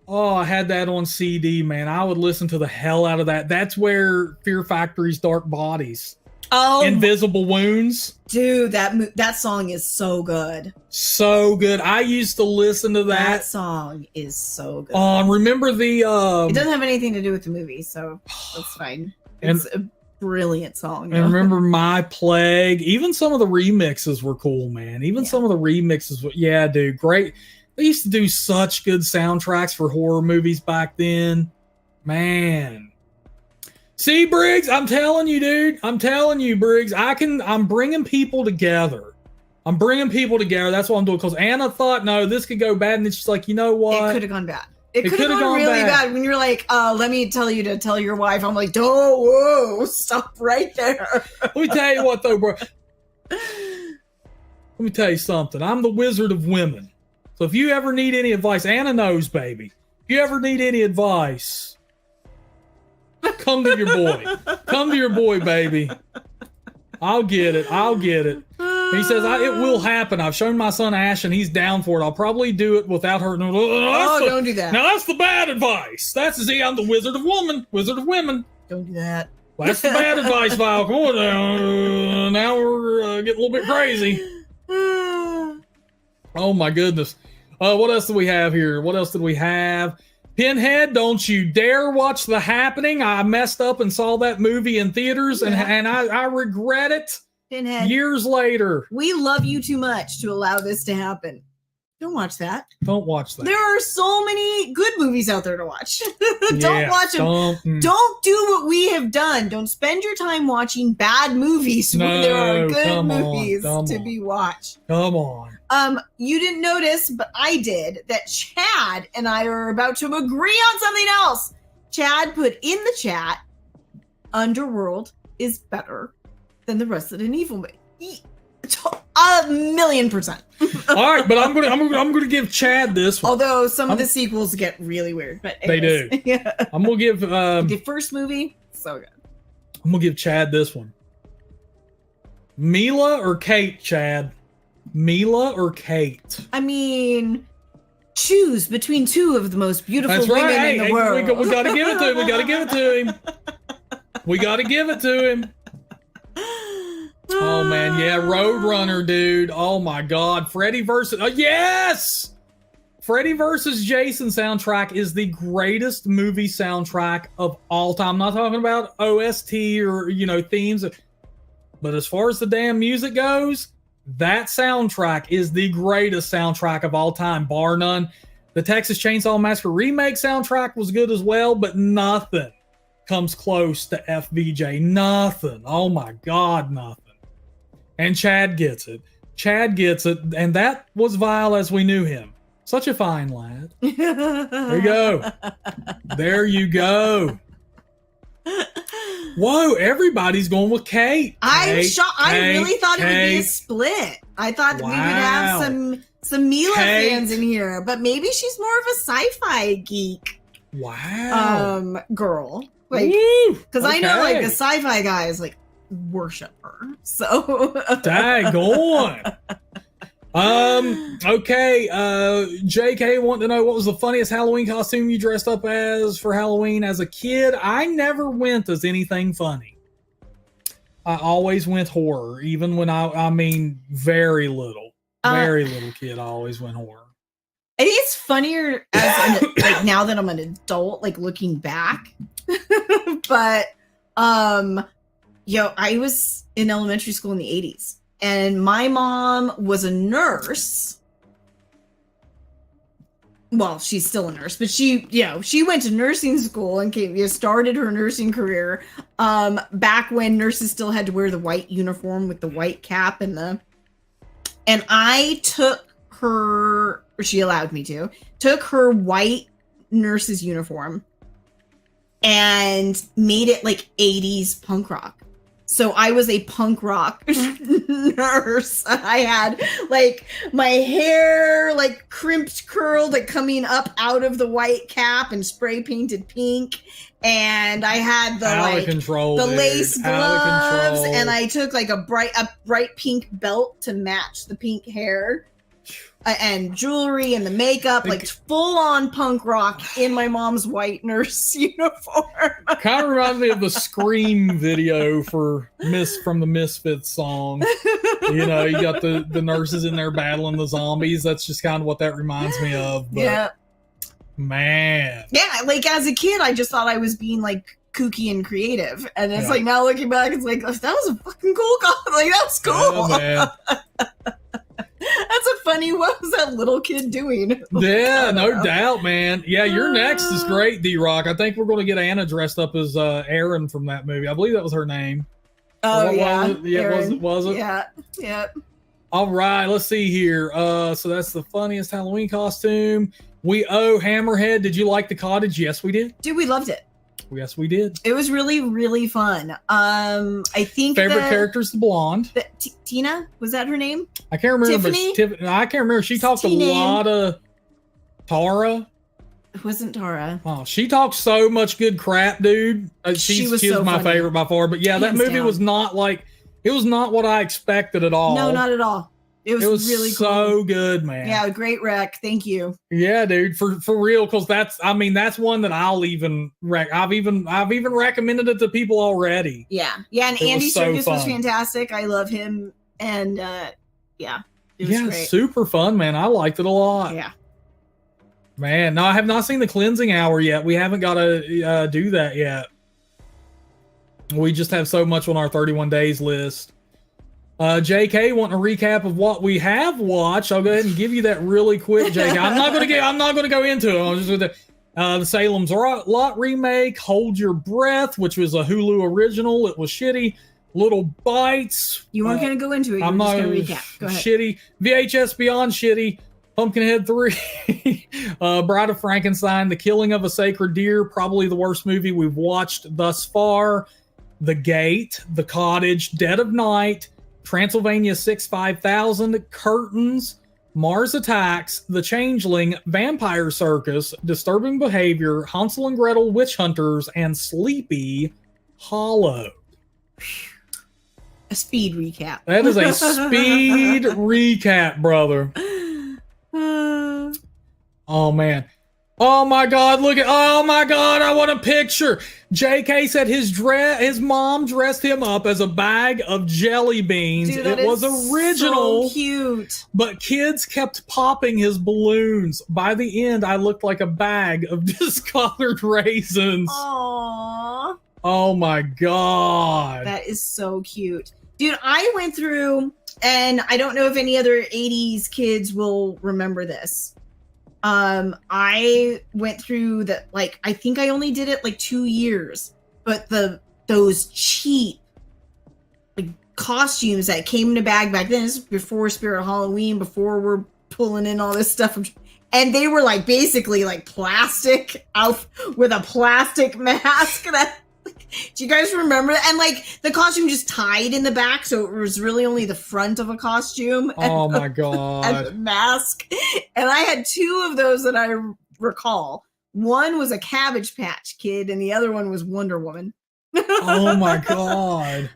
oh, I had that on CD, man. I would listen to the hell out of that. That's where Fear Factory's Dark Bodies. Oh, Invisible Wounds. Dude, that song is so good. So good. I used to listen to that. That song is so good. Remember the it doesn't have anything to do with the movie, so that's fine. It's a brilliant song. And remember My Plague. Even some of the remixes were cool, man. Some of the remixes were, yeah, dude, great. They used to do such good soundtracks for horror movies back then. Man. See, Briggs, I'm telling you, dude. I'm telling you, Briggs. I'm bringing people together. That's what I'm doing. Because Anna thought, no, this could go bad. And then she's like, you know what? It could have gone bad. It could have gone really bad. When you're like, let me tell you to tell your wife. I'm like, whoa, stop right there. Let me tell you what, though, bro. Let me tell you something. I'm the wizard of women. So if you ever need any advice, Anna knows, baby. If you ever need any advice, come to your boy. Come to your boy, baby. I'll get it. He says, it will happen. I've shown my son Ash, and he's down for it. I'll probably do it without her. Don't do that. Now, that's the bad advice. I'm the wizard of women. Don't do that. Well, that's the bad advice, Val. Come on down. Now we're getting a little bit crazy. Oh, my goodness. What else do we have here? What else did we have? Pinhead, don't you dare watch The Happening. I messed up and saw that movie in theaters, and I regret it. Pinhead, years later. We love you too much to allow this to happen. Don't watch that. Don't watch that. There are so many good movies out there to watch. Don't watch them. Don't do what we have done. Don't spend your time watching bad movies when there are good movies to be watched. Come on. You didn't notice, but I did, that Chad and I are about to agree on something else. Chad put in the chat, Underworld is better than the Resident Evil movie. 1,000,000%. All right, but I'm gonna give Chad this one. Although some of the sequels get really weird, but anyways. They do. Yeah. I'm gonna give the first movie, so good. I'm gonna give Chad this one. Mila or Kate, Chad? Mila or Kate? I mean, choose between two of the most beautiful women in the world. We gotta give it to him. We gotta give it to him. We gotta give it to him. Oh man, yeah, Roadrunner, dude. Oh my God, Freddy versus yes, Freddy versus Jason soundtrack is the greatest movie soundtrack of all time. I'm not talking about OST or themes, but as far as the damn music goes, that soundtrack is the greatest soundtrack of all time, bar none. The Texas Chainsaw Massacre remake soundtrack was good as well, but nothing comes close to FVJ. Nothing. Oh my God, nothing. And Chad gets it. And that was Vile as we knew him. Such a fine lad. There you go. There you go. Whoa, everybody's going with Kate. I'm shocked. I really thought it would be a split. I thought we would have some Mila fans in here, but maybe she's more of a sci-fi geek. Wow. Girl. Because I know the sci-fi guys worship her. So daggone. Okay. JK want to know, what was the funniest Halloween costume you dressed up as for Halloween as a kid? I never went as anything funny. I always went horror, even when I mean very little kid. I always went horror. I think it's funnier as now that I'm an adult, looking back. But I was in elementary school in the 80s. And my mom was a nurse. Well, she's still a nurse, but she went to nursing school and started her nursing career back when nurses still had to wear the white uniform with the white cap and I took her, or she allowed me to, took her white nurse's uniform and made it like 80s punk rock. So I was a punk rock nurse. I had like my hair like crimped, curled, like coming up out of the white cap and spray painted pink. And I had the lace gloves, and I took like a bright pink belt to match the pink hair. And jewelry and the makeup, like full on punk rock in my mom's white nurse uniform. Kind of reminds me of the Scream video from the Misfits song. You know, you got the nurses in there battling the zombies. That's just kind of what that reminds me of. But, yeah. Man. Yeah, like as a kid, I just thought I was being like kooky and creative. And it's like now looking back, it's like, that was a fucking cool guy. Like, that was cool. Yeah, man. That's a funny, what was that little kid doing? Yeah, no doubt, man. Yeah, your next is great, D-Rock. I think we're going to get Anna dressed up as Erin from that movie. I believe that was her name. Oh, yeah. Was it? Yeah, was it? Yeah, yeah. All right, let's see here. So that's the funniest Halloween costume. We owe Hammerhead. Did you like the cottage? Yes, we did. Dude, we loved it. Yes, we did. It was really, really fun. I think favorite character's the blonde. Tina, was that her name? I can't remember. Tiffany? I can't remember. She talked a lot of Tara. It wasn't Tara. Oh, she talked so much good crap, dude. She was so my favorite by far. But yeah, that movie was not like, it was not what I expected at all. No, not at all. It was really cool. So good, man. Yeah, great rec. Thank you. Yeah, dude, for real, because that's one that I've even recommended it to people already. Yeah, and Andy Serkis was fantastic. I love him, and it was great. Super fun, man. I liked it a lot. Yeah, man. No, I have not seen the Cleansing Hour yet. We haven't got to do that yet. We just have so much on our 31 days list. JK wanting a recap of what we have watched. I'll go ahead and give you that really quick, JK. I'm not going to go into it. I'll just with the Salem's Lot remake, Hold Your Breath, which was a Hulu original. It was shitty. Little Bites. You weren't going to go into it. I'm not going to recap. Go ahead. Shitty. VHS Beyond shitty. Pumpkinhead 3. Bride of Frankenstein. The Killing of a Sacred Deer. Probably the worst movie we've watched thus far. The Gate. The Cottage. Dead of Night. Transylvania 65000, Curtains, Mars Attacks, The Changeling, Vampire Circus, Disturbing Behavior, Hansel and Gretel, Witch Hunters, and Sleepy Hollow. A speed recap. That is a speed recap, brother. Oh, man. Oh my God, oh my God, I want a picture. JK said his mom dressed him up as a bag of jelly beans. Dude, it was original. So cute. But kids kept popping his balloons. By the end, I looked like a bag of discolored raisins. Aww. Oh my God. That is so cute. Dude, I went through, and I don't know if any other 80s kids will remember this. I went through I think I only did it like 2 years, but those cheap like costumes that came in a bag back then, this is before Spirit Halloween, before we're pulling in all this stuff, and they were like basically like plastic out with a plastic mask. Do you guys remember that? And like the costume just tied in the back, so it was really only the front of a costume. Oh my God. And a mask. And I had 2 of those that I recall. One was a Cabbage Patch Kid, and the other one was Wonder Woman. Oh my God.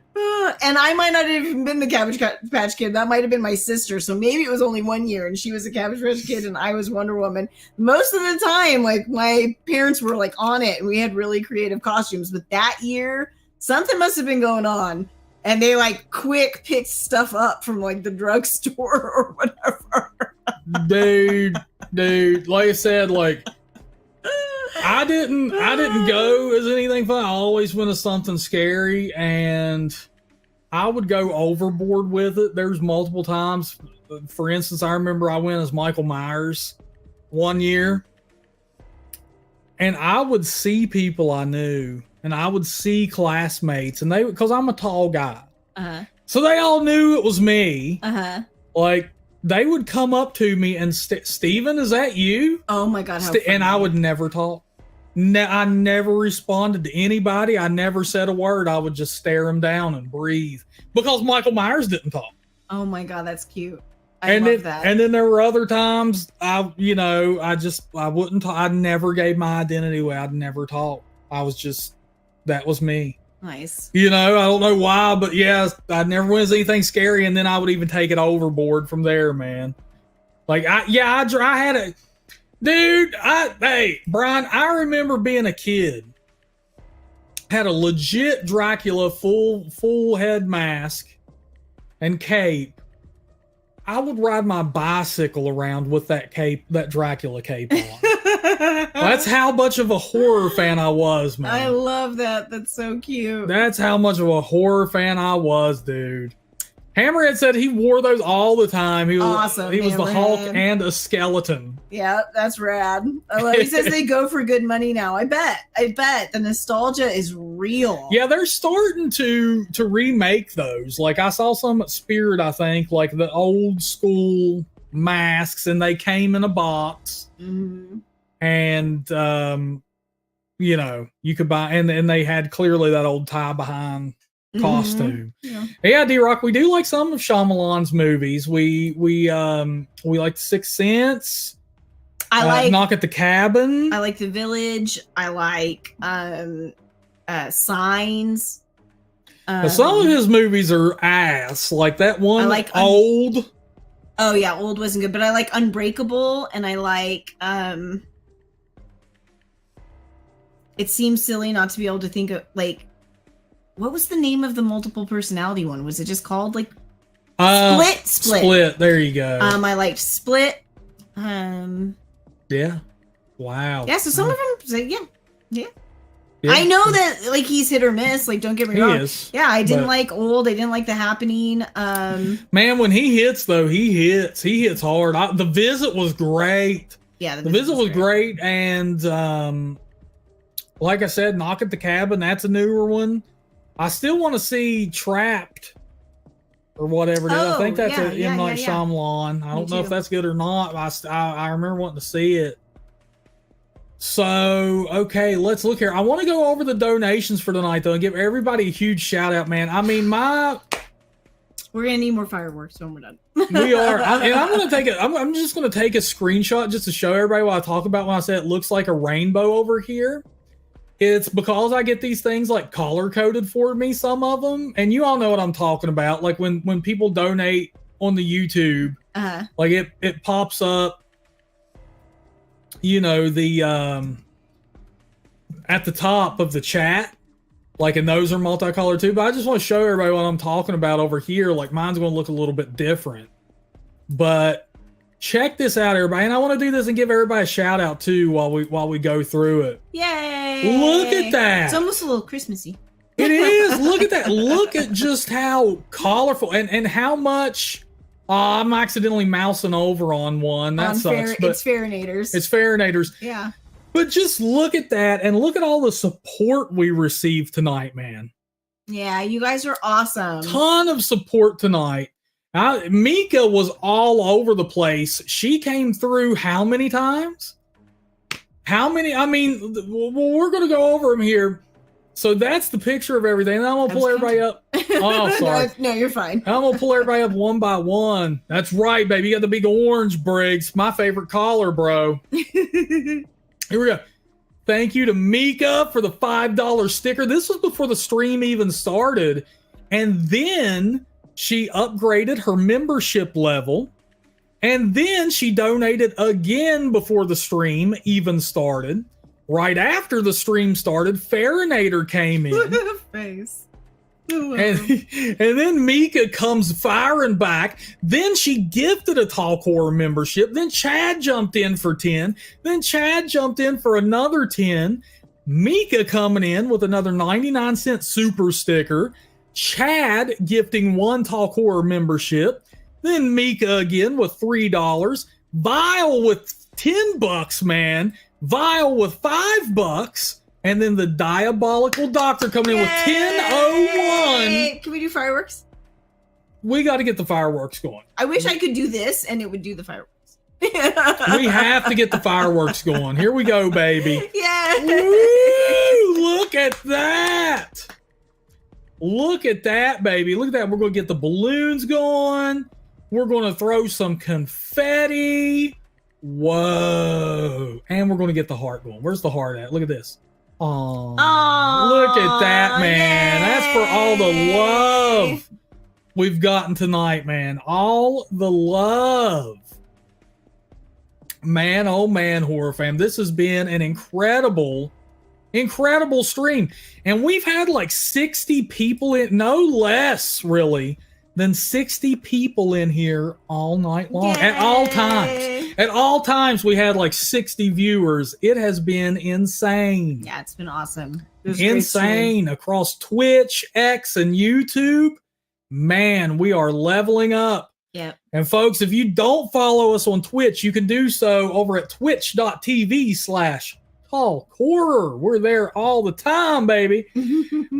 And I might not have even been the Cabbage Patch Kid. That might have been my sister. So maybe it was only 1 year, and she was a Cabbage Patch Kid, and I was Wonder Woman. Most of the time, like my parents were like on it, and we had really creative costumes. But that year, something must have been going on, and they like quick picked stuff up from like the drugstore or whatever. Dude, like I said, like I didn't go as anything fun. I always went as something scary, and I would go overboard with it. There's multiple times. For instance, I remember I went as Michael Myers one year, and I would see people I knew, and I would see classmates, and they, because I'm a tall guy, so they all knew it was me. Like, they would come up to me and Steven, is that you? Oh my God, how and I would never talk. I never responded to anybody. I never said a word. I would just stare him down and breathe because Michael Myers didn't talk. Oh my God, that's cute. I love that. And then there were other times I wouldn't talk. I never gave my identity away. I'd never talk. I was just, that was me. Nice. You know, I don't know why, but yeah, I never went as anything scary, and then I would even take it overboard from there, man. Like, I had a dude. Hey, Brian, I remember being a kid, had a legit Dracula full head mask and cape. I would ride my bicycle around with that cape, that Dracula cape on. That's how much of a horror fan I was, man. I love that. That's so cute. That's how much of a horror fan I was, dude. Hammerhead said he wore those all the time. He was awesome. He was the Hulk and a skeleton. Yeah, that's rad. I love. He says they go for good money now. I bet the nostalgia is real. Yeah, they're starting to remake those. Like, I saw some at Spirit, I think, like the old school masks, and they came in a box. And you know, you could buy, and they had clearly that old tie behind costume. Yeah, D-Rock, we do like some of Shyamalan's movies. We like The Sixth Sense. I like Knock at the Cabin. I like The Village. I like Signs. Some of his movies are ass. Like that one, I like Old. Oh yeah, Old wasn't good, but I like Unbreakable, and I like it seems silly not to be able to think of, like, what was the name of the multiple personality one? Was it just called like Split? There you go. I liked Split. Yeah. Wow. Yeah, so some of them, yeah. I know that, like, he's hit or miss. Like, don't get me wrong. Yeah, I didn't like Old. I didn't like The Happening. Man, when he hits, though, he hits hard. The Visit was great. Yeah, the Visit was great. And like I said, Knock at the Cabin, that's a newer one. I still want to see Trapped or whatever it is. I think that's M. Night Shyamalan. I don't know if that's good or not. I remember wanting to see it. So, okay, let's look here. I want to go over the donations for tonight, though, and give everybody a huge shout out, man. I mean, we're gonna need more fireworks when we're done. We are, and I'm gonna take it. I'm just gonna take a screenshot just to show everybody what I talk about when I say it looks like a rainbow over here. It's because I get these things like color coded for me, some of them, and you all know what I'm talking about. Like when people donate on the YouTube, like it pops up. You know, the at the top of the chat, like, and those are multicolored too. But I just want to show everybody what I'm talking about over here. Like, mine's going to look a little bit different, but check this out, everybody. And I want to do this and give everybody a shout out too while we go through it. Yay! Look at that. It's almost a little Christmassy. It is. Look at that. Look at just how colorful and how much. I'm accidentally mousing over on one. That sucks. But it's Farinators. It's Farinators. Yeah. But just look at that, and look at all the support we received tonight, man. Yeah, you guys are awesome. Ton of support tonight. Mika was all over the place. She came through how many times? How many? I mean, we're going to go over them here. So that's the picture of everything. And I'm going to pull everybody up. Oh, sorry. No, you're fine. I'm going to pull everybody up one by one. That's right, baby. You got the big orange, Briggs. My favorite color, bro. Here we go. Thank you to Mika for the $5 sticker. This was before the stream even started. And then she upgraded her membership level. And then she donated again before the stream even started. Right after the stream started, Farinator came in. Face. And then Mika comes firing back. Then she gifted a Talk Horror membership. Then Chad jumped in for 10. Then Chad jumped in for another 10. Mika coming in with another 99-cent super sticker. Chad gifting 1 Talk Horror membership. Then Mika again with $3. Vile with $10, man. Vile with $5. And then the Diabolical Doctor coming in with 10.01. Can we do fireworks? We got to get the fireworks going. I wish I could do this and it would do the fireworks. We have to get the fireworks going. Here we go, baby. Yeah. Woo! Look at that. Look at that, baby. Look at that. We're going to get the balloons going. We're going to throw some confetti. Whoa. And we're going to get the heart going. Where's the heart at? Look at this. Oh, look at that, man. Yay. That's for all the love we've gotten tonight, man. All the love. Man, oh man, Horror Fam. This has been an incredible stream. And we've had like 60 people in, no less really than 60 people in here all night long. Yay. At all times. At all times we had like 60 viewers. It has been insane. Yeah, it's been awesome. It Insane across Twitch, X, and YouTube. Man, we are leveling up. Yep. And folks, if you don't follow us on Twitch, you can do so over at twitch.tv/Talk Horror. We're there all the time, baby.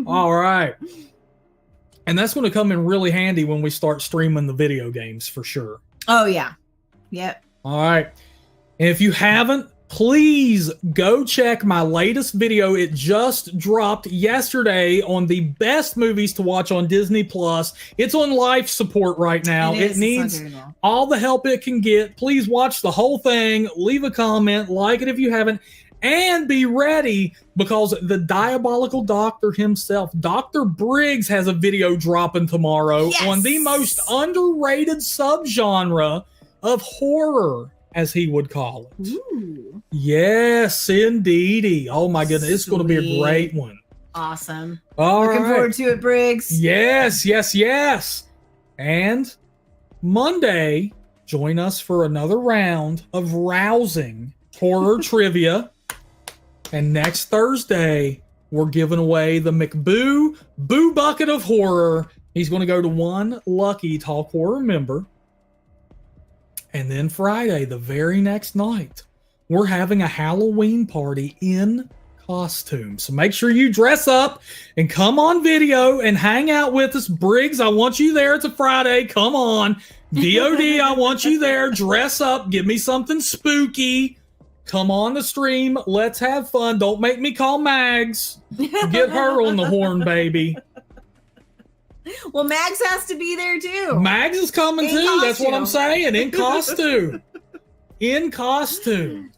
All right. And that's going to come in really handy when we start streaming the video games for sure. Oh, yeah. Yep. All right. And if you haven't, please go check my latest video. It just dropped yesterday on the best movies to watch on Disney Plus. It's on life support right now. It needs all the help it can get. Please watch the whole thing. Leave a comment, like it if you haven't, and be ready because the Diabolical Doctor himself, Dr. Briggs, has a video dropping tomorrow on the most underrated subgenre of horror, as he would call it. Ooh. Yes, indeedy. Oh my goodness, it's going to be a great one. Awesome. Looking forward to it, Briggs. Yes, yes, yes. And Monday, join us for another round of rousing horror trivia. And next Thursday, we're giving away the McBoo Boo Bucket of Horror. He's going to go to 1 lucky Talk Horror member. And then Friday, the very next night, we're having a Halloween party in costume. So make sure you dress up and come on video and hang out with us. Briggs, I want you there. It's a Friday. Come on. DOD, I want you there. Dress up. Give me something spooky. Come on the stream. Let's have fun. Don't make me call Mags. Get her on the horn, baby. Well, Mags has to be there too. Mags is coming In too. costume. That's what I'm saying. In costume. In costume.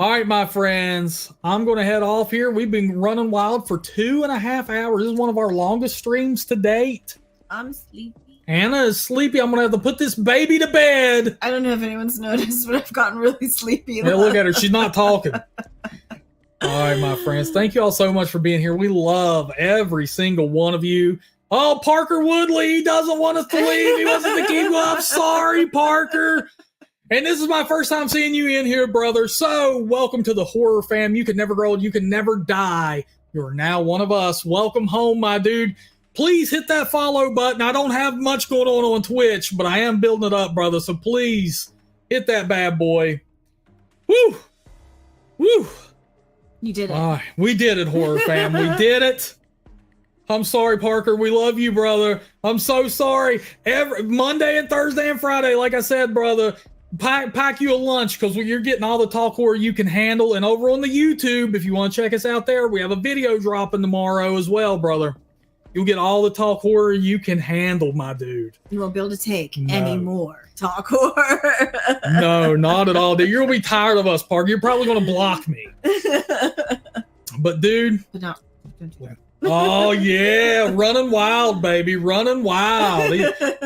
All right, my friends. I'm going to head off here. We've been running wild for 2.5 hours. This is one of our longest streams to date. I'm sleepy. Anna is sleepy. I'm going to have to put this baby to bed. I don't know if anyone's noticed, but I've gotten really sleepy. Yeah, look at her. She's not talking. All right, my friends. Thank you all so much for being here. We love every single one of you. Oh, Parker Woodley, he doesn't want us to leave. He wants us to keep up. Sorry, Parker. And this is my first time seeing you in here, brother. So welcome to the Horror Fam. You can never grow old. You can never die. You're now one of us. Welcome home, my dude. Please hit that follow button. I don't have much going on Twitch, but I am building it up, brother. So please hit that bad boy. Woo! Woo! You did it. We did it, Horror Fam. We did it. I'm sorry, Parker. We love you, brother. I'm so sorry. Every Monday and Thursday and Friday, like I said, brother, pack you a lunch because you're getting all the talk horror you can handle. And over on the YouTube, if you want to check us out there, we have a video dropping tomorrow as well, brother. You'll get all the talk horror you can handle, my dude. You won't be able to take any more talk horror. No, not at all, dude. You're going to be tired of us, Parker. You're probably going to block me. But, dude. But no, don't do that. Oh yeah, running wild, baby, running wild.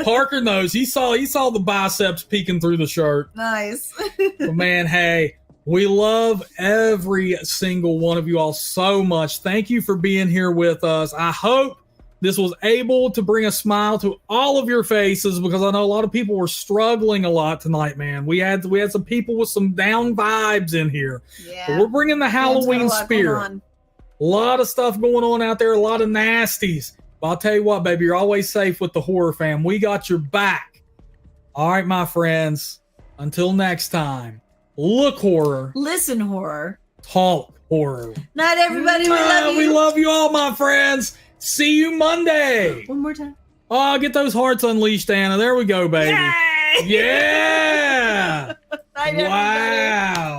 Parker knows. He saw the biceps peeking through the shirt. Nice. But man, hey, we love every single one of you all so much. Thank you for being here with us. I hope this was able to bring a smile to all of your faces because I know a lot of people were struggling a lot tonight, man. We had some people with some down vibes in here. Yeah. But we're bringing the Halloween spirit. A lot of stuff going on out there, a lot of nasties. But I'll tell you what, baby, you're always safe with the horror fam. We got your back. All right, my friends. Until next time, look horror. Listen horror. Talk horror. Night, everybody. We love you. We love you all, my friends. See you Monday. One more time. Oh, get those hearts unleashed, Anna. There we go, baby. Yay! Yeah. Night, everybody. Wow.